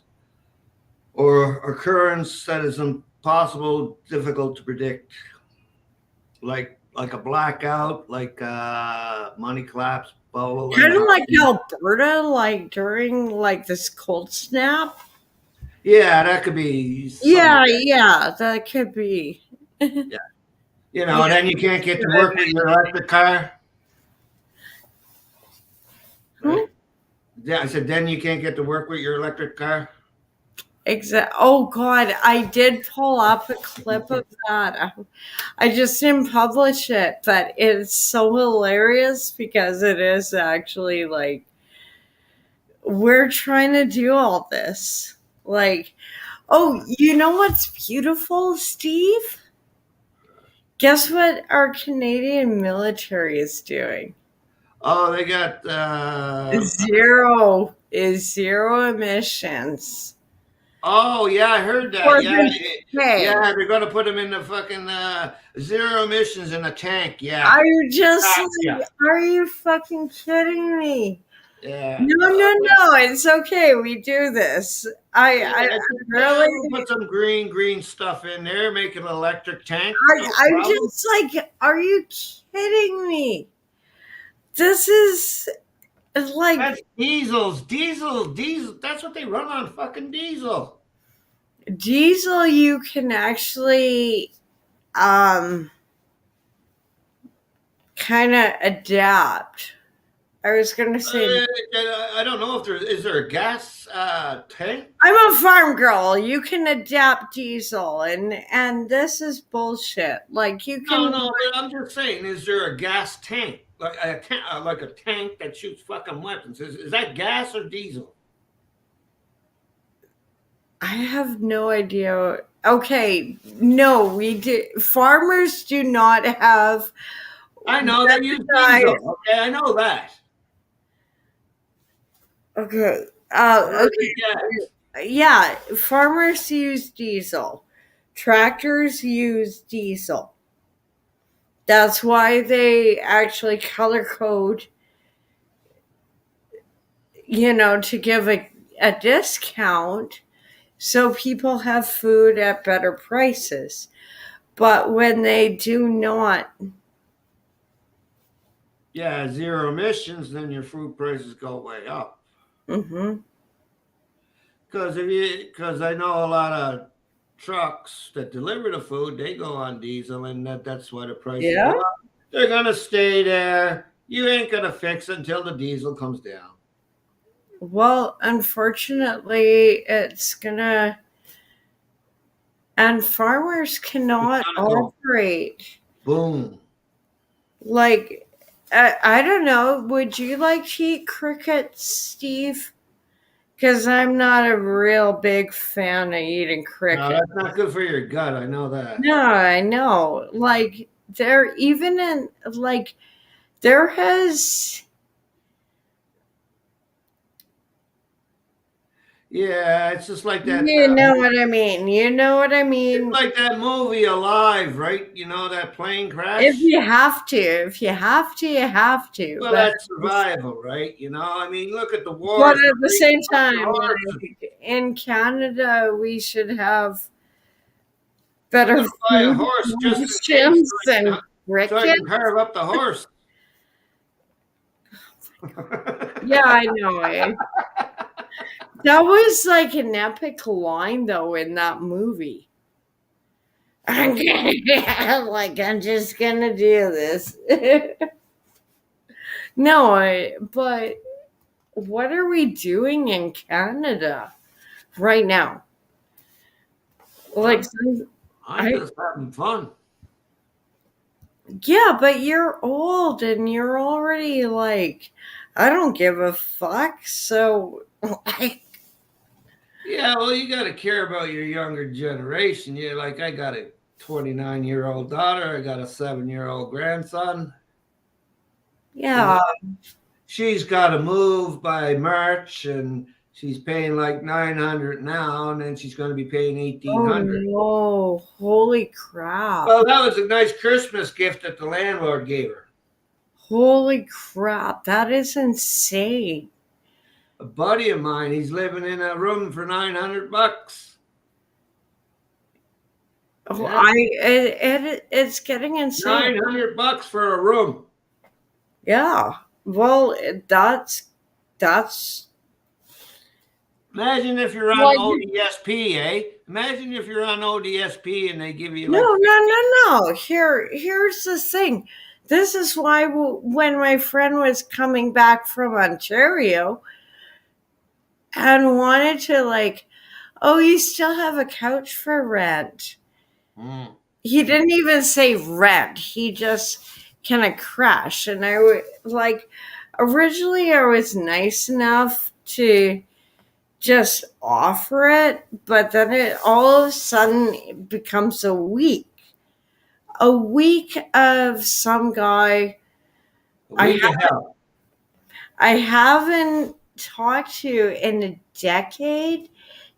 or occurrence that is impossible, difficult to predict, like a blackout, like money collapse, bubble. Kind of like Alberta, like during like this cold snap. Yeah, that could be. Yeah, that could be. Yeah. You know, then you can't get to work with your electric car. Right? Yeah, I said, then you can't get to work with your electric car. Exactly. Oh God, I did pull up a clip of that. I just didn't publish it, but it's so hilarious because it is actually like we're trying to do all this. Like, oh, you know what's beautiful, Steve? Guess what our Canadian military is doing? Oh, they got zero emissions. Oh yeah, I heard that. Yeah, they're gonna put them in the fucking zero emissions in a tank. Yeah. Are you just Are you fucking kidding me? Yeah. No. It's okay. We do this. I really put some green stuff in there, make an electric tank. I'm just like, are you kidding me? This is like that's diesel. That's what they run on, fucking diesel. Diesel, you can actually kind of adapt. I was going to say, I don't know if is there a gas tank? I'm a farm girl. You can adapt diesel, and this is bullshit. Like you can. No, but I'm just saying, is there a gas tank? Like a tank that shoots fucking weapons. Is that gas or diesel? I have no idea. Okay, no, we do. Farmers do not have. I know they use diesel. Okay, I know that. Okay. Okay. Yeah, farmers use diesel. Tractors use diesel. That's why they actually color code, to give a discount so people have food at better prices. But when they do not. Yeah, zero emissions, then your food prices go way up. Mm-hmm. Because I know a lot of trucks that deliver the food, they go on diesel, and that's why the prices go up. They're gonna stay there. You ain't gonna fix it until the diesel comes down. Well, unfortunately, it's gonna, and farmers cannot operate. Boom. Like, I don't know. Would you like to eat crickets, Steve? Because I'm not a real big fan of eating crickets. No, that's not good for your gut. I know that. No, I know. Like, there has. Yeah, it's just like that. You know what I mean. It's like that movie Alive, right? You know, that plane crash? If you have to, you have to. Well, that's survival, right? I mean, look at the wars. But at the same time, in Canada, we should have better buy a horse just gyms and cricket. So I can carve up the horse. Yeah, I know. That was like an epic line, though, in that movie. I'm just gonna do this. No, but what are we doing in Canada right now? Like, I'm just having fun. Yeah, but you're old and you're already like, I don't give a fuck. So, yeah, well, you got to care about your younger generation. Yeah, like I got a 29-year-old daughter. I got a 7-year-old grandson. Yeah. She's got to move by March, and she's paying like $900 now, and then she's going to be paying $1,800. Oh, holy crap. Well, that was a nice Christmas gift that the landlord gave her. Holy crap. That is insane. A buddy of mine, he's living in a room for $900. Oh, it's getting insane. $900 for a room. Yeah. Well, that's. Imagine if you're on ODSP, eh? Imagine if you're on ODSP and they give you No. Here's the thing. This is why when my friend was coming back from Ontario and wanted to you still have a couch for rent. He didn't even say rent. He just kind of crashed. And I would originally I was nice enough to just offer it, but then it all of a sudden becomes a week of some guy I haven't talked to in a decade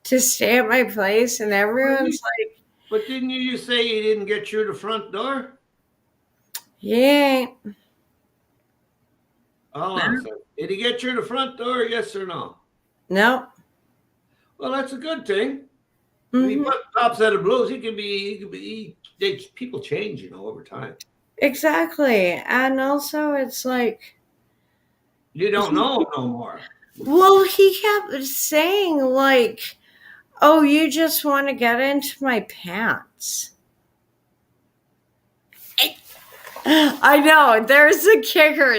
to stay at my place, and everyone's like, but didn't you just say you didn't get through the front door? Yeah. Hold on a second. Did he get through the front door, yes or no? No. Well, that's a good thing. If he pops out of blues, people change, over time. Exactly. And also it's like, you don't know him no more. Well, he kept saying oh, you just want to get into my pants. I know. There's a kicker.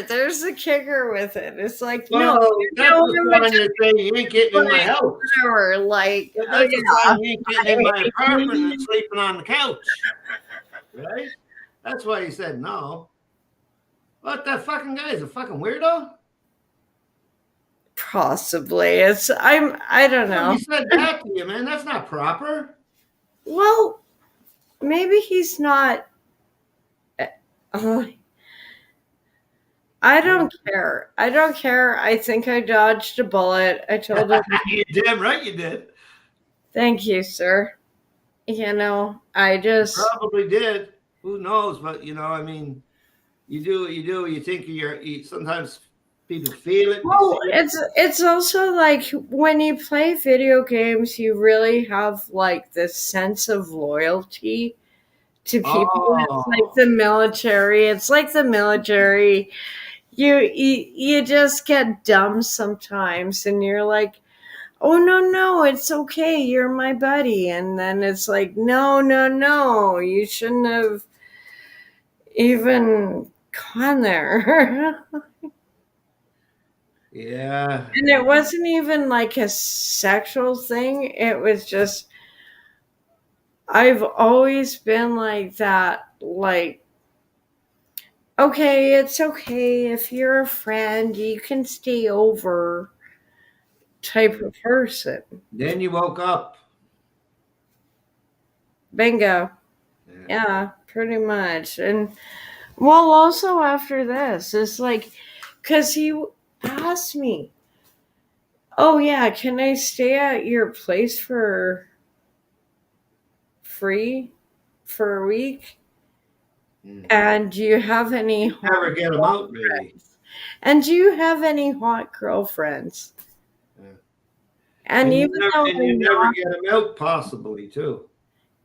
With it. It's like, no. That's the time you're saying you ain't getting in my house. Whatever. That's the time you ain't getting in my apartment and sleeping on the couch. Right? That's why he said no. What, that fucking guy is a fucking weirdo? Possibly. I don't know. He said that to you, man. That's not proper. Well, maybe he's not. I don't care. I don't care. I think I dodged a bullet. I told him. You're damn right you did. Thank you, sir. You know, I just probably did. Who knows? But you know, I mean, you do what you do. You think sometimes people feel it. Well, it's also like when you play video games, you really have like this sense of loyalty to people. It's like the military. It's like the military. You just get dumb sometimes, and you're like, oh no, it's okay, you're my buddy, and then it's like, no, you shouldn't have even gone there. Yeah. And it wasn't even like a sexual thing. It was just, I've always been like that, like, okay, it's okay if you're a friend, you can stay over type of person. Then you woke up. Bingo. Yeah, pretty much. And well, also after this, it's like, because he asked me, oh yeah, can I stay at your place for free for a week? And do you have any never get them out, really. And do you have any hot girlfriends? And even though you never get them out, possibly too.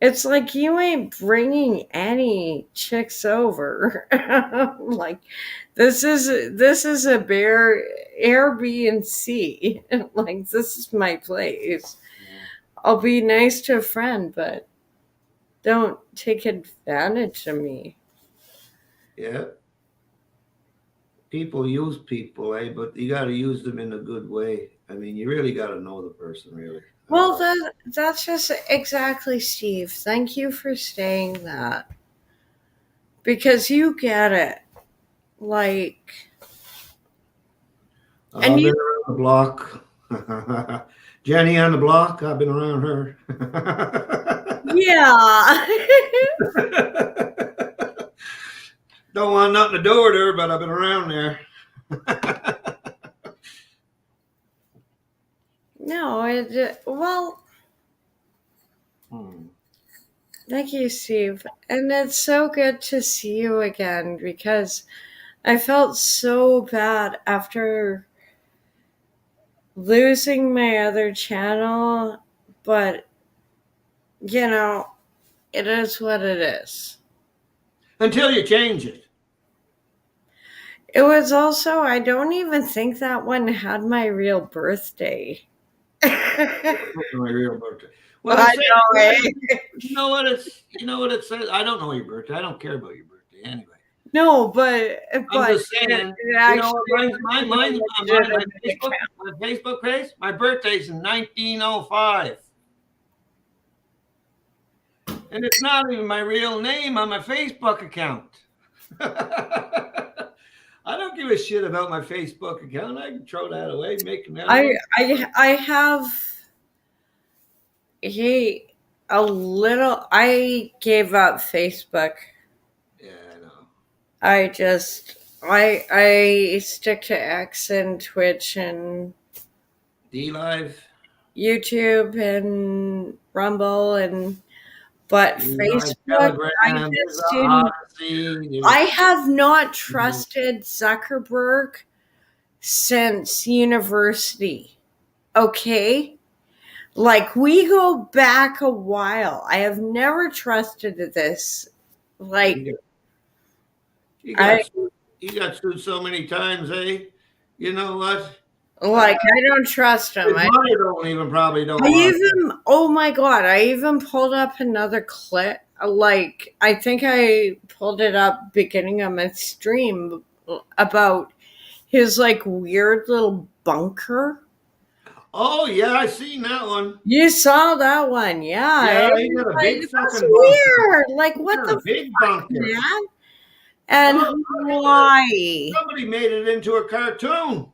It's like you ain't bringing any chicks over. Like this is a bare Airbnb. Like this is my place. I'll be nice to a friend, but don't take advantage of me. Yeah. People use people, but you got to use them in a good way. I mean, you really got to know the person, really. Well, that's just exactly, Steve. Thank you for saying that. Because you get it. Like... I've been around the block. Jenny on the block, I've been around her. Yeah. Don't want nothing to do with her, but I've been around there. No, well, thank you, Steve. And it's so good to see you again because I felt so bad after losing my other channel, but, you know, it is what it is. Until you change it. It was also, I don't even think that one had my real birthday. My real birthday. Well, I know, eh? You know what it says? I don't know your birthday. I don't care about your birthday anyway. No, but I'm just saying. You know what? My Facebook page. My birthday's in 1905, and it's not even my real name on my Facebook account. I don't give a shit about my Facebook account. I can throw that away, make that. I have a little. I gave up Facebook. Yeah, I know. I stick to X and Twitch and DLive, YouTube and Rumble but Facebook, I have not trusted Zuckerberg since university. Okay? Like, we go back a while. I have never trusted this. Like, you got sued so many times, eh? You know what? Like, I don't trust him. Oh my God, I even pulled up another clip. Like, I think I pulled it up beginning of my stream about his, like, weird little bunker. Oh, yeah, I seen that one. You saw that one, yeah. Yeah, he got a big fucking weird. Like, what the fuck, man? And why? Somebody made it into a cartoon.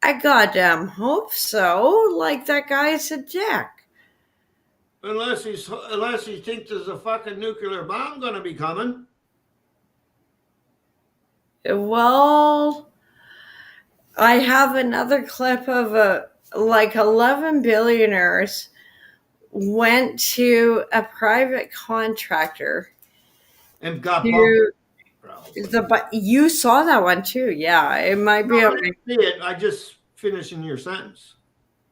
I goddamn hope so. Like, that guy's a dick. Unless he thinks there's a fucking nuclear bomb gonna be coming. Well, I have another clip of 11 billionaires went to a private contractor and got but you saw that one too. Yeah, it might be. I didn't see it. I just finishing your sentence.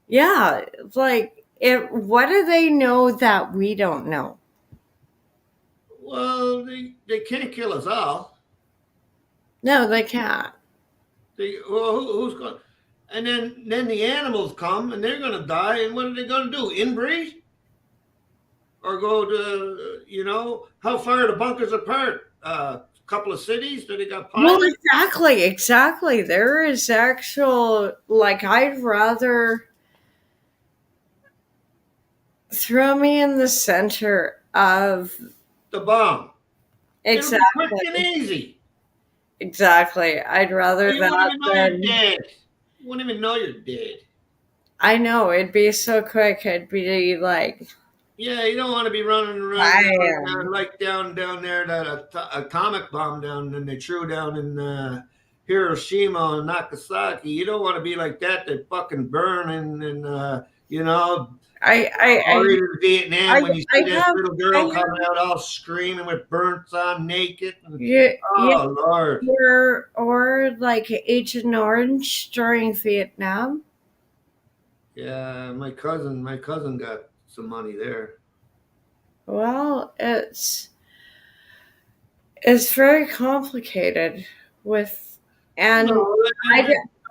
Yeah, like what do they know that we don't know? Well, they can't kill us all. No, they can't. Who's going? And then the animals come and they're going to die. And what are they going to do? Inbreed? Or go to, how far are the bunkers apart? A couple of cities that they got pilots? Well, exactly. There is actual, I'd rather throw me in the center of the bomb. Exactly. It'll be quick and easy. Exactly. I'd rather you that wouldn't even know than... you're dead. You wouldn't even know you're dead. I know. It'd be so quick. It'd be like... Yeah, you don't want to be running around down there, that atomic bomb down and they threw down in Hiroshima and Nagasaki. You don't want to be like that. They fucking burn and or in Vietnam when you see that little girl coming out all screaming with burns on, naked. Lord. Or like Agent Orange during Vietnam. Yeah, my cousin got some money there. Well, it's very complicated the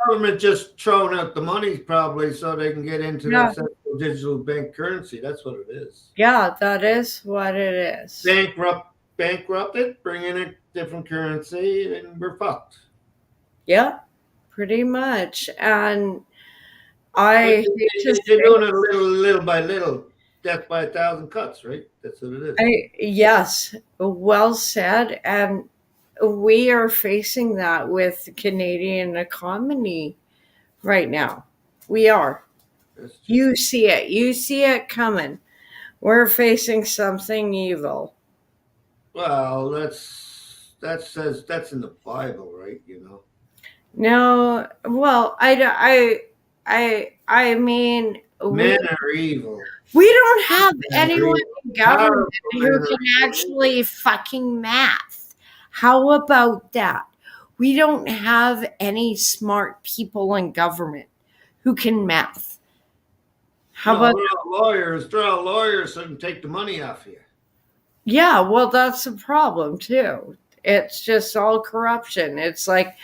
government just throwing out the money probably so they can get into that central digital bank currency. That's what it is. Yeah, that is what it is. Bankrupt it, bring in a different currency, and we're fucked. Yeah, pretty much. And they're doing it little by little, death by 1,000 cuts, right? That's what it is. Yes, well said. And we are facing that with the Canadian economy right now. We are. You see it. You see it coming. We're facing something evil. Well, that's in the Bible, right? No, well, I mean, men are evil. We don't have anyone in government who can actually fucking math. How about that? We don't have any smart people in government who can math. How about lawyers? Throw out lawyers so they can take the money off you. Yeah, well, that's the problem too. It's just all corruption. It's like,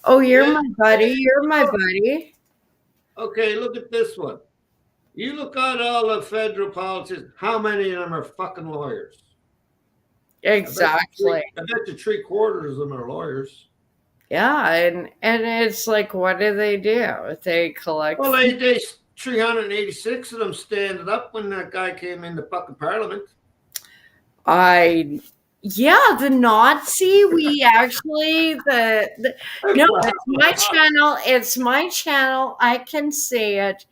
oh, you're my buddy. You're my buddy. Okay, look at this one. You look at all the federal politicians. How many of them are fucking lawyers? Exactly. I bet you 3/4 of them are lawyers. Yeah, and it's like, what do? They collect. Well, they 386 of them standing up when that guy came into fucking Parliament. The Nazi. We actually no, it's my channel. It's my channel. I can say it.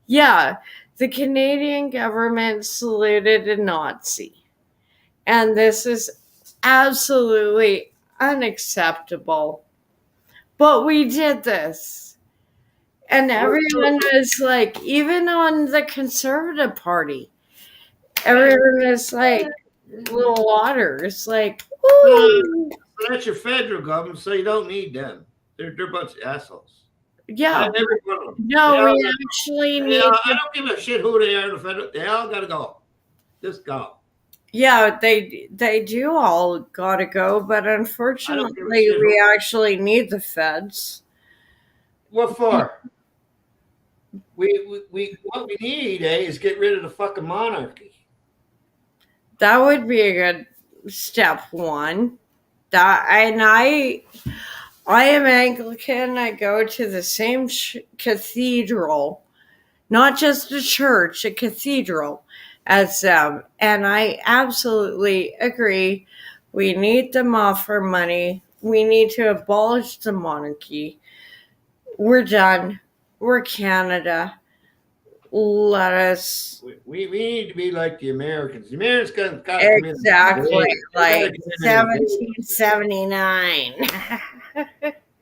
Yeah, the Canadian government saluted a Nazi. And this is absolutely unacceptable. But we did this. And everyone is like, even on the Conservative Party, everyone is like, little waters, like, woo! That's your federal government, so you don't need them. They're a bunch of assholes. Yeah. No, we actually need. I don't give a shit who they are in the federal. They all gotta go. Just go. Yeah, they do all gotta go, but unfortunately, we actually need the feds. What for? What we need, is get rid of the fucking monarchy. That would be a good step one. I am Anglican. I go to the same cathedral, not just a church, a cathedral as them. And I absolutely agree. We need them off our money. We need to abolish the monarchy. We're done. we're Canada. Let us. We need to be like the Americans. The Americans got to come in. Exactly, like 1779.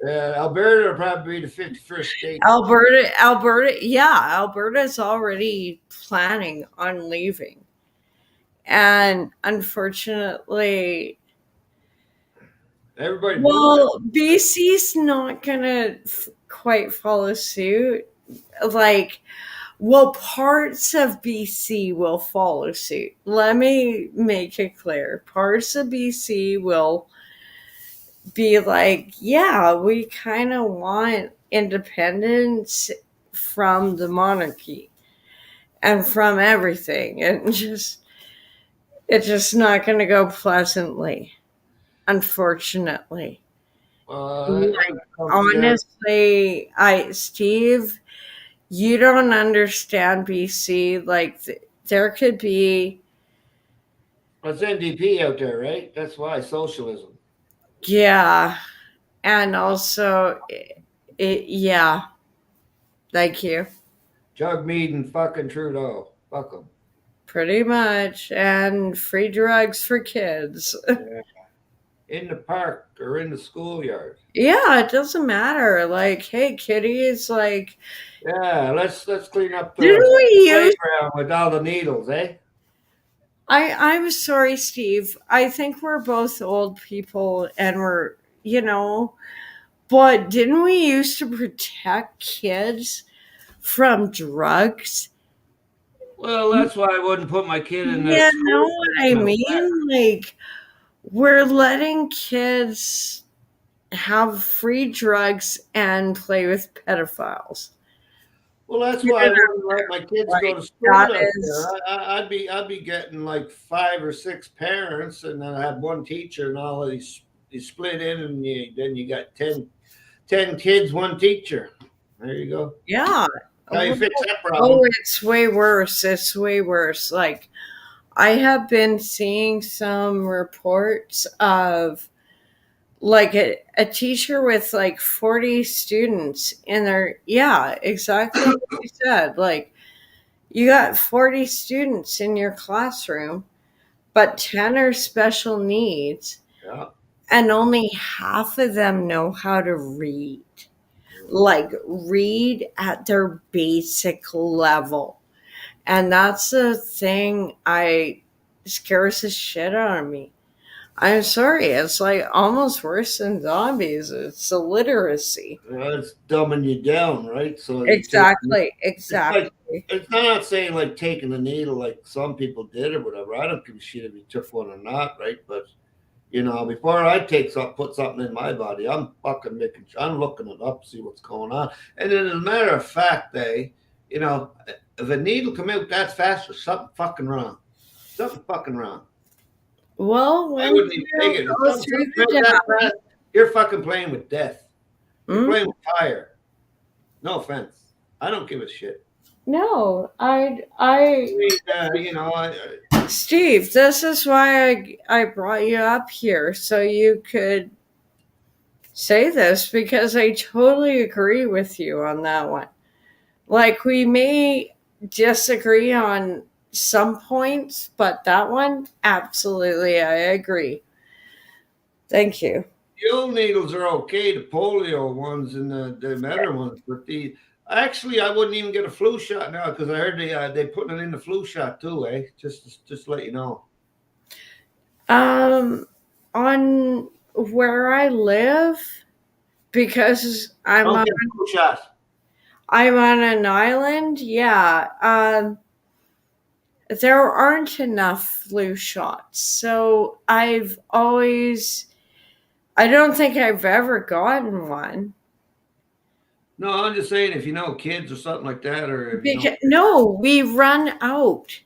Alberta will probably be the 51st state. Alberta's already planning on leaving. And unfortunately, BC's not going to quite follow suit. Parts of BC will follow suit. Let me make it clear. Parts of BC will be like, yeah, we kind of want independence from the monarchy and from everything. And it's just not going to go pleasantly, unfortunately. Honestly, Steve, you don't understand BC. There could be. It's NDP out there, right? That's why socialism. Yeah, and also, yeah. Thank you. Jagmeet and fucking Trudeau. Fuck them. Pretty much, and free drugs for kids. Yeah. In the park or in the schoolyard. Yeah, it doesn't matter. Hey, kitties, yeah, let's clean up the playground with all the needles, eh? I'm sorry, Steve. I think we're both old people and we're, but didn't we used to protect kids from drugs? Well, that's why I wouldn't put my kid in that. Yeah, know what I mean? We're letting kids have free drugs and play with pedophiles. Well, that's why I wouldn't let my kids go to school. I'd be getting 5 or 6 parents, and then I had one teacher, and all of these you split in, and then you got 10 kids, one teacher. There you go. Yeah. How you fix that problem? Oh, it's way worse. It's way worse. I have been seeing some reports of a teacher with 40 students in their, yeah, exactly what you said. You got 40 students in your classroom, but 10 are special needs. Yeah. And only half of them know how to read. Read at their basic level. And that's the thing scares the shit out of me. I'm sorry, it's almost worse than zombies. It's illiteracy. Well, it's dumbing you down, right? So exactly. It's not saying taking a needle like some people did or whatever. I don't give a shit if you took one or not, right? But before I put something in my body, I'm fucking I'm looking it up, see what's going on. And then as a matter of fact, if a needle come out that fast, there's something fucking wrong. Something fucking wrong. Well, I wouldn't even take it. You're fucking playing with death. You're playing with fire. No offense. I don't give a shit. No, Steve, this is why I brought you up here, so you could say this, because I totally agree with you on that one. We may disagree on some points, but that one, absolutely, I agree. Thank you. The old needles are okay, the polio ones and the better ones, but I wouldn't even get a flu shot now, because I heard they putting it in the flu shot too, eh? Just to let you know. On where I live, because I'm on an island, yeah. There aren't enough flu shots, so I don't think I've ever gotten one. No, I'm just saying, if kids or something like that, or no, we run out.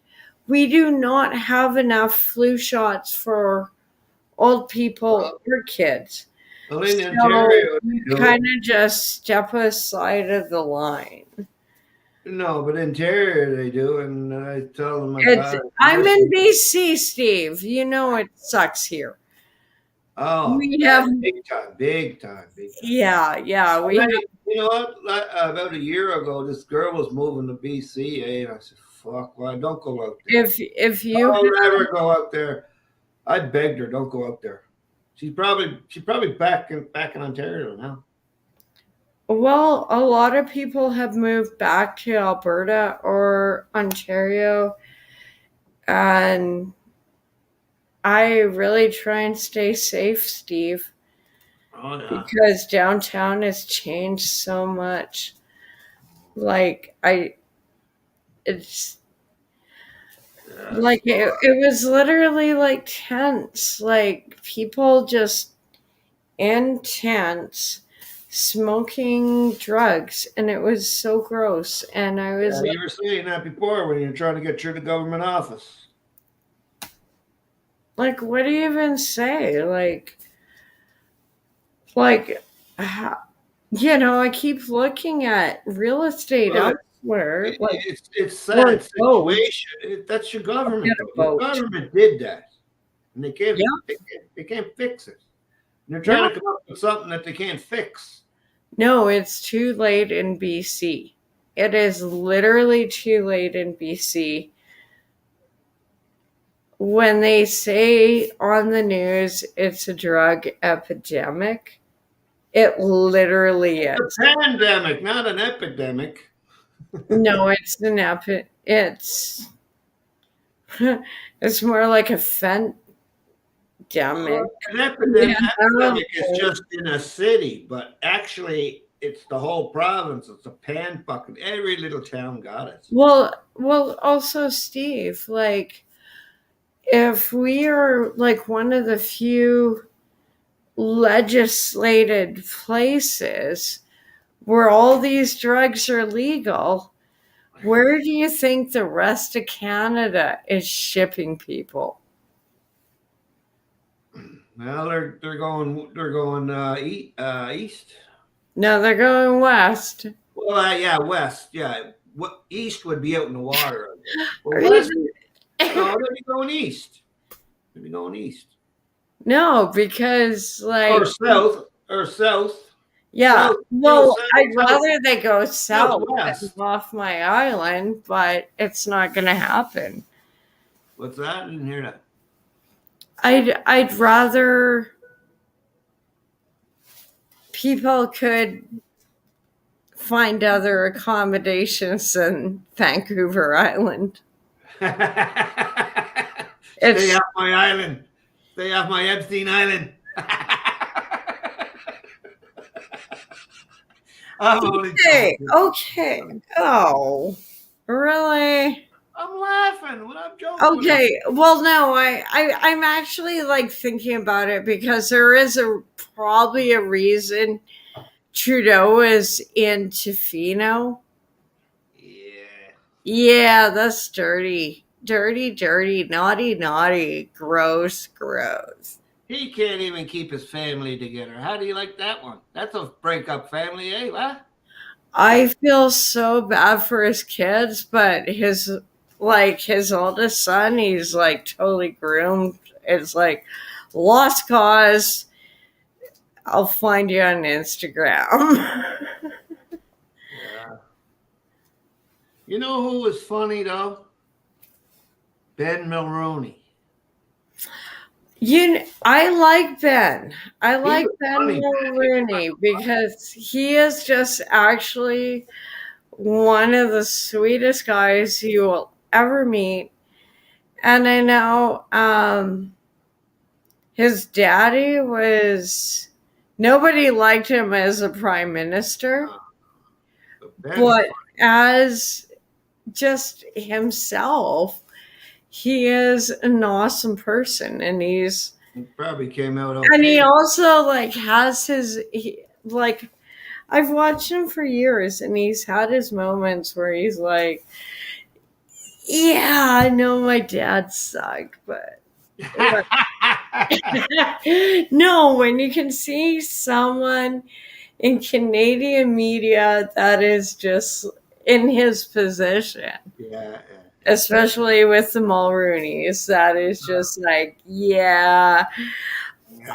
We do not have enough flu shots for old people or kids. Well, in Ontario, you kind of just step aside of the line. No, but in Ontario they do, and I tell them I'm in BC, Steve. It sucks here. Oh, we have big time, big time, big time. Yeah. We have, You know what? About a year ago, this girl was moving to BC, and I said, "Fuck, why don't go out there? if you Don't ever go out there." I begged her, "Don't go out there." She's probably back in Ontario now. Well, a lot of people have moved back to Alberta or Ontario, and I really try and stay safe, Steve. Oh, yeah. Because downtown has changed so much. Like it's like it was literally like tents, like people just in tents smoking drugs, and it was so gross. And I was you were saying that before when you're trying to get through the government office. like, what do you even say? Like, I keep looking at real estate elsewhere. Like, It's sad situation. That's your government. Your government did that, and they can't fix it. And they're trying to come up with something that they can't fix. No, it's too late in BC. It is literally too late in BC. When they say on the news it's a drug epidemic, it literally is. It's a pandemic, not an epidemic. No, it's an it's more like a fentanyl. An epidemic is just in a city, but actually it's the whole province. It's a fucking every little town got it. Well, also, Steve, like, if we are like one of the few legislated places where all these drugs are legal, where do you think the rest of Canada is shipping people? Well, they're going east. No, they're going west. Well, yeah, west. Yeah, east would be out in the water. Well, Are west, you- no, they'd be going east. They'd be going east. No, because like or south. Yeah, South, well, south, I'd south. rather they go south Southwest. than off my island, but it's not going to happen. What's that? I didn't hear that. I'd rather people could find other accommodations than Vancouver Island. Stay off my island. Stay off my Epstein Island. Okay. Oh, really? I'm laughing when I'm joking. Okay. Well, no, I'm actually like thinking about it because there is probably a reason Trudeau is in Tofino. Yeah, that's dirty, naughty, gross. He can't even keep his family together. How do you like that one? That's a breakup family, eh? What? I feel so bad for his kids, but his oldest son, he's like totally groomed. It's like lost cause. I'll find you on Instagram. Yeah. You know who was funny though? Ben Mulroney. I like Ben. I like Ben funny. Mulroney because he is just actually one of the sweetest guys you will ever meet. And I know his daddy was... Nobody liked him as a prime minister. But as just himself, he is an awesome person, and He probably came out okay. and he also like has I've watched him for years, and he's had his moments where he's like, yeah, I know my dad sucked, but no, when you can see someone in Canadian media that is just in his position. Yeah. Especially with the Mulrooney's, that is just like, yeah,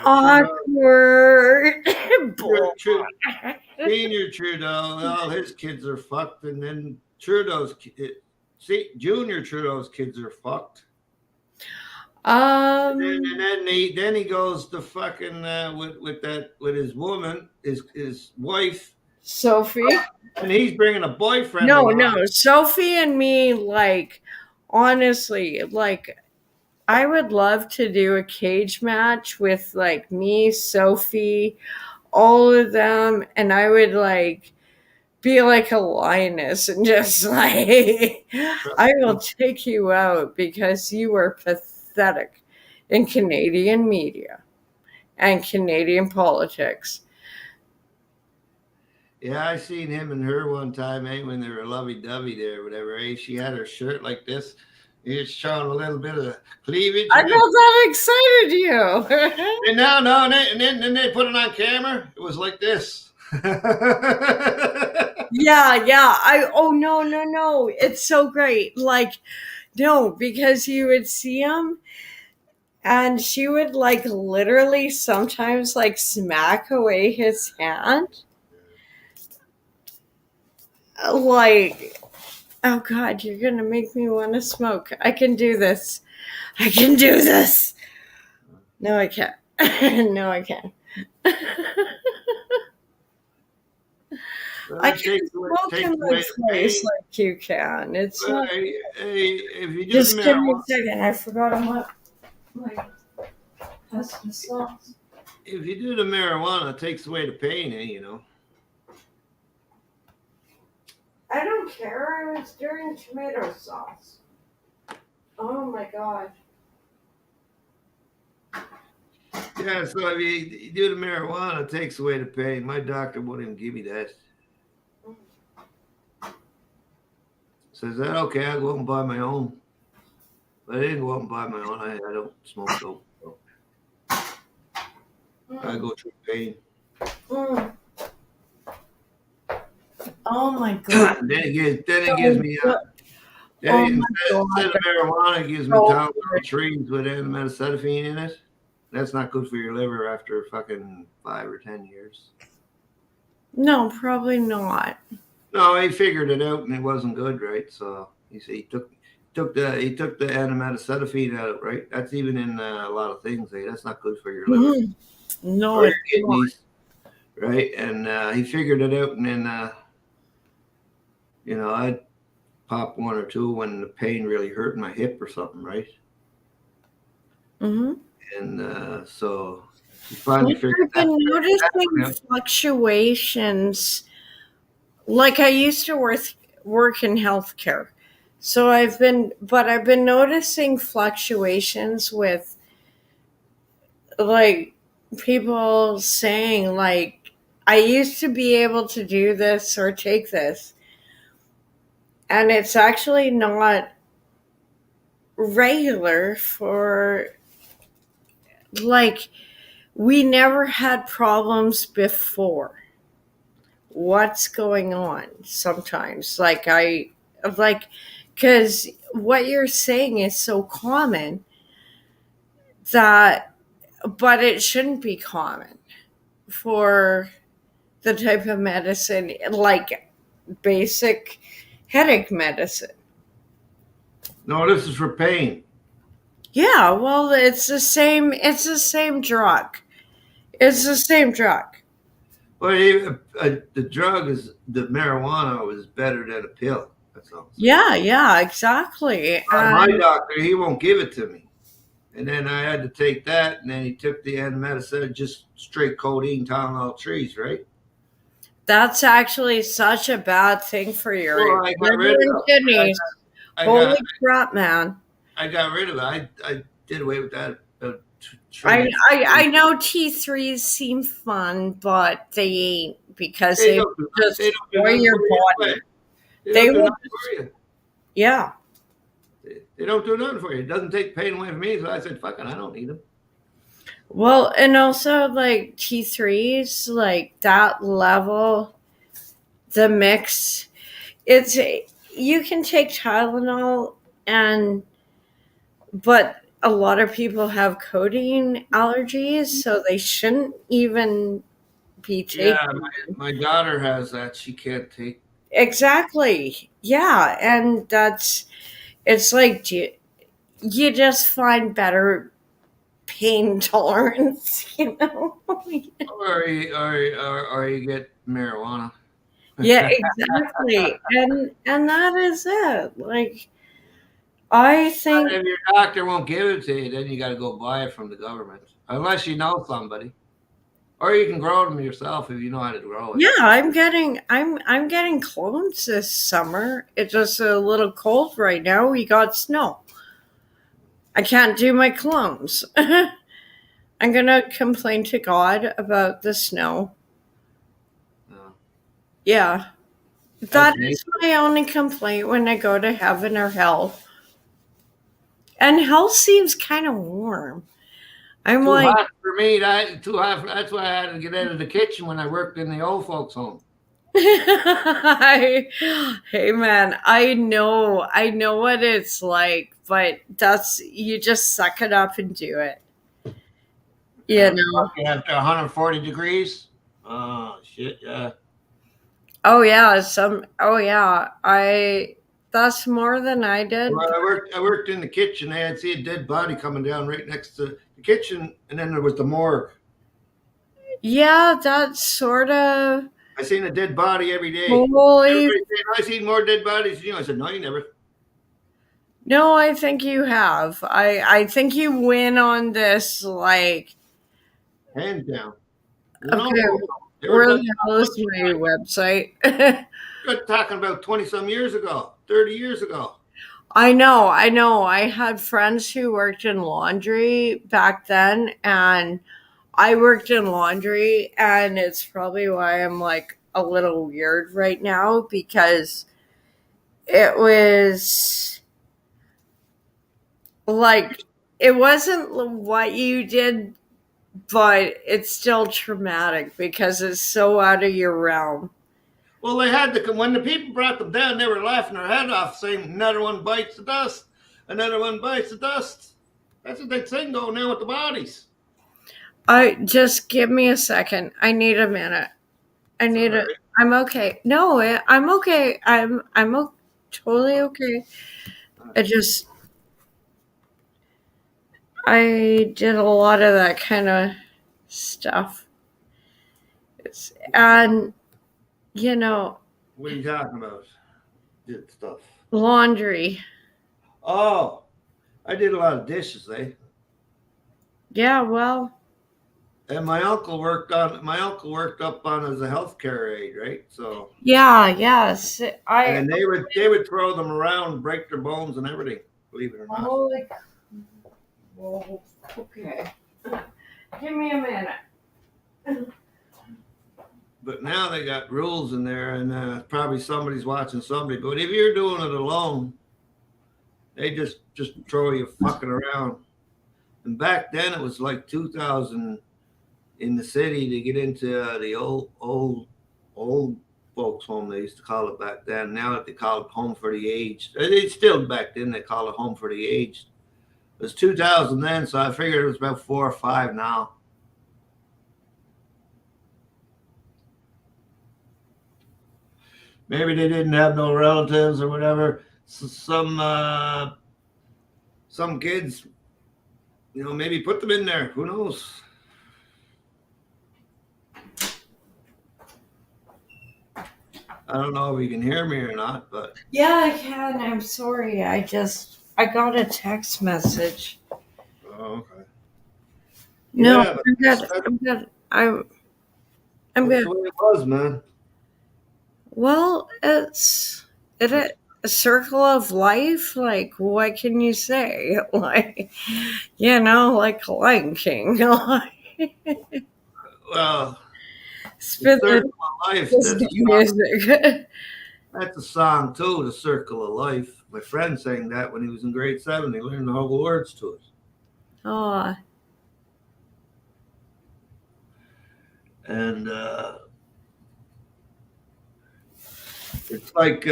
Awkward. Senior Trudeau, all his kids are fucked, and then Junior Trudeau's kids are fucked. And then he goes to fucking with his woman, his wife, Sophie, and he's bringing a boyfriend. No, Sophie and me, like, honestly, like, I would love to do a cage match with, like, me, Sophie, all of them, and I would, like, be like a lioness and just, like, I will take you out because you are pathetic in Canadian media and Canadian politics. Yeah, I seen him and her one time, when they were lovey-dovey there or whatever. She had her shirt like this. It's showing a little bit of cleavage. I know that excited you. And then they put it on camera. It was like this. Yeah. No. It's so great. Like, no, because you would see him and she would, like, literally sometimes, like, smack away his hand. Like, oh God, you're going to make me want to smoke. I can do this. No, I can't. No, I can't. I can't smoke in my face like you can. It's not. If you Just give me a second. I forgot my custom sauce. If you do the marijuana, it takes away the pain, you know. I don't care. I was doing tomato sauce. Oh my God. Yeah, so if you do the marijuana, it takes away the pain. My doctor wouldn't even give me that. Says that, okay, I'll go out and buy my own. But I didn't go out and buy my own. I don't smoke dope. So. I go through pain. Oh my God. Then it gives me instead of marijuana, it gives me Tylenol trees with N-acetylphenidine in it. That's not good for your liver after fucking 5 or 10 years. No, probably not. No, he figured it out and it wasn't good, right? So he took the N-acetylphenidine out, right? That's even in a lot of things. That's not good for your liver. No, or your kidneys, right? And he figured it out, and then I'd pop 1 or 2 when the pain really hurt my hip or something, right? Mm-hmm. And so he finally figured I've been noticing fluctuations. Like, I used to work in healthcare, so I've been noticing fluctuations with, like, people saying, like, I used to be able to do this or take this, and it's actually not regular for, like, we never had problems before. What's going on sometimes? Because what you're saying is so common but it shouldn't be common for the type of medicine, like basic headache medicine. No, this is for pain. Yeah, well, it's the same drug. It's the same drug. Well, the drug the marijuana was better than a pill. That's all. Yeah, exactly. My doctor, he won't give it to me. And then I had to take that, and then he took the N-acetylphenidine, just straight codeine, Tylenol trees, right? That's actually such a bad thing for your liver and kidneys. Holy crap, man. I got rid of it. I did away with that. I know T3s seem fun, but they ain't, because they just destroy your body. They will just, yeah. They don't do nothing for you. It doesn't take pain away from me, so I said, fuck it, I don't need them. Well, and also, like, T3s, like, that level, the mix, you can take Tylenol but a lot of people have codeine allergies, so they shouldn't even be taking. Yeah, my daughter has that. She can't take. Exactly. Yeah, and it's like you just find better pain tolerance, you know. Or you get marijuana. Yeah, exactly. And that is it. Like, I think if your doctor won't give it to you, then you got to go buy it from the government, unless you know somebody, or you can grow them yourself if you know how to grow it. yeah, I'm getting clones this summer. It's just a little cold right now. We got snow. I can't do my clones. I'm gonna complain to God about the snow. Yeah. That is my only complaint when I go to heaven or hell. And hell seems kind of warm. I'm too like, hot for me. Too hot. That's why I had to get out of the kitchen when I worked in the old folks' home. hey man, I know what it's like, but you just suck it up and do it. You know. After 140 degrees. Oh shit! Yeah. Oh yeah, that's more than I did. Well, I worked in the kitchen. I had see a dead body coming down right next to the kitchen, and then there was the morgue. Yeah, that's sort of. I seen a dead body every day. Holy. I seen more dead bodies than you. I said, no, you never. No, I think you have. I think you win on this, like. Hands down. Okay, where the hell is my website? You're talking about 20-some years ago, 30 years ago. I know. I had friends who worked in laundry back then, and I worked in laundry, and it's probably why I'm like a little weird right now, because it was like, it wasn't what you did, but it's still traumatic because it's so out of your realm. Well, they had to, when the people brought them down, they were laughing their head off, saying, another one bites the dust, another one bites the dust. That's what they're saying going now with the bodies. Just give me a second. I need a minute. I'm okay. No, I'm okay. I'm totally okay. I did a lot of that kind of stuff. And, you know. What are you talking about? Did stuff. Laundry. Oh, I did a lot of dishes, eh? Yeah, well. And my uncle worked up on as a healthcare aide, right? So. Yeah, yes. And they would throw them around, break their bones and everything, believe it or not. Holy. Whoa, okay. Give me a minute. But now they got rules in there, and probably somebody's watching somebody. But if you're doing it alone, they just throw you fucking around. And back then, it was like 2,000 in the city to get into the old folks' home. They used to call it back then. Now that they call it home for the aged, they still back then they call it home for the aged. It was 2,000 then, so I figured it was about 4 or 5 now. Maybe they didn't have no relatives or whatever. So some kids, maybe put them in there. Who knows? I don't know if you can hear me or not, but yeah, I can. I'm sorry. I got a text message. Oh, okay. No, yeah, I'm good. I'm good. That's the way it was, man. Well, it's a circle of life. Like, what can you say? Like, like Lion King. Well, Circle of Life. That's a song too, The Circle of Life. My friend sang that when he was in grade 7. He learned all the words to it. Oh. And it's like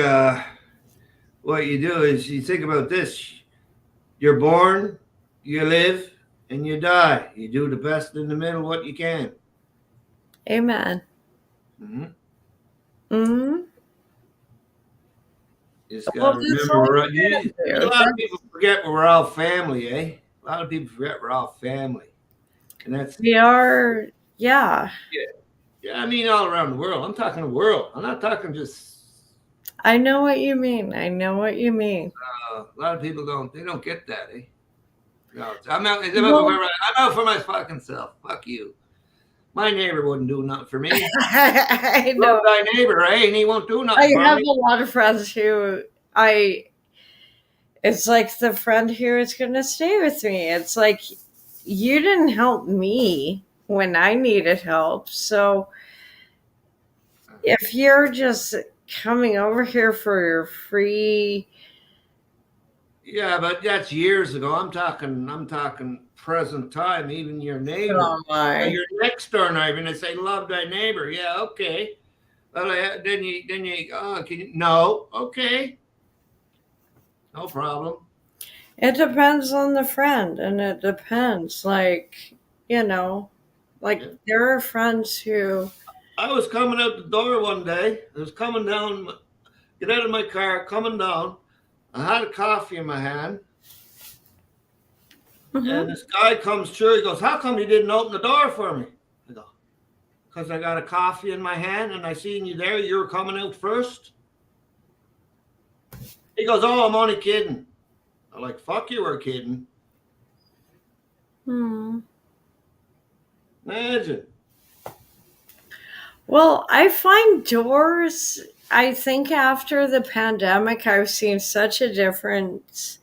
what you do is you think about this. You're born, You live and you die. You do the best in the middle what you can. Amen. Mm-hmm. Mm-hmm. You just got to remember, a lot of people forget we're all family, eh? A lot of people forget we're all family. And that's... We are, yeah. Yeah, I mean all around the world. I'm talking the world. I'm not talking just... I know what you mean. I know what you mean. A lot of people don't get that, eh? No, I'm out for my fucking self. Fuck you. My neighbor wouldn't do nothing for me. I know. Love thy neighbor, eh? And he won't do nothing for me. I have a lot of friends who it's like the friend who is going to stay with me. It's like, you didn't help me when I needed help. So if you're just coming over here for your free... Yeah, but that's years ago. I'm talking present time. Even your neighbor, your next door neighbor, and they say, "Love thy neighbor." Yeah, okay. Well, then you can you? No, okay, no problem. It depends on the friend, and it depends, like, there are friends who... I was coming out the door one day. I was coming down, get out of my car, coming down. I had a coffee in my hand. Mm-hmm. And this guy comes through. He goes, "How come you didn't open the door for me?" I go, "Because I got a coffee in my hand and I seen you there. You were coming out first." He goes, "Oh, I'm only kidding." I'm like, "Fuck, you were kidding." Imagine. Well, I find doors... I think after the pandemic, I've seen such a difference.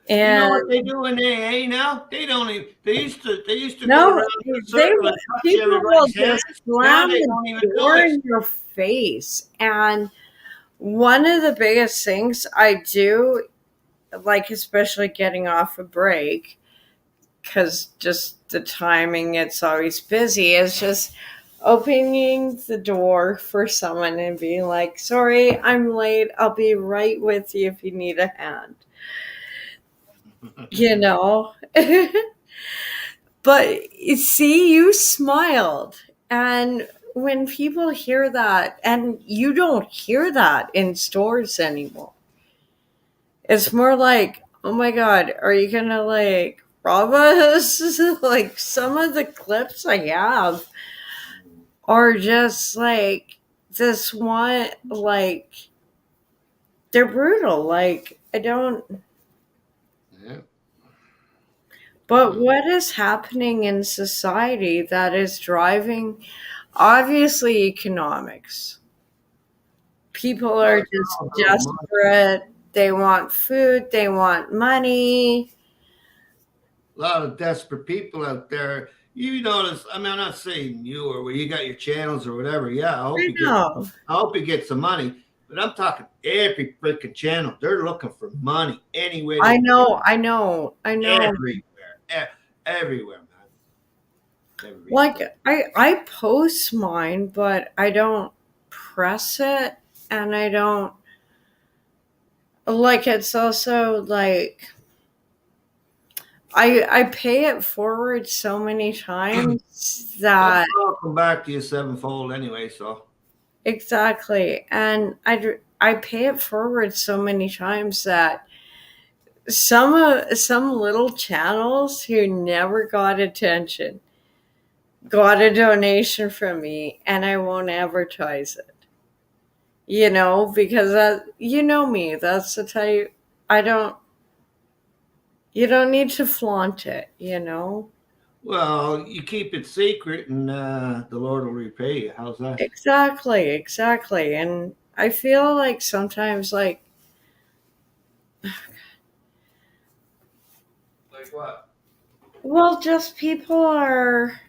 And you know what they do in AA now? They don't even. They used to no, go around in a circle and touch people will everybody's just hands. slam Now they the don't even do door it. in your face. And one of the biggest things I do, like especially getting off a break, because just the timing, it's always busy, is just opening the door for someone and being like, "Sorry, I'm late. I'll be right with you if you need a hand." But see, you smiled. And when people hear that, and you don't hear that in stores anymore, it's more like, "Oh my God, are you going to like rob us?" Like some of the clips I have are just like this one, like they're brutal. Like I don't... Yeah. But what is happening in society that is driving, obviously, economics? People are just desperate. They want food. They want money. A lot of desperate people out there. You notice, I mean, I'm not saying you or where you got your channels or whatever. Yeah, I hope you get some money. But I'm talking every freaking channel. They're looking for money anyway. I know. Everywhere, man. Like I post mine, but I don't press it, and I don't like. It's also like I pay it forward so many times that I'll come back to you sevenfold anyway. So exactly, and I pay it forward so many times that some little channels who never got attention got a donation from me, and I won't advertise it. Because that, me, that's the type. You don't need to flaunt it, Well, you keep it secret and the Lord will repay you. How's that? Exactly. And I feel like sometimes, like what? Well, just people are...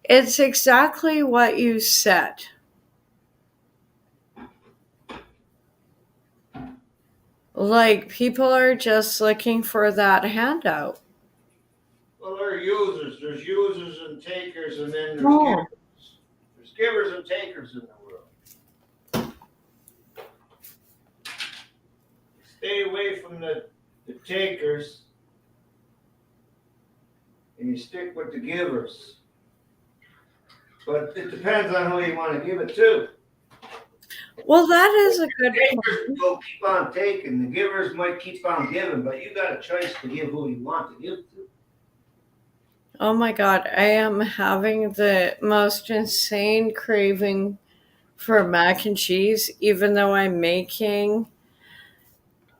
It's exactly what you said. Like, people are just looking for that handout. Well, there are users. There's users and takers, and then there's givers. There's givers and takers in the world. Stay away from the takers. and you stick with the givers. But it depends on who you want to give it to. Well, that is a good point. point. Will keep on taking. The givers might keep on giving, but you got a choice to give who you want to give to. Oh my God, I am having the most insane craving for mac and cheese, even though I'm making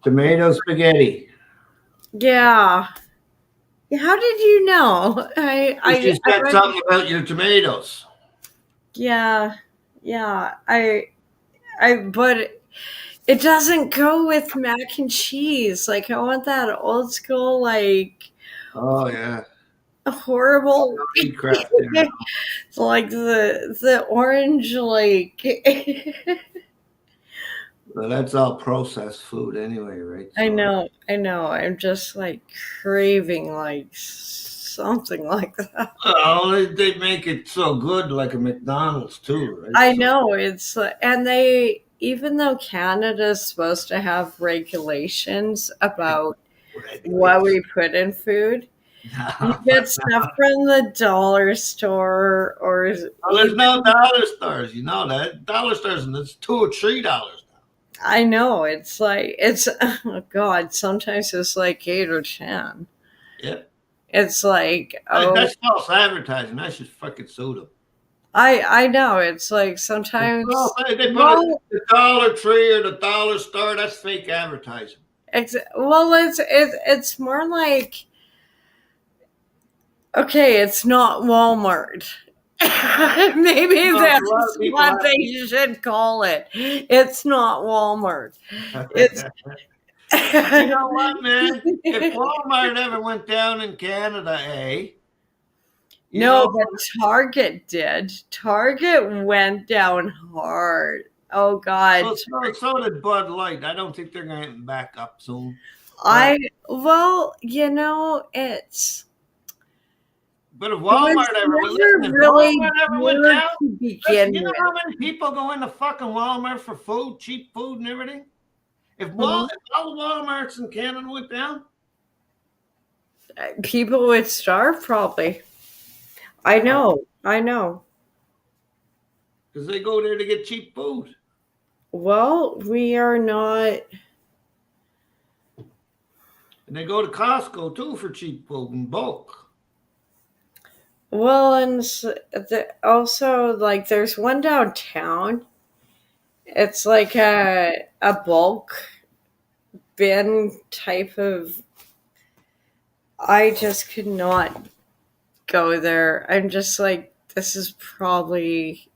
tomato spaghetti. Yeah. How did you know? You just said something about your tomatoes. Yeah. But it doesn't go with mac and cheese. Like, I want that old school, like, oh yeah, horrible crap. Like the orange, like. Well, that's all processed food anyway, right? So I know. I'm just like craving like something like that. Oh, they make it so good, like a McDonald's too, right? I know it's, and they, even though Canada is supposed to have regulations about what we put in food, you get stuff from the dollar store or. Oh, there's no dollar stores, you know that. Dollar stores, and it's $2 or $3. I know, it's like, oh God, sometimes it's like 8 or 10. Yep. It's like, oh, that's false advertising. I should fucking sue them. I know, it's like sometimes they put the Dollar Tree or the dollar store. That's fake advertising. It's more like, okay, it's not Walmart. Maybe that's what they should call it. It's not Walmart. It's you know what, man? If Walmart ever went down in Canada, No, but Target did. Target went down hard. Oh God. So did Bud Light. I don't think they're going to back up soon. It's. But if Walmart ever went down, you know how many people go into fucking Walmart for food, cheap food and everything? If all the Walmarts in Canada went down, people would starve probably. I know. Because they go there to get cheap food. Well, we are not. And they go to Costco too for cheap food in bulk. Well, and also, like, there's one downtown. It's like a bulk bin type of. I just could not go there. I'm just like, this is probably.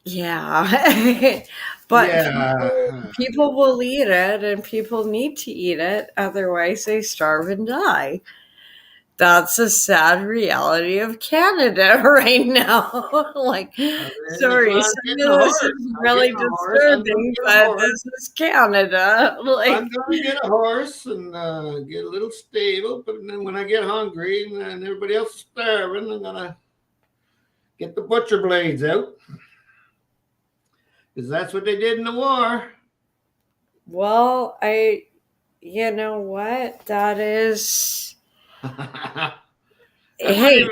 Yeah. But people will eat it, and people need to eat it. Otherwise, they starve and die. That's a sad reality of Canada right now. Like, sorry, some of this is really disturbing, but this is Canada. Like, I'm going to get a horse and get a little stable, but then when I get hungry and everybody else is starving, I'm going to get the butcher blades out. Because that's what they did in the war. Well, you know what? That is... Hey,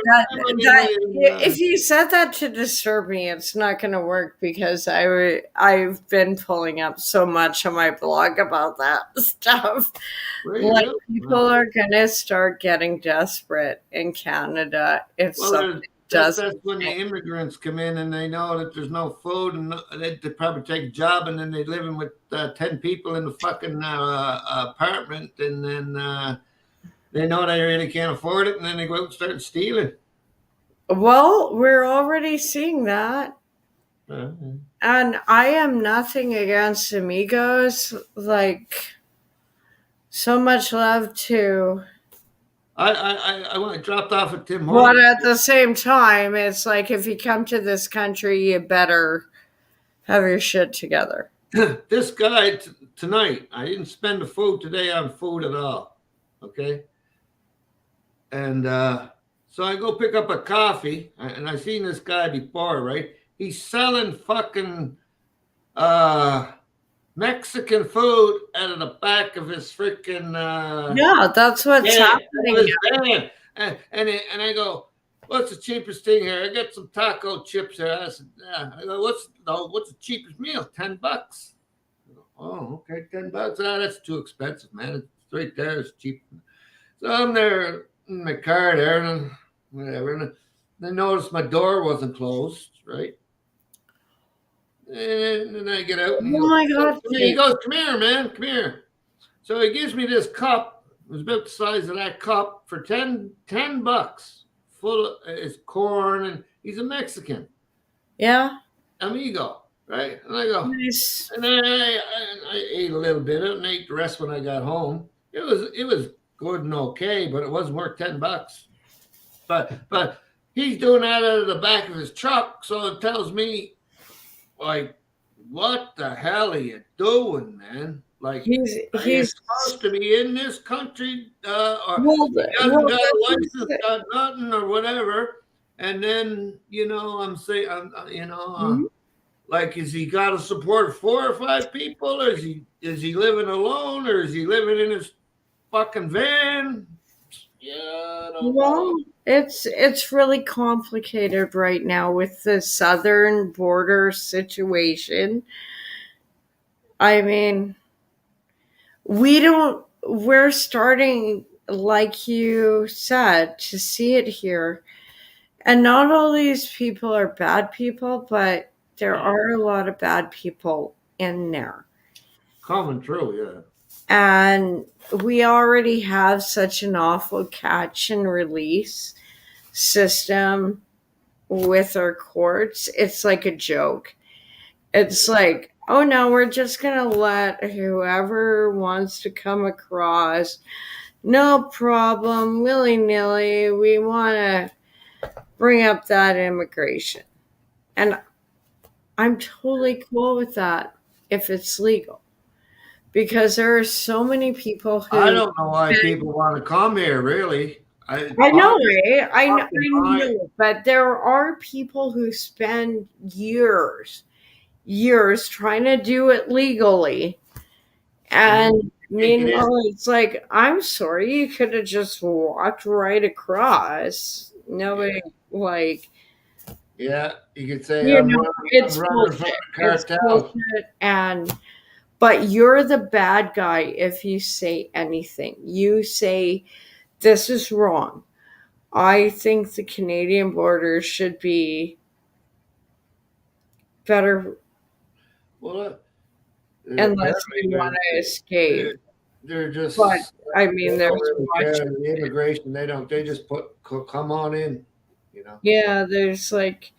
if you said that to disturb me, it's not going to work because I've been pulling up so much on my blog about that stuff. Like, people are going to start getting desperate in Canada if something does. That's when the immigrants come in and they know that there's no food and they probably take a job and then they live in with 10 people in the fucking apartment and then they know they really can't afford it and then they go out and start stealing. Well, we're already seeing that. And I am nothing against amigos. Like, so much love to... I dropped off at Tim Hortons. But at the same time, it's like, if you come to this country, you better have your shit together. This guy tonight, I didn't spend the food today on food at all. Okay? And so I go pick up a coffee, and I seen this guy before, right? He's selling fucking Mexican food out of the back of his freaking yeah, that's what's happening. And I go, what's the cheapest thing here? I got some taco chips here. I said, yeah. I go, what's the cheapest meal? $10. Oh, okay, $10. Ah, that's too expensive, man. It's right there. It's cheap. So I'm there in my car there, and whatever. And I noticed my door wasn't closed, right? And then I get out. And he goes, come here, man, come here. So he gives me this cup. It was about the size of that cup for $10, full of it's corn, and he's a Mexican. Yeah. Amigo, right? And I go, nice. And then I ate a little bit of it and ate the rest when I got home. It was good and okay, but it wasn't worth $10. But he's doing that out of the back of his truck, so it tells me, like, what the hell are you doing, man? Like, he's supposed to be in this country, or he hasn't got a license, got nothing, or whatever. And then, I'm saying, like, is he got to support 4 or 5 people, or is he living alone, or is he living in his fucking van? Yeah, I don't know. It's really complicated right now with the southern border situation. I mean, we're starting, like you said, to see it here. And not all these people are bad people, but there are a lot of bad people in there. Common true, yeah. And we already have such an awful catch and release system with our courts. It's like a joke. It's like, oh no, we're just going to let whoever wants to come across, no problem, willy-nilly. We want to bring up that immigration. And I'm totally cool with that if it's legal. Because there are so many people who... I don't know why people want to come here, really. I know, right? I know, but there are people who spend years trying to do it legally. And meanwhile, it's like, I'm sorry, you could have just walked right across. Nobody, like... Yeah, you could say, it's bullshit. It's bullshit, but you're the bad guy if you say anything. You say, this is wrong. I think the Canadian border should be better. Well, unless you want to escape. They're just. But I mean, there's the immigration. They just come on in. Yeah, there's like.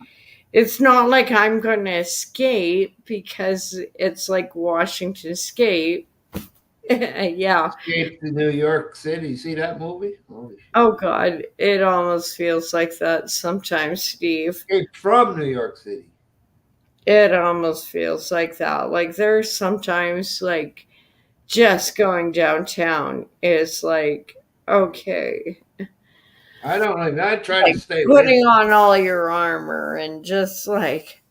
It's not like I'm going to escape because it's like Washington Escape. Yeah. Escape to New York City. See that movie? Oh, God. It almost feels like that sometimes, Steve. Escape from New York City. It almost feels like that. Like there's sometimes like just going downtown is like, okay. I don't like. I try to stay putting on all your armor and just like,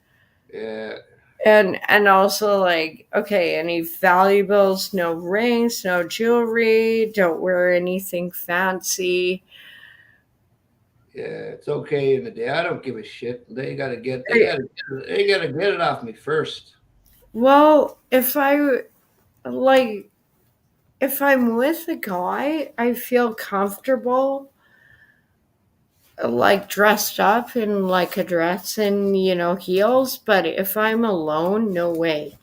yeah, and also like, okay, any valuables, no rings, no jewelry, don't wear anything fancy. Yeah, it's okay in the day. I don't give a shit. They gotta get it off me first. Well, if I'm with a guy, I feel comfortable. Like dressed up in like a dress and heels, but if I'm alone, no way.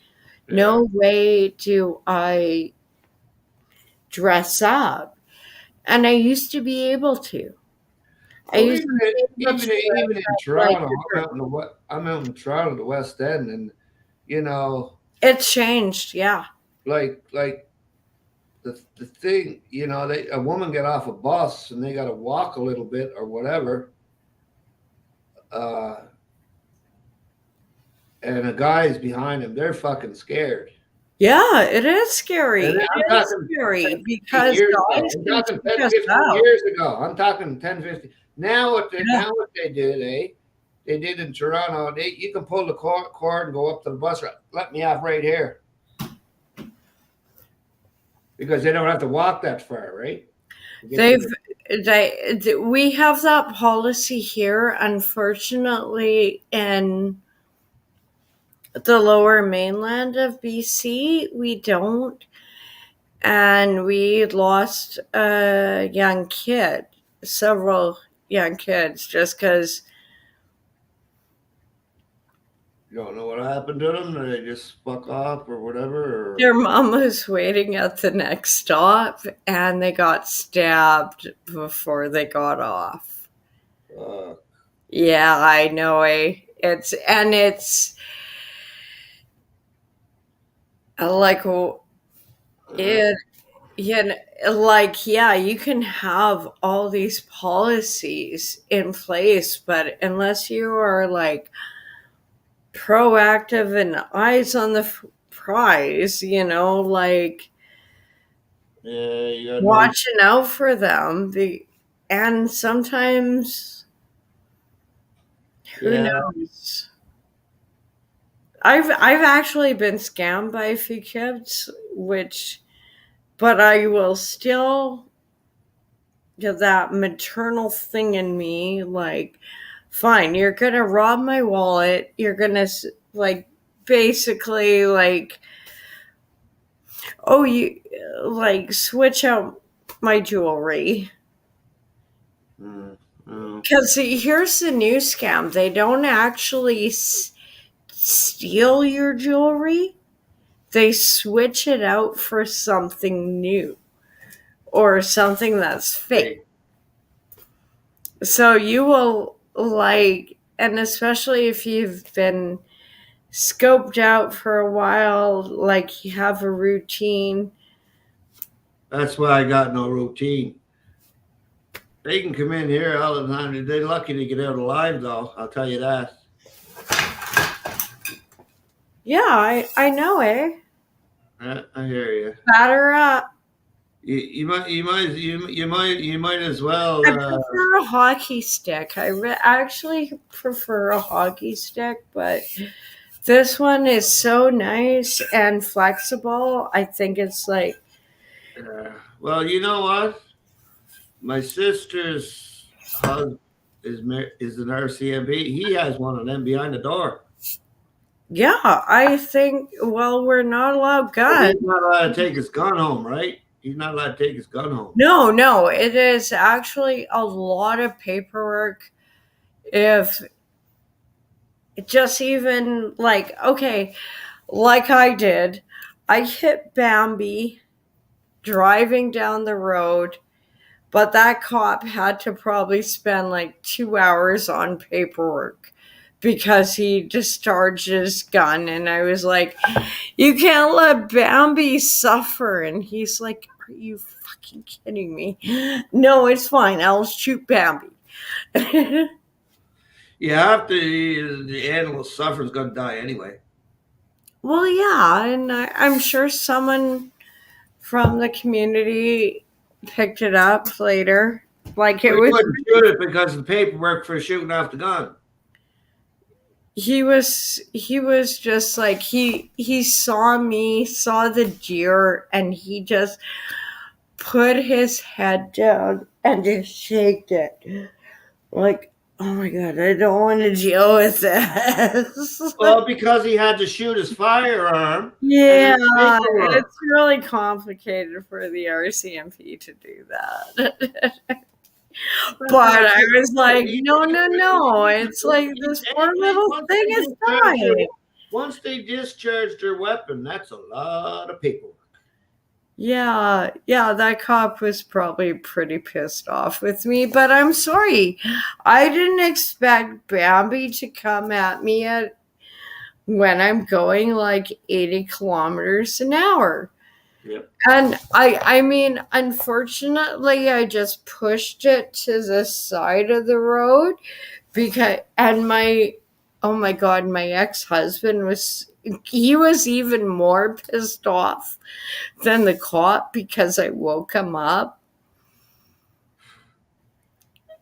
No way do I dress up. And I used to be able to. Even in Toronto, I'm out in Toronto, the West End, and it's changed, yeah. Like the thing, a woman get off a bus and they got to walk a little bit or whatever, and a guy's behind them, they're fucking scared. Yeah, it is scary. It is scary because guys I'm talking 10, 15 years ago. I'm talking 10, 15. Now what they did, they did in Toronto, you can pull the cord and go up to the bus. Let me off right here. Because they don't have to walk that far, right? We have that policy here, unfortunately, in the lower mainland of BC, we don't. And we lost a young kid, several young kids, just because. You don't know what happened to them? Or they just fuck off or whatever? Or... Their mom was waiting at the next stop, and they got stabbed before they got off. Yeah, I know. It's like it. Yeah, like, yeah, you can have all these policies in place, but unless you are like proactive and eyes on the prize, like watching out for them. And sometimes, who knows? I've actually been scammed by a few kids, but I will still get that maternal thing in me, like, fine, you're gonna rob my wallet, you're gonna like basically like, oh, you like switch out my jewelry. Because here's the new scam, they don't actually steal your jewelry, they switch it out for something new or something that's fake. So you will like, and especially if you've been scoped out for a while, like you have a routine. That's why I got no routine. They can come in here all the time. They're lucky to get out alive, though. I'll tell you that. Yeah, I know, eh? I hear you. Batter up. You might as well. I prefer a hockey stick. I actually prefer a hockey stick, but this one is so nice and flexible. I think it's like. Well, you know what? My sister's husband is an RCMP. He has one of them behind the door. Yeah, I think. Well, we're not allowed guns. He's not allowed to take his gun home, right? He's not allowed to take his gun home. No, it is actually a lot of paperwork. If just even like, okay, like I did, I hit Bambi driving down the road, but that cop had to probably spend like 2 hours on paperwork because he discharged his gun, and I was like, you can't let Bambi suffer. And he's like, are you fucking kidding me? No, it's fine. I'll shoot Bambi. Yeah, after the animal suffers, going to die anyway. Well, yeah, and I'm sure someone from the community picked it up later. Like it was. Couldn't shoot it because of the paperwork for shooting off the gun. He was just like, he saw me, saw the deer, and he just put his head down and just shaked it. Like, oh my God, I don't want to deal with this. Well, because he had to shoot his firearm. Yeah, it's really complicated for the RCMP to do that. But I was like, no. It's like this poor little thing is dying. Once they discharge their weapon, that's a lot of paperwork. Yeah, that cop was probably pretty pissed off with me, but I'm sorry. I didn't expect Bambi to come at me when I'm going like 80 kilometers an hour. Yep. And I mean, unfortunately, I just pushed it to the side of the road and my ex-husband was even more pissed off than the cop because I woke him up.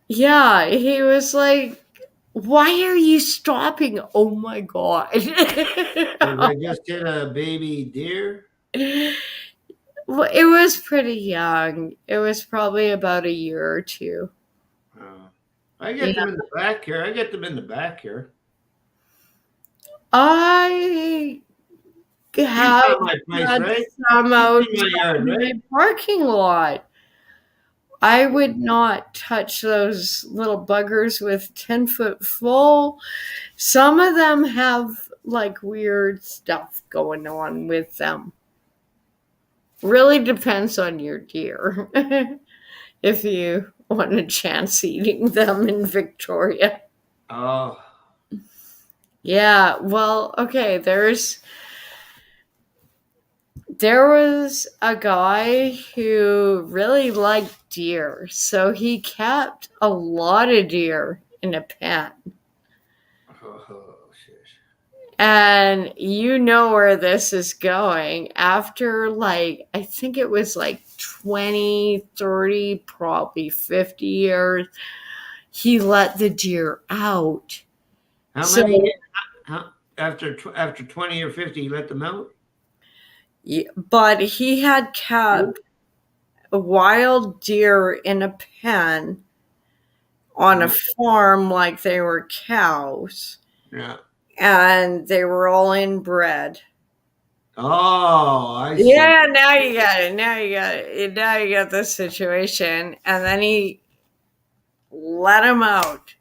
Yeah, he was like, why are you stopping? Oh my God. I just hit a baby deer. Well, it was pretty young. It was probably about a year or two. I get them in the back here. I have my place, right? some out my yard, in right? my parking lot. I would not touch those little buggers with 10-foot full. Some of them have like weird stuff going on with them. Really depends on your deer. If you want a chance eating them in Victoria. Oh. Yeah, well, okay, there was a guy who really liked deer, so he kept a lot of deer in a pen. Oh, shit. And you know where this is going. After, like, I think it was like 20, 30, probably 50 years, he let the deer out. How many? After 20 or 50, he let them out? Yeah, but he had kept a wild deer in a pen on a farm like they were cows. Yeah. And they were all inbred. Oh, I see. Yeah, now you got it. Now you got the situation. And then he let them out.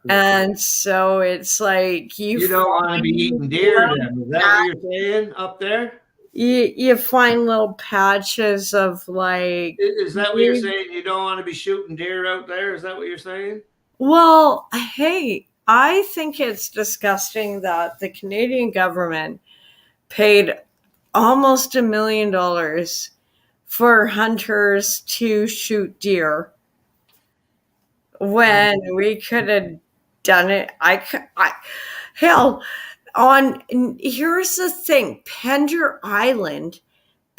And so it's like you don't want to be eating deer then. Is that what you're saying up there? You find little patches of like... Is that what you're saying? You don't want to be shooting deer out there? Is that what you're saying? Well, hey, I think it's disgusting that the Canadian government paid almost $1 million for hunters to shoot deer when we could have done it. Hell, here's the thing, Pender Island,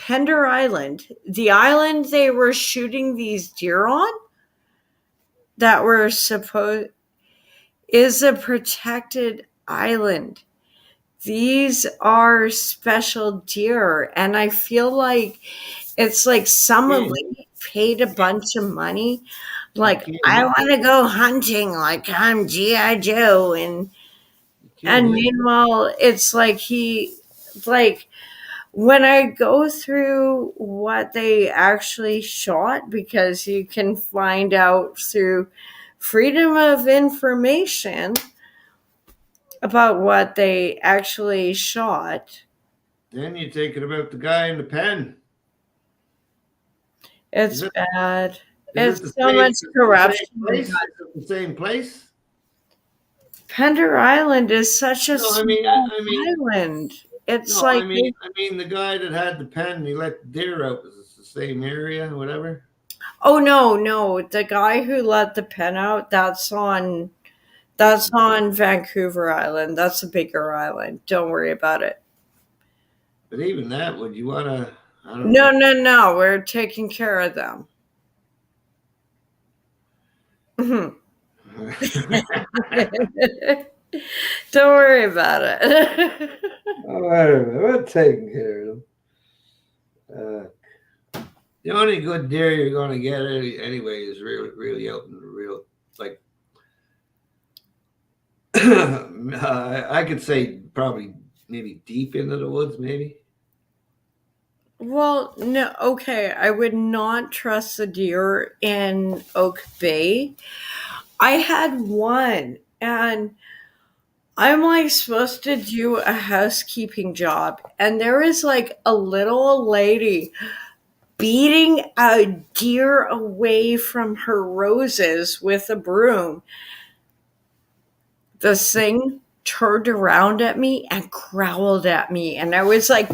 the island they were shooting these deer on, that were is a protected island. These are special deer, and I feel like it's like somebody paid a bunch of money. Like, I want to go hunting like I'm G.I. Joe, and meanwhile, it's like when I go through what they actually shot, because you can find out through Freedom of Information about what they actually shot. Then you take it about the guy in the pen. It's bad. It's so much corruption. Is it the same place? Pender Island is such a small island. It's I mean the guy that had the pen, he let the deer out. Is it the same area or whatever? Oh no. The guy who let the pen out, that's on Vancouver Island. That's a bigger island. Don't worry about it. But even that, would you want to... No. We're taking care of them. Don't worry about it. We're taking care of them. The only good deer you're going to get anyway is really out in the real, like... I could say probably maybe deep into the woods, maybe. Well, no, okay. I would not trust the deer in Oak Bay. I had one, and I'm like supposed to do a housekeeping job, and there is like a little old lady beating a deer away from her roses with a broom. The thing turned around at me and growled at me, and I was like,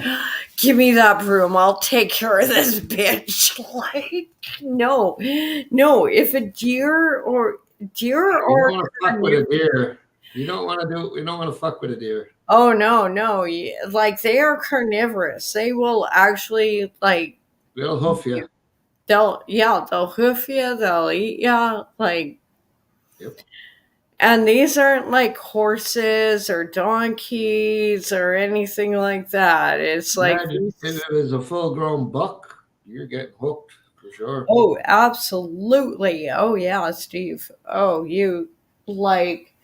give me that broom, I'll take care of this bitch. Like, no, if a deer or you don't want to fuck with a deer. You don't want to fuck with a deer. Oh no, like, they are carnivorous. They will actually, like, they'll hoof you. They'll hoof you, they'll eat you, like. Yep. And these aren't like horses or donkeys or anything like that. It's like... And it is a full-grown buck. you're getting hooked for sure. Oh, absolutely. Oh, yeah, Steve. Oh, you like,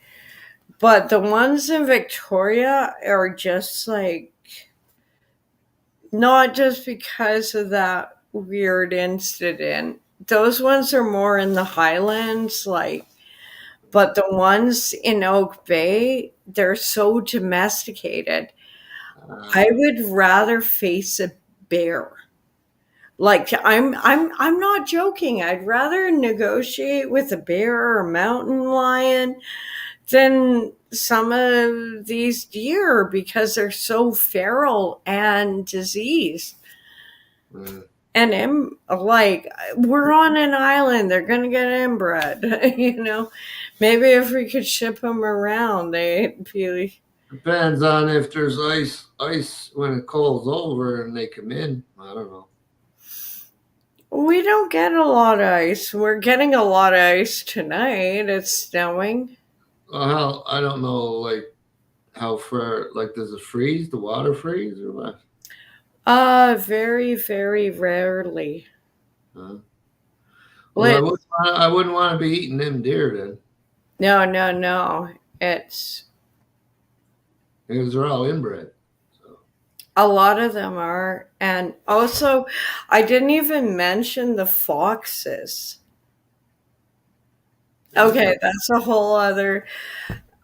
but the ones in Victoria are just like, not just because of that weird incident. Those ones are more in the Highlands, like, but the ones in Oak Bay, they're so domesticated. I would rather face a bear. Like I'm not joking. I'd rather negotiate with a bear or a mountain lion than some of these deer because they're so feral and diseased. And like we're on an island, they're gonna get inbred. Maybe if we could ship them around, they'd be. Depends on if there's ice when it cools over and they come in. I don't know. We don't get a lot of ice. We're getting a lot of ice tonight. It's snowing. Well, I don't know, like how far. Like, does it freeze? The water freeze or what? Very, very rarely. Well, I wouldn't want to be eating them deer then. No. It's because they're all inbred. A lot of them are. And also, I didn't even mention the foxes. Okay, that's a whole other.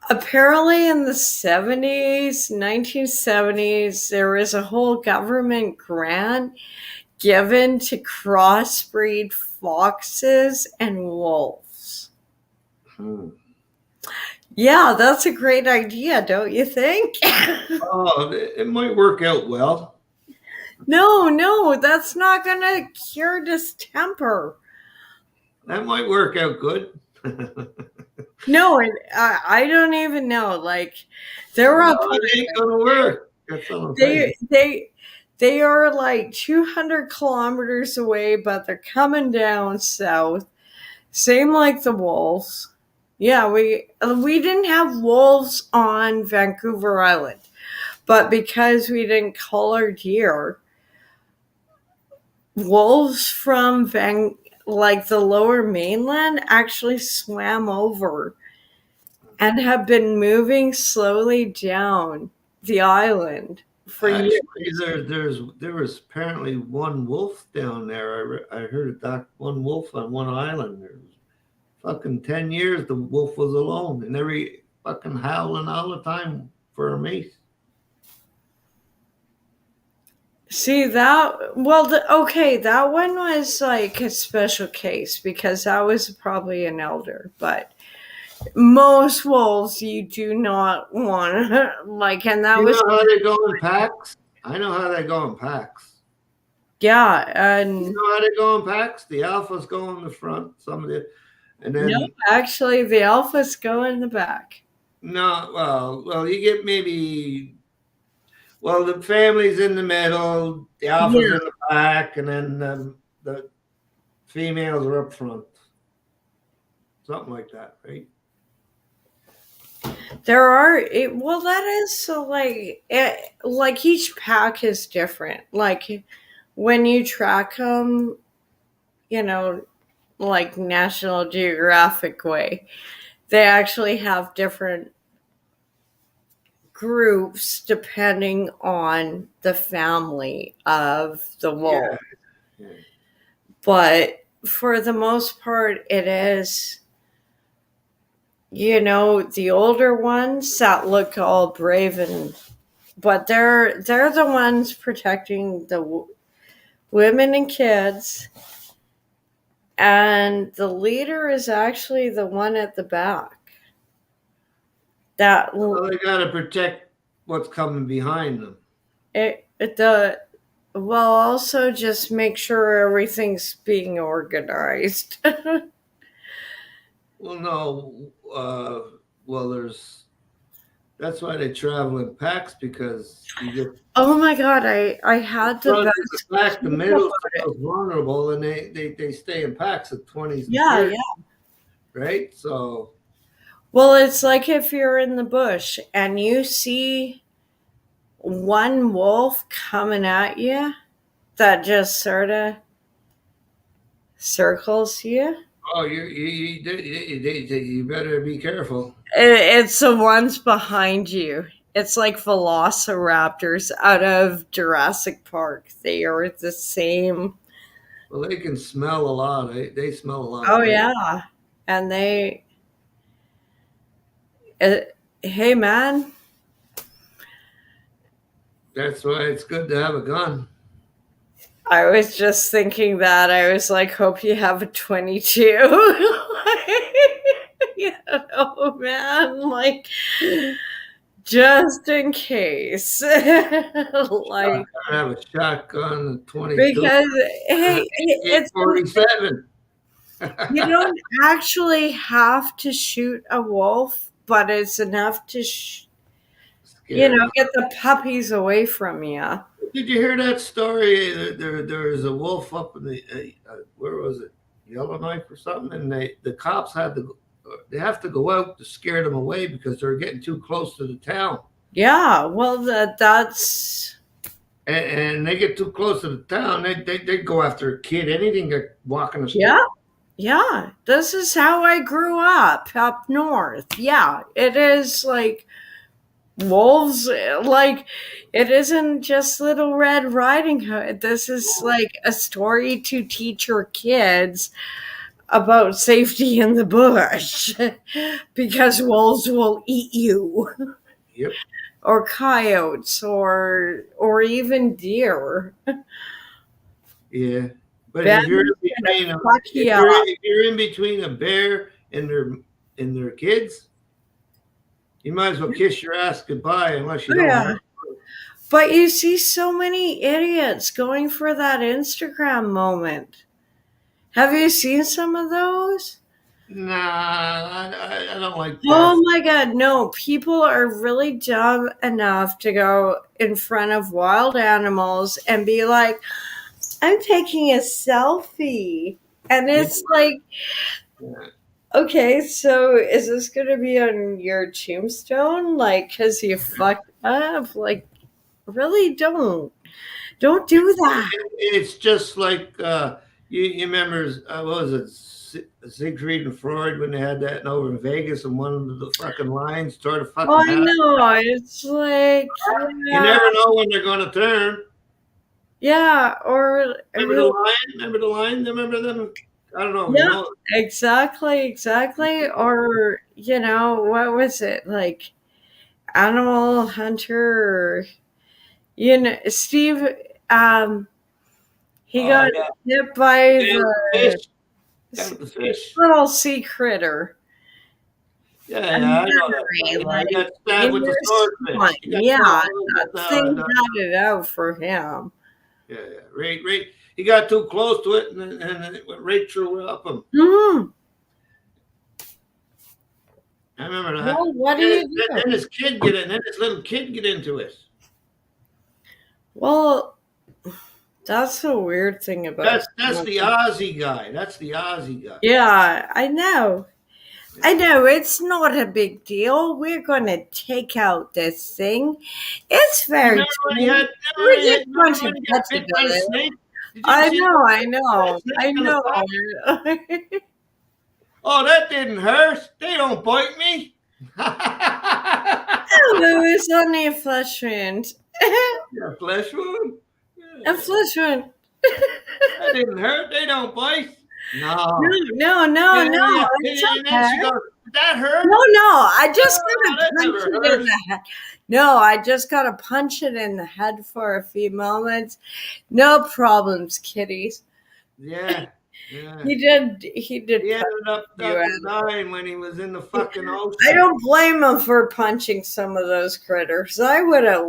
Apparently, in the 1970s, there was a whole government grant given to crossbreed foxes and wolves. Yeah, that's a great idea, don't you think? Oh, it might work out well. No, that's not going to cure distemper. That might work out good. No, I don't even know. Like, they're up. It ain't gonna work. They are like 200 kilometers away, but they're coming down south. Same like the wolves. Yeah, we didn't have wolves on Vancouver Island, but because we didn't color deer, wolves from the lower mainland actually swam over and have been moving slowly down the island for years. There was apparently one wolf down there. I heard one wolf on one island. There was fucking 10 years the wolf was alone and every fucking howling all the time for a mate. See that? Well, that one was like a special case because that was probably an elder, but most wolves you do not want like, and that was. You know how they go in packs? I know how they go in packs. Yeah, and you know how they go in packs? The alphas go in the front, and then no, actually, the alphas go in the back. No, well, you get maybe. Well, the family's in the middle, the alpha's in the back, and then the females are up front. Something like that, right? There are that is so like each pack is different. Like when you track them, like National Geographic way, they actually have different groups depending on the family of the wolf. Yeah. But for the most part, it is. The older ones that look all brave but they're the ones protecting the women and kids. And the leader is actually the one at the back. They got to protect what's coming behind them. Also just make sure everything's being organized. Well, no. That's why they travel in packs because you get. Oh my God! I had the back, the middle is vulnerable, and they stay in packs of 20s. Yeah. Right. So. Well, it's like if you're in the bush and you see one wolf coming at you, that just sort of circles you. Oh, you better be careful. It's the ones behind you. It's like velociraptors out of Jurassic Park. They are the same. Well, they can smell a lot. They smell a lot. Oh, yeah. And they... hey, man. That's why it's good to have a gun. I was just thinking that. I was like, hope you have a 22. You know, man. Like, just in case. Like, I have a shotgun, 22. Because, hey, it's 47. You don't actually have to shoot a wolf, but it's enough to, get the puppies away from you. Did you hear that story? There's a wolf up in the where was it? Yellowknife or something, and the cops have to go out to scare them away because they're getting too close to the town. Yeah, well, that's. And they get too close to the town, they go after a kid, anything they're walking the street. Yeah. This is how I grew up north. Yeah, it is like wolves. Like, it isn't just Little Red Riding Hood. This is like a story to teach your kids about safety in the bush because wolves will eat you. Yep. Or coyotes or even deer. Yeah. But if you're in between a bear and their kids, you might as well kiss your ass goodbye unless you don't. Yeah. But you see so many idiots going for that Instagram moment. Have you seen some of those? Nah, I don't like that. Oh my God, no. People are really dumb enough to go in front of wild animals and be like, I'm taking a selfie. And it's like, okay, so is this going to be on your tombstone? Like, because you fucked up? Like, really don't do that. It's just like, you remember, what was it? Siegfried and Freud when they had that over in Vegas and one of the fucking lines tore the fucking I know. It's like, you never know when they're going to turn. Yeah, or remember the line? Remember them? I don't know. Yeah, exactly. Or what was it, like Animal Hunter? Or, Steve. He got hit by the little sea critter. Yeah, I know that. He got stabbed with the swordfish. Yeah, that thing got it out for him. Yeah. Right. He got too close to it, and it went right through up him. Mm-hmm. I remember that. Well, what do you do? Then his little kid get into it. Well, that's the weird thing about that's the Aussie guy. That's the Aussie guy. Yeah, I know. It's not a big deal. We're going to take out this thing. It's very I know. Oh, that didn't hurt. They don't bite me. No, it's only a flesh wound. A flesh wound? A flesh wound. That didn't hurt. They don't bite. No. It's okay. That hurt? No. I just gotta punch it in the head. No, I just gotta punch it in the head for a few moments. No problems, kitties. Yeah. He did. He ended up dying when he was in the fucking ocean. I don't blame him for punching some of those critters. I would have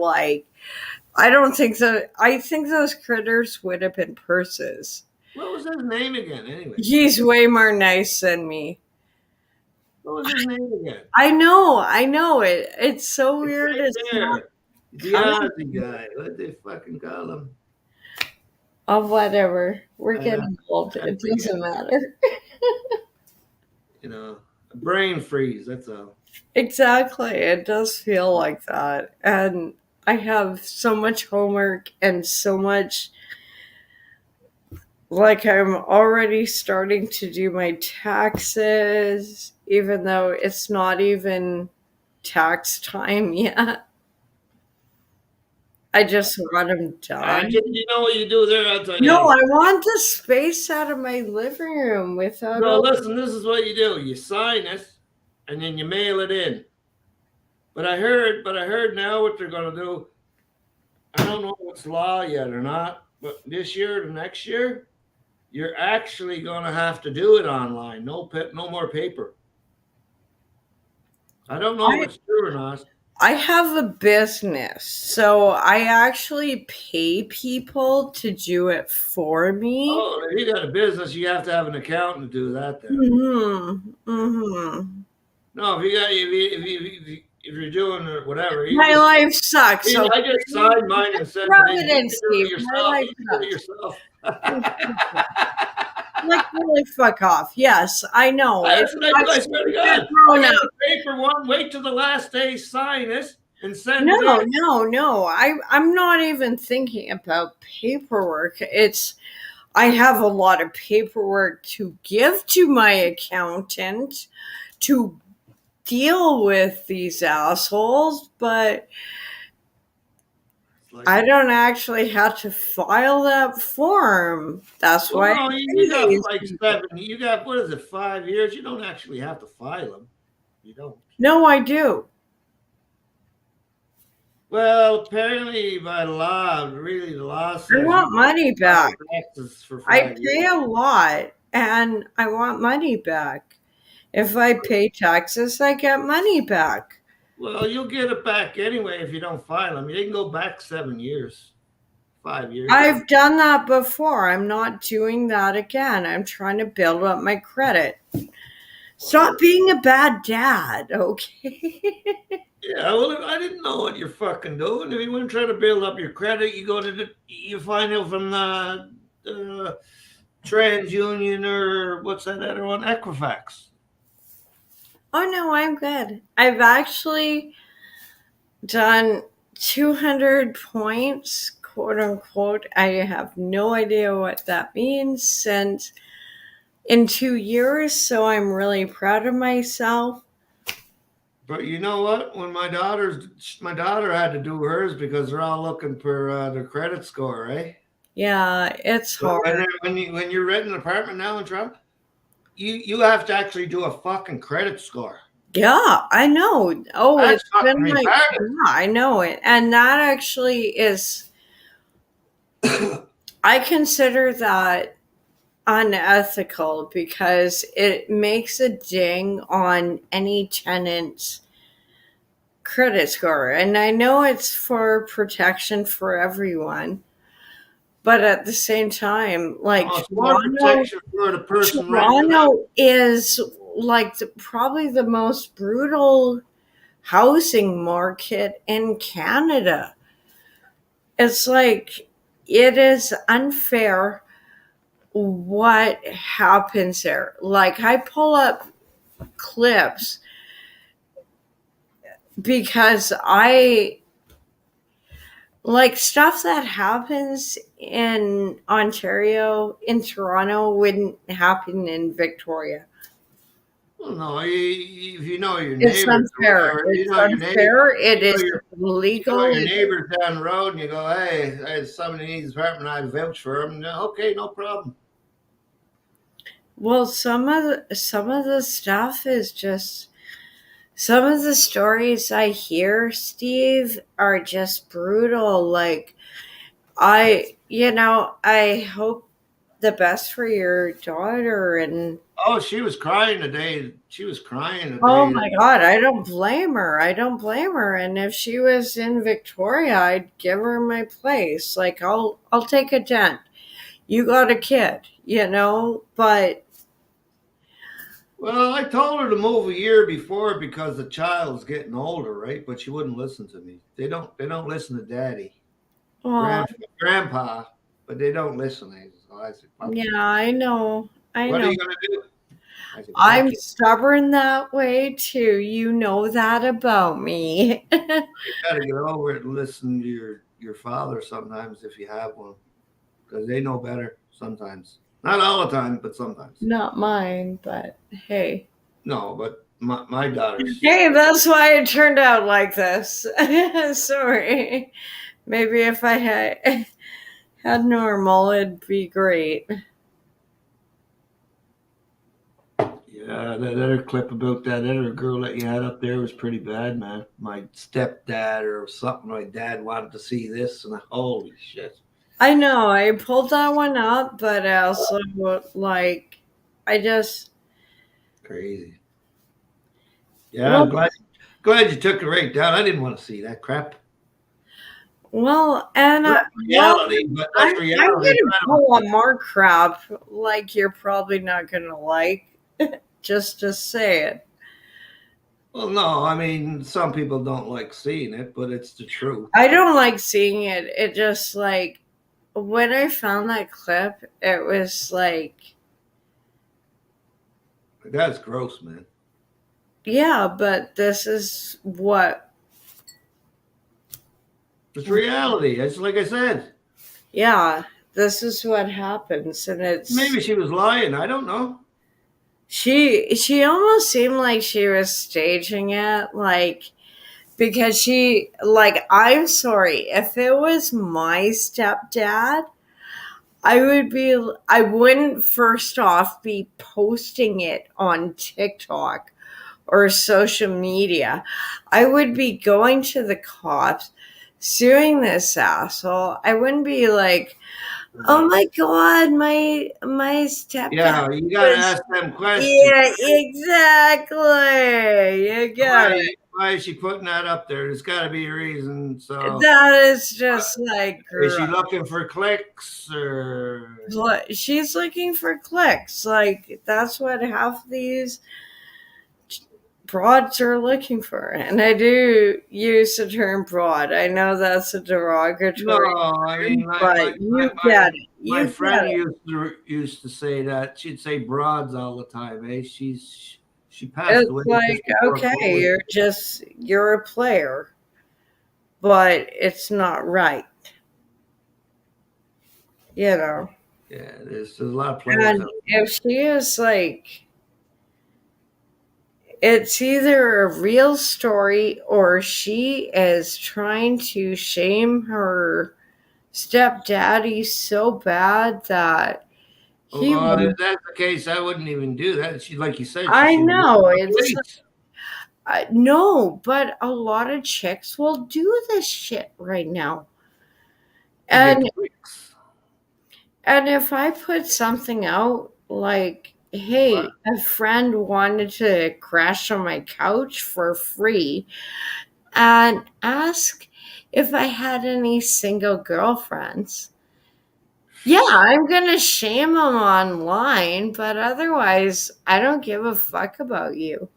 I don't think so. I think those critters would have been purses. What was his name again, anyway? He's way more nice than me. What was his name again? I know. It's so weird. The Aussie guy. What they fucking call him? Oh, whatever. We're getting old. It doesn't matter. A brain freeze. That's all. Exactly. It does feel like that. And I have so much homework and so much Like, I'm already starting to do my taxes, even though it's not even tax time yet. I just want them done. And you know what you do there? I'll tell you. No, I want the space out of my living room without. No, listen, this is what you do. You sign it, and then you mail it in. But I heard now what they're going to do. I don't know if it's law yet or not, but this year, the next year, you're actually going to have to do it online. No more paper. I don't know if it's true or not. I have a business, so I actually pay people to do it for me. Oh, if you got a business, you have to have an accountant to do that then. No, if you're doing whatever. My life sucks. So I just signed mine and said, yourself. Like, really fuck off. Yes, I know. I swear to God. Paper one, wait till the last day, sign it, and send it in. No. I'm not even thinking about paperwork. I have a lot of paperwork to give to my accountant to deal with these assholes, but I don't actually have to file that form. That's why. No, you got like 7. You got, what is it, 5 years? You don't actually have to file them. You don't. No, I do. Well, apparently by law, really the law says I want money back. For I pay a lot, and I want money back. If I pay taxes, I get money back. Well, you'll get it back anyway if you don't file them. You can go back 7 years, 5 years. I've done that before. I'm not doing that again. I'm trying to build up my credit. Stop being a bad dad, okay? Yeah, well, I didn't know what you're fucking doing. If you want to try to build up your credit, you find out from the TransUnion or what's that other one, Equifax. Oh, no, I'm good. I've actually done 200 points, quote unquote. I have no idea what that means since in 2 years, so I'm really proud of myself. But you know what? When my daughter had to do hers because they're all looking for their credit score, right? Yeah, it's hard. When you're renting an apartment now in Toronto, you have to actually do a fucking credit score. Yeah, I know. Oh, that's it's been like, yeah, I know it. And that actually is, I consider that unethical because it makes a ding on any tenant's credit score. And I know it's for protection for everyone. But at the same time, like Toronto is like probably the most brutal housing market in Canada. It's like, it is unfair what happens there. Like, I pull up clips because like stuff that happens in Ontario, in Toronto, wouldn't happen in Victoria. Well, no, if you know your neighbors, it's unfair. It's unfair. It is illegal. You know your neighbors down the road, and you go, "Hey, somebody needs an apartment. I vouch for them." Okay, no problem. Well, some of the stuff is just. Some of the stories I hear, Steve, are just brutal. Like, I hope the best for your daughter. And oh, she was crying today. Oh my God, I don't blame her. And if she was in Victoria, I'd give her my place. Like, I'll take a dent. You got a kid, but. Well, I told her to move a year before because the child's getting older, right? But she wouldn't listen to me. They don't listen to Daddy, Grandpa, but they don't listen. So I said, yeah, I know. What are you gonna do? I said, I'm stubborn that way too. You know that about me. You gotta get over it and listen to your father sometimes if you have one, because they know better sometimes. Not all the time, but sometimes. Not mine, but hey. No, but my daughters. Hey, that's why it turned out like this. Sorry. Maybe if I had normal, it'd be great. Yeah, that other clip about that other girl that you had up there was pretty bad, man. My stepdad or something, my dad wanted to see this, and holy shit. I know, I pulled that one up, but also, like, I just... Crazy. Yeah, well, I'm glad you took it right down. I didn't want to see that crap. Well, and reality, but that's reality. I'm going to pull on more crap, like you're probably not going to like, just to say it. Well, no, I mean, some people don't like seeing it, but it's the truth. I don't like seeing it. It just, like, when I found that clip, it was like... That's gross, man. Yeah, but this is what... It's reality. It's like I said. Yeah, this is what happens, and it's... Maybe she was lying. I don't know. She almost seemed like she was staging it, like, because she, like, I'm sorry, if it was my stepdad, I wouldn't first off be posting it on TikTok or social media. I would be going to the cops, suing this asshole. I wouldn't be like, oh my God, my stepdad. Yeah, you gotta ask them questions. Yeah, exactly. You got it. Why is she putting that up there? There's got to be a reason. So that is just like. Is she looking for clicks or? She's looking for clicks. Like that's what half these broads are looking for, and I do use the term broad. I know that's a derogatory. No, I mean, but you get it. My friend used to say that. She'd say broads all the time. She passed away. It's like, okay, you're a player, but it's not right. You know. Yeah, there's a lot of players. And if she is like, it's either a real story or she is trying to shame her stepdaddy so bad that he. Well, if that's the case, I wouldn't even do that. She, like you said, I know it's. No, but a lot of chicks will do this shit right now. And if I put something out like, hey, a friend wanted to crash on my couch for free and ask if I had any single girlfriends. Yeah, I'm going to shame them online, but otherwise, I don't give a fuck about you.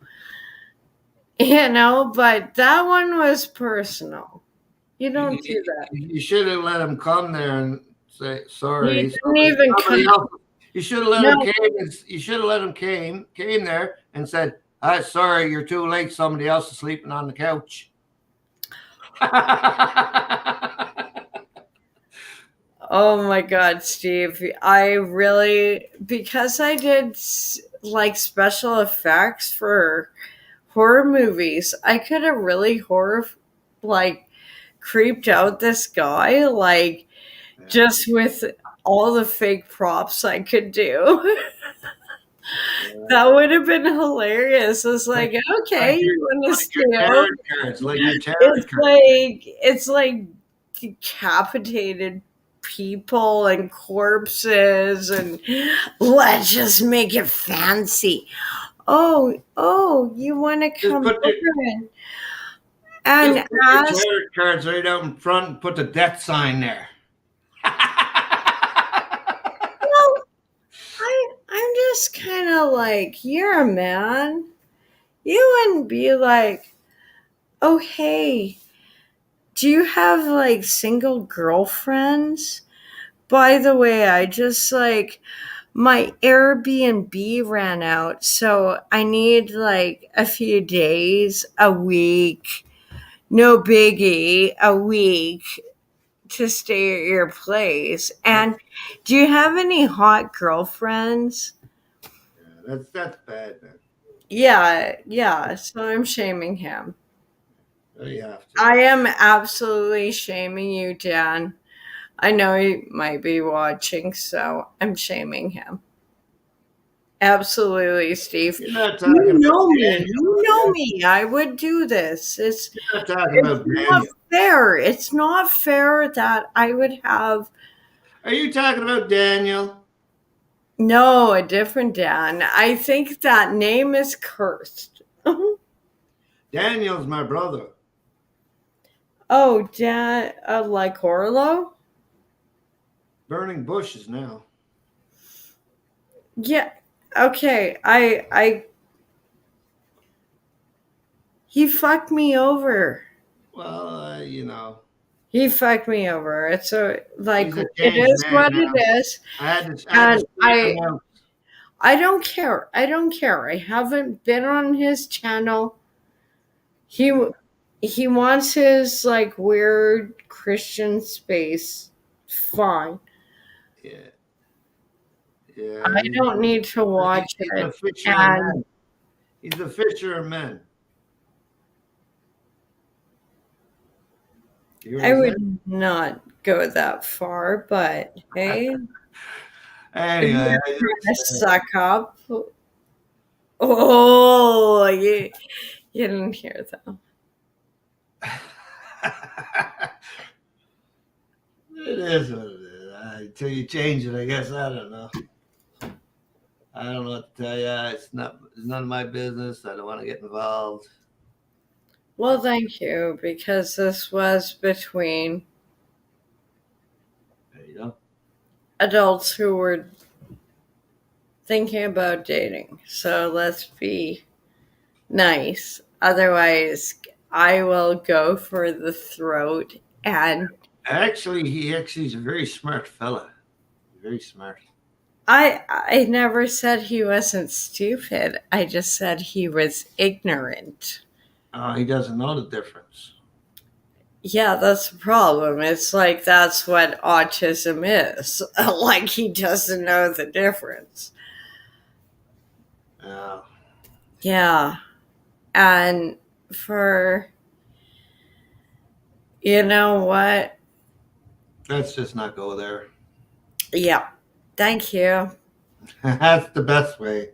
You know, but that one was personal. You don't do that. You should have let him come there and say sorry. You didn't even come. You should have let him came. You should have let him came there and said, sorry, you're too late. Somebody else is sleeping on the couch. Oh my God, Steve. I really, because I did like special effects for horror movies, I could have really creeped out this guy, like just with all the fake props I could do. That would have been hilarious. It's like, okay, you want to steal? It's like decapitated people and corpses, and let's just make it fancy. Oh, you want to come over and ask? Tarot cards right out in front and put the death sign there. Well, I'm just kind of like, you're a man. You wouldn't be like, oh, hey, do you have like single girlfriends? By the way, I just like, my Airbnb ran out, so I need like a few days, a week, no biggie, a week. to stay at your place. And do you have any hot girlfriends? Yeah, that's bad, man. Yeah. So I'm shaming him. Oh, you have to. I am absolutely shaming you, Dan. I know he might be watching, so I'm shaming him. Absolutely, Steve. You're not talking about me. You know me. I would do this. You're not talking about not fair. It's not fair that I would have. Are you talking about Daniel? No, a different Dan. I think that name is cursed. Daniel's my brother. Oh, Dan, like Orlo? Burning bushes now. Yeah. Okay. He fucked me over. Well, He fucked me over. It's it is what now. it is. I don't care. I haven't been on his channel. He wants his like weird Christian space. Fine. Yeah. I don't need to watch it. He's a fisher of men. I would not go that far, but hey. Anyway, suck up. Oh, you didn't hear that. It is what it is. Until you change it, I guess. I don't know. I don't know what to tell you. It's none of my business. I don't want to get involved. Well, thank you, because this was between adults who were thinking about dating. So let's be nice. Otherwise, I will go for the throat. And actually, he's a very smart fella. Very smart. I never said he wasn't stupid. I just said he was ignorant. He doesn't know the difference. Yeah, that's the problem. It's like that's what autism is. Like he doesn't know the difference. Yeah. And you know what? Let's just not go there. Yeah. Thank you. That's the best way.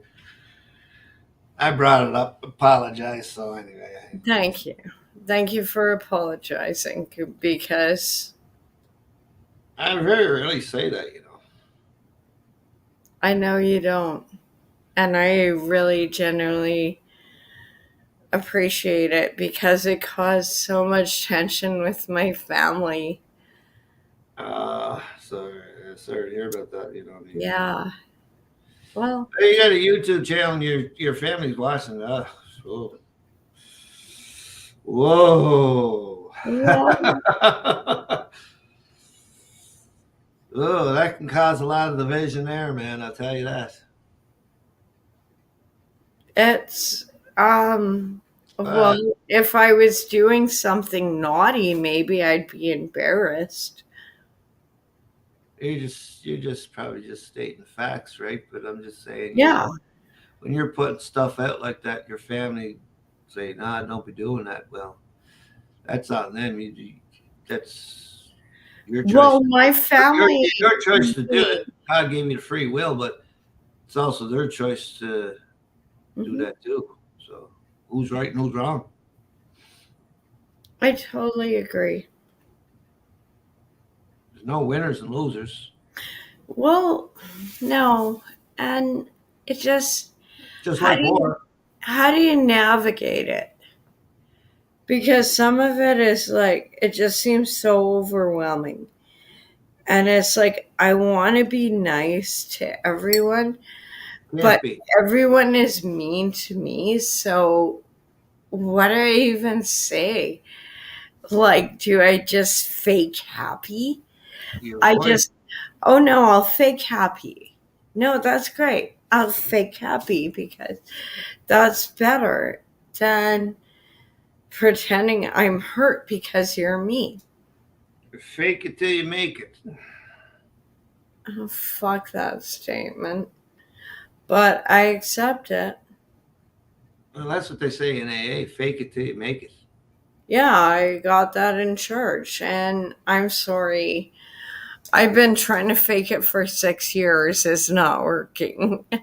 I brought it up. Apologize. So anyway. Thank you. Thank you for apologizing, because I very rarely say that, I know you don't. And I really genuinely appreciate it, because it caused so much tension with my family. Sorry to hear about that. Yeah. Well, hey, you got a YouTube channel and your family's watching it. Whoa. Oh, that can cause a lot of division there, man. I'll tell you that. It's well, if I was doing something naughty, maybe I'd be embarrassed. You're just probably just stating facts, right? But I'm just saying, yeah. When you're putting stuff out like that, your family say, "Nah, don't be doing that." Well, that's on them. That's your choice. Well, my family, your choice to do it. God gave you the free will, but it's also their choice to do that too. So, who's right and who's wrong? I totally agree. There's no winners and losers. Well, no, and it just like war. How do you navigate it? Because some of it is like, it just seems so overwhelming. And it's like, I want to be nice to everyone, but everyone is mean to me. So what do I even say? Like, do I just fake happy? Oh no, I'll fake happy. No, that's great. I'll fake happy, because that's better than pretending I'm hurt because you're mean. Fake it till you make it. Oh, fuck that statement. But I accept it. Well, that's what they say in AA. Fake it till you make it. Yeah, I got that in church, and I'm sorry. I've been trying to fake it for 6 years. It's not working. You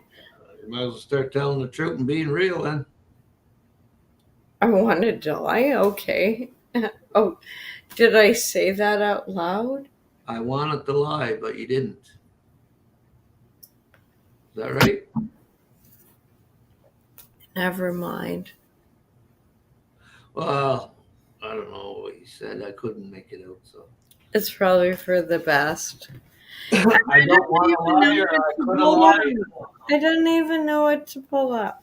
might as well start telling the truth and being real then. I want to die? Okay. Oh, did I say that out loud? I wanted to lie, but you didn't. Is that right? Never mind. Well, I don't know what you said. I couldn't make it out, so. It's probably for the best. I don't want to lie, or I could have lied. I didn't even know what to pull up.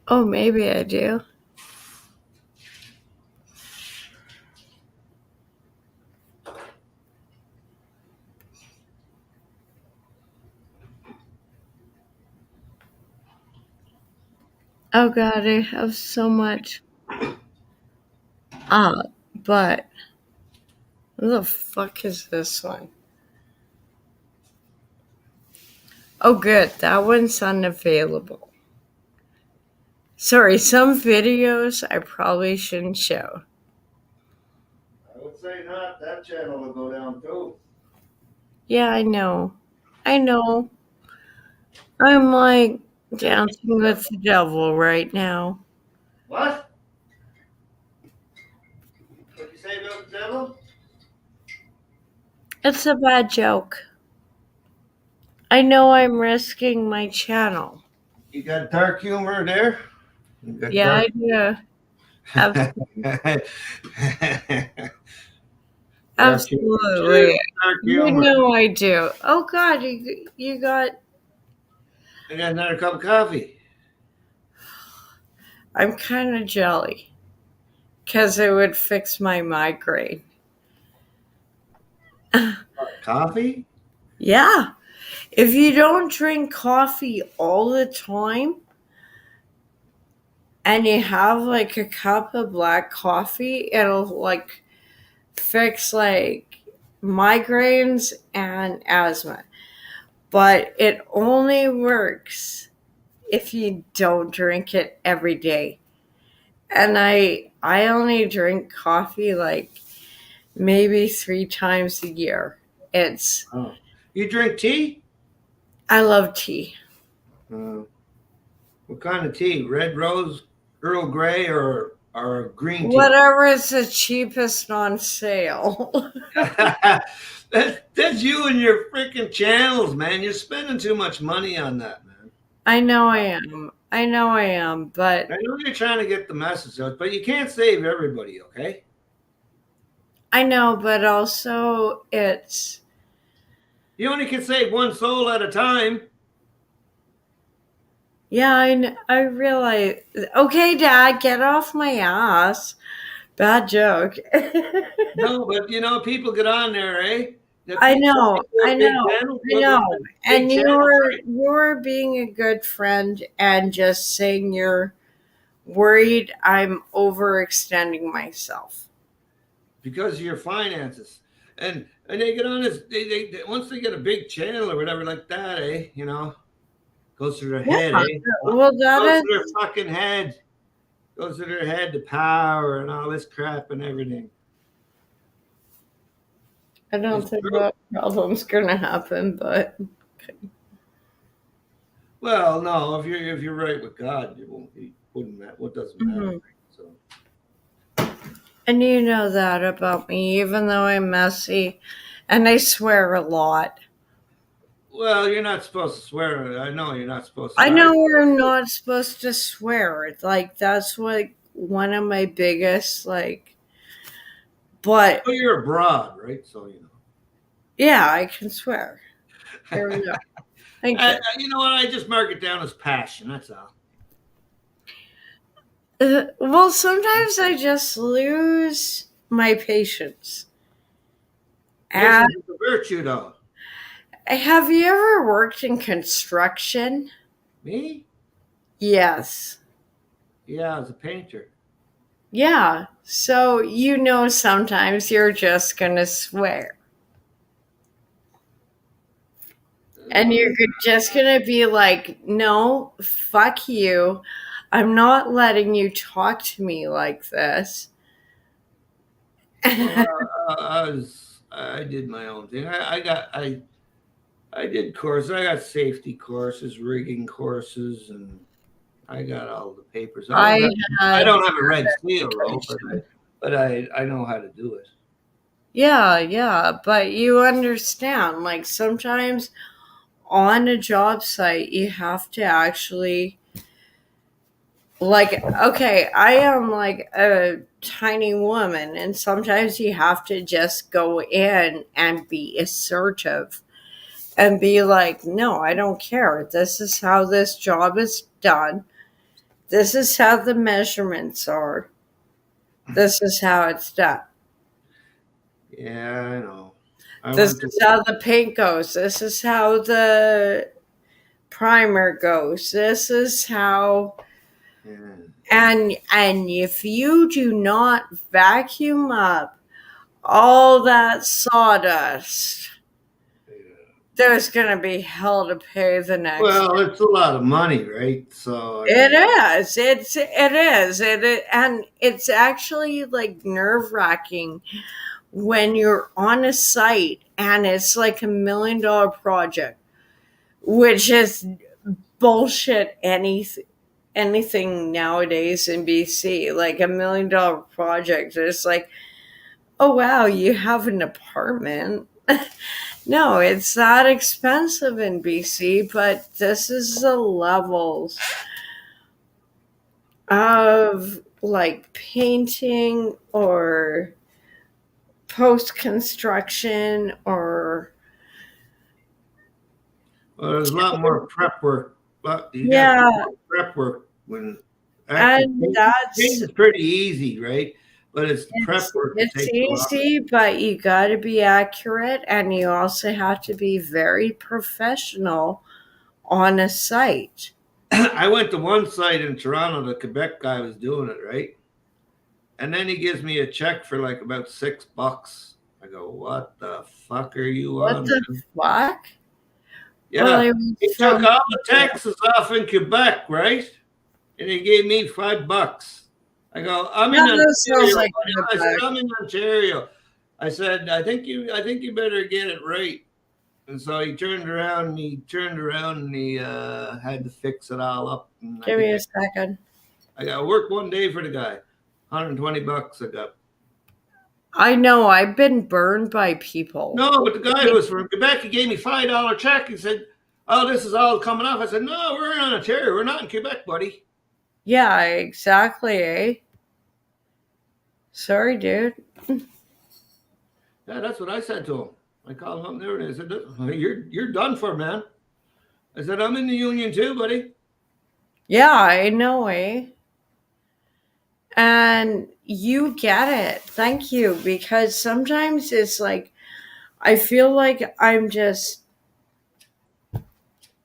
Oh, maybe I do. Oh God, I have so much. But what the fuck is this one? Oh, good. That one's unavailable. Sorry, some videos I probably shouldn't show. I would say not. That channel will go down too. Yeah, I know. I'm like dancing with the devil right now. What? What you say about the devil? It's a bad joke. I know I'm risking my channel. You got dark humor there? Yeah, I do. Absolutely. Absolutely. You know I do. Oh God, you got. I got another cup of coffee. I'm kind of jelly because it would fix my migraine. Coffee? Yeah. If you don't drink coffee all the time and you have like a cup of black coffee, it'll like fix like migraines and asthma. But it only works if you don't drink it every day. And I only drink coffee like maybe 3 times a year. It's. Oh. You drink tea? I love tea. What kind of tea? Red rose, Earl Grey, or green tea? Whatever is the cheapest on sale. That's you and your freaking channels, man. You're spending too much money on that, man. I know I am, but... I know you're trying to get the message out, but you can't save everybody, okay? I know, but also it's... You only can save one soul at a time. Yeah, I realize. Okay, Dad, get off my ass. Bad joke. No, but people get on there, eh? I know. And you're being a good friend and just saying you're worried I'm overextending myself. Because of your finances. And they get on this, they once they get a big channel or whatever like that, eh? Goes to their head, eh? Well, that goes is... to their fucking head. Goes to their head, the power and all this crap and everything. I don't think that problem's gonna happen, but... Well, no, if you're right with God, wouldn't matter. What doesn't matter? So. And you know that about me, even though I'm messy and I swear a lot. Well, you're not supposed to swear. I know you're not supposed to. I know we're not supposed to swear. Like, that's like one of my biggest, like, but... Well, you're abroad, right? So, Yeah, I can swear. There we go. Thank you. You know what? I just mark it down as passion. That's all. Well, sometimes I just lose my patience. Patience is a virtue, though. Have you ever worked in construction? Me? Yes. Yeah, as a painter. Yeah. So, sometimes you're just going to swear. And you're just going to be like, no, fuck you. I'm not letting you talk to me like this. I did my own thing. I did courses. I got safety courses, rigging courses, and I got all the papers. I don't have a red seal, but I know how to do it. Yeah, but you understand, like sometimes on a job site, you have to actually, like, okay, I am like a tiny woman, and sometimes you have to just go in and be assertive and be like, no, I don't care. This is how this job is done. This is how the measurements are. This is how it's done. Yeah, I know. This is how the paint goes. This is how the primer goes. This is how. And if you do not vacuum up all that sawdust, there's going to be hell to pay the next. Well, it's a lot of money, right? So it is. It is. And it's actually like nerve-wracking when you're on a site and it's like $1 million project, which is bullshit. Anything nowadays in BC, like $1 million project, it's like, oh wow, you have an apartment. No, it's that expensive in BC, but this is the levels of like painting or post-construction or. Well, there's a lot more prep work. But prep work when it's pretty easy, right? But it's the prep work. It's easy, but you got to be accurate, and you also have to be very professional on a site. I went to one site in Toronto. The Quebec guy was doing it, right? And then he gives me a check for like about $6. I go, what the fuck are you on? What the fuck? Yeah, well, he took all the taxes off in Quebec, right? And he gave me $5. I go, I'm in Ontario. I said, I'm in Ontario. I said, I think you better get it right. And so he turned around and he had to fix it all up. And give me a second. I got to work one day for the guy. $120 I got. I know, I've been burned by people. No, but the guy was from Quebec. He gave me $5 check. He said, oh, this is all coming off. I said, no, we're in Ontario. We're not in Quebec, buddy. Yeah, exactly, eh? Sorry, dude. Yeah, that's what I said to him. I called him up there and I said, you're done for, man. I said, I'm in the union too, buddy. Yeah, I know, eh? And you get it. Thank you. Because sometimes it's like, I feel like I'm just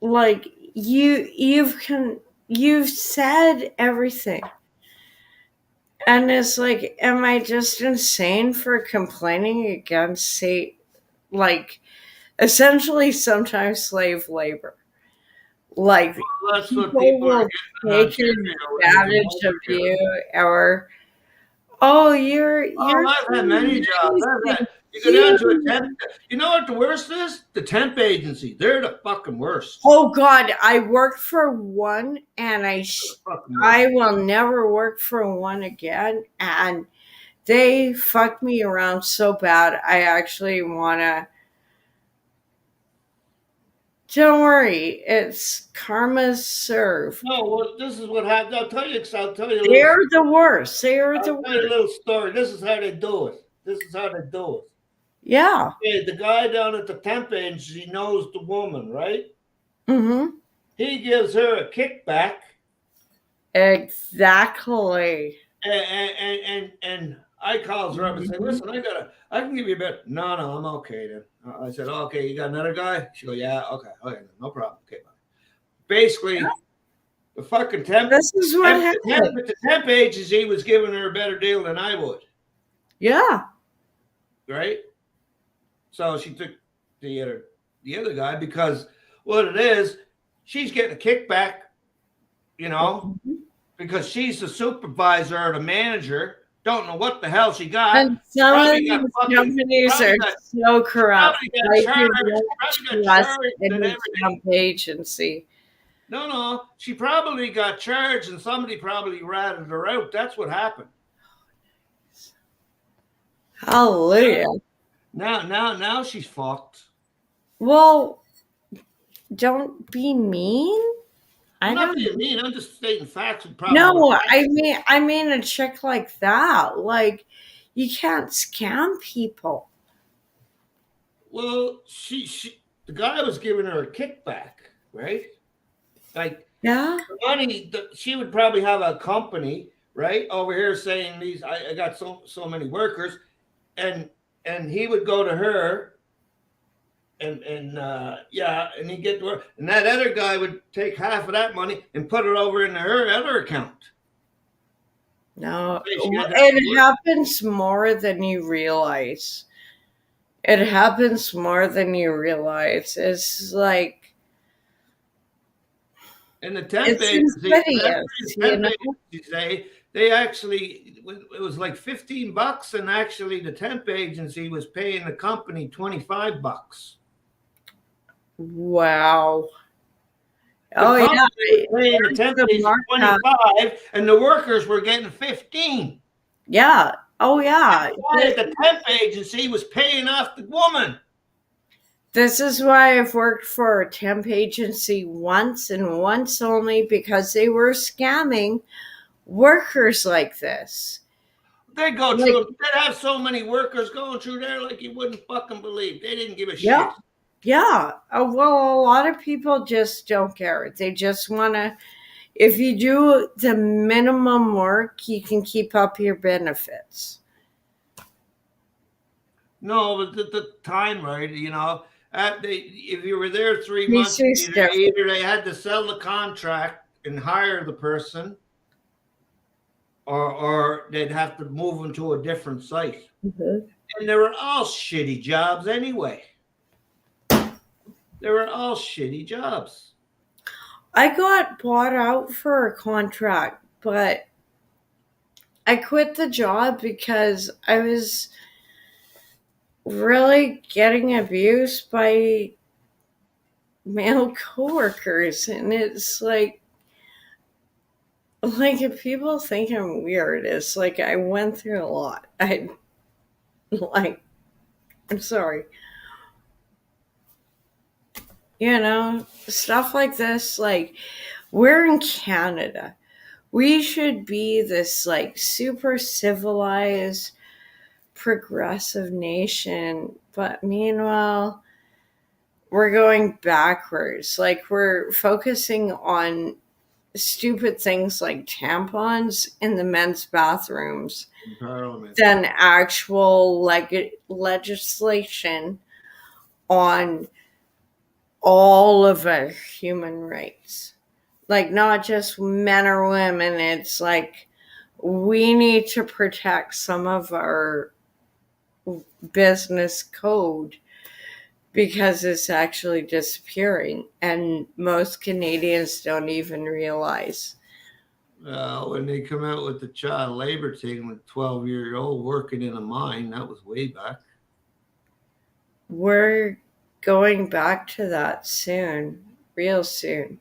like, you've said everything. And it's like, am I just insane for complaining against, like, essentially sometimes slave labor? Like, that's what people will take advantage of you, or you're I've had many jobs. You go down to a temp. You know what the worst is? The temp agency. They're the fucking worst. Oh God, I worked for one, and I will never work for one again. And they fucked me around so bad. I actually wanna. Don't worry, it's karma's serve. No, well, this is what happened. I'll tell you. They're the worst. I'll tell you a little story. This is how they do it. Yeah. Okay, the guy down at the temp agency knows the woman, right? Mm-hmm. He gives her a kickback. Exactly. And I calls her up and say, listen, I can give you a bit. No, I'm okay then. I said, okay, you got another guy? She go, yeah, okay, no problem. Okay, bye. Basically, The fucking temp. This is what happened. The temp agency was giving her a better deal than I would. Yeah. Right. So she took the other guy because what it is, she's getting a kickback, you know, because she's the supervisor or the manager. Don't know what the hell she got. And some of these companies are so corrupt. Like any temp agency. No. She probably got charged and somebody probably ratted her out. That's what happened. Hallelujah. Now she's fucked. Well, don't be mean. I'm not being mean. I'm just stating facts. No, I mean a chick like that. Like, you can't scam people. Well, the guy was giving her a kickback, right? Like, yeah, money. She would probably have a company, right, over here saying these. I got so many workers, and he would go to her. And he'd get to her, and that other guy would take half of that money and put it over into her other account. No, it happens more than you realize. It happens more than you realize. It's like, and the temp agency, they actually, it was like $15, and actually the temp agency was paying the company $25. Wow. The temp agency 25, and the workers were getting 15. Yeah. Oh yeah. The temp agency was paying off the woman. This is why I've worked for a temp agency once and once only, because they were scamming workers like this. They go through. They have so many workers going through there like you wouldn't fucking believe. They didn't give a shit. Yeah. Well, a lot of people just don't care. They just want to, if you do the minimum work, you can keep up your benefits. No, but the time, right? You know, if you were there 3 months, either they had to sell the contract and hire the person, or they'd have to move them to a different site. Mm-hmm. And they were all shitty jobs anyway. They were all shitty jobs. I got bought out for a contract, but I quit the job because I was really getting abused by male coworkers, and it's like if people think I'm weird, it's like I went through a lot. I'm sorry. You know, stuff like this, like, we're in Canada. We should be this, like, super civilized, progressive nation. But meanwhile, we're going backwards. Like, we're focusing on stupid things like tampons in the men's bathrooms than actual legislation on all of our human rights. Like, not just men or women. It's like, we need to protect some of our business code because it's actually disappearing, and most Canadians don't even realize. When they come out with the child labor thing with 12-year-old working in a mine, that was way back. We're going back to that soon, real soon.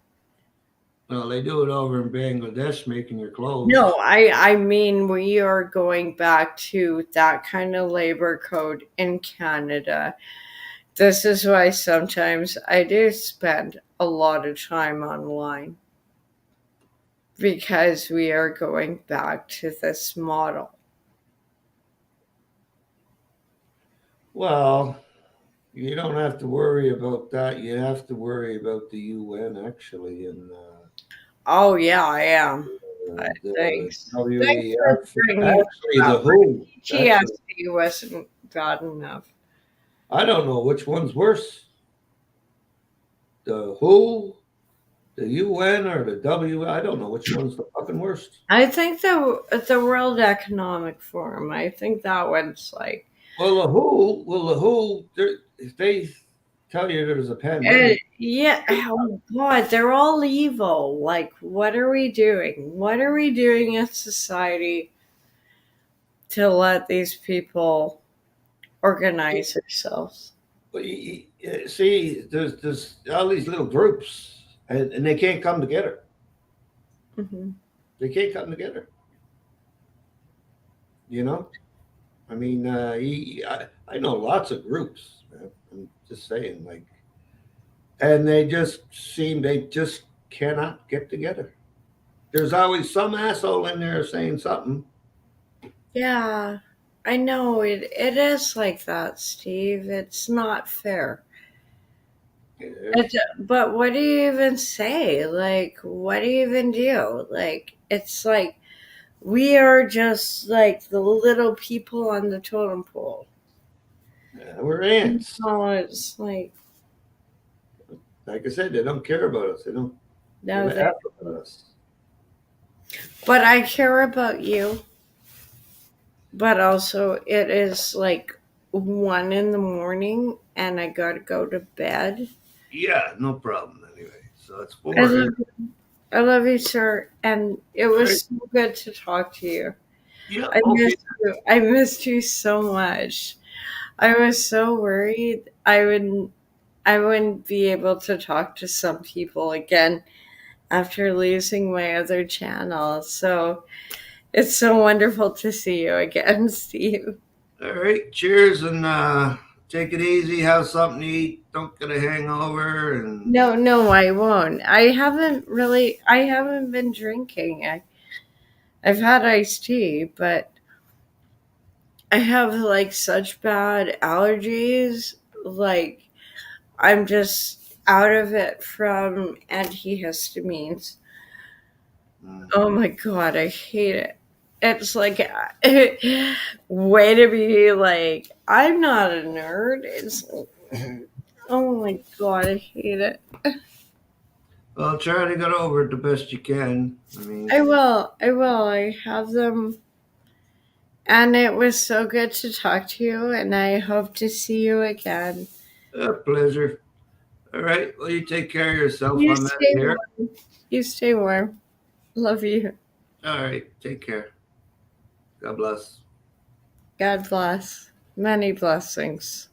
Well, they do it over in Bangladesh, making your clothes. No, I mean, we are going back to that kind of labor code in Canada. This is why sometimes I do spend a lot of time online, because we are going back to this model. Well, you don't have to worry about that. You have to worry about the UN, actually. And oh, yeah, I am. Thanks. Thanks for bringing the WHO. TSD wasn't bad enough. I don't know which one's worse. The WHO The UN or the W? I don't know which one's the fucking worst. I think the World Economic Forum. I think that one's like. Well, the WHO. If they tell you there's a pandemic. Yeah. Oh God, they're all evil. Like, what are we doing? What are we doing as society to let these people organize ourselves? Well, see, there's all these little groups, and they can't come together. Mm-hmm. They can't come together. You know, I mean, I know lots of groups. Man. I'm just saying, like, and they just cannot get together. There's always some asshole in there saying something. Yeah, I know it is like that, Steve. It's not fair. But what do you even say? Like, what do you even do? Like, it's like we are just like the little people on the totem pole. Yeah, we're ants. Oh, it's like I said, they don't care about us. They don't. No, give a F about us. But I care about you. But also, it is like 1 a.m. and I gotta go to bed. Yeah, no problem. Anyway, so it's 4. I love you, sir, and it was so good to talk to you. Yeah, I missed you so much. I was so worried I wouldn't be able to talk to some people again after losing my other channel. So it's so wonderful to see you again, Steve. All right, cheers, and take it easy. Have something to eat. Don't get a hangover. And No, I won't. I haven't been drinking. I've had iced tea, but I have like such bad allergies. Like, I'm just out of it from antihistamines. Oh my God, I hate it. It's like, way to be like, I'm not a nerd. It's like, oh my God, I hate it. Well, try to get over it the best you can. I will. I have them. And it was so good to talk to you, and I hope to see you again. A pleasure. All right. Well, you take care of yourself. You I'm out stay of here. warm. You stay warm. Love you. All right. Take care. God bless. God bless. Many blessings.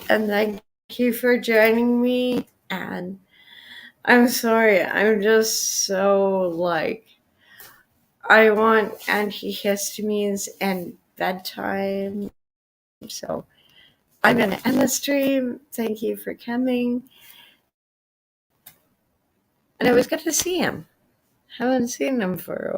And thank you for joining me. And I'm sorry. I'm just so like, I want antihistamines and bedtime. So I'm going to end the stream. Thank you for coming. And it was good to see him. Haven't seen him for a while.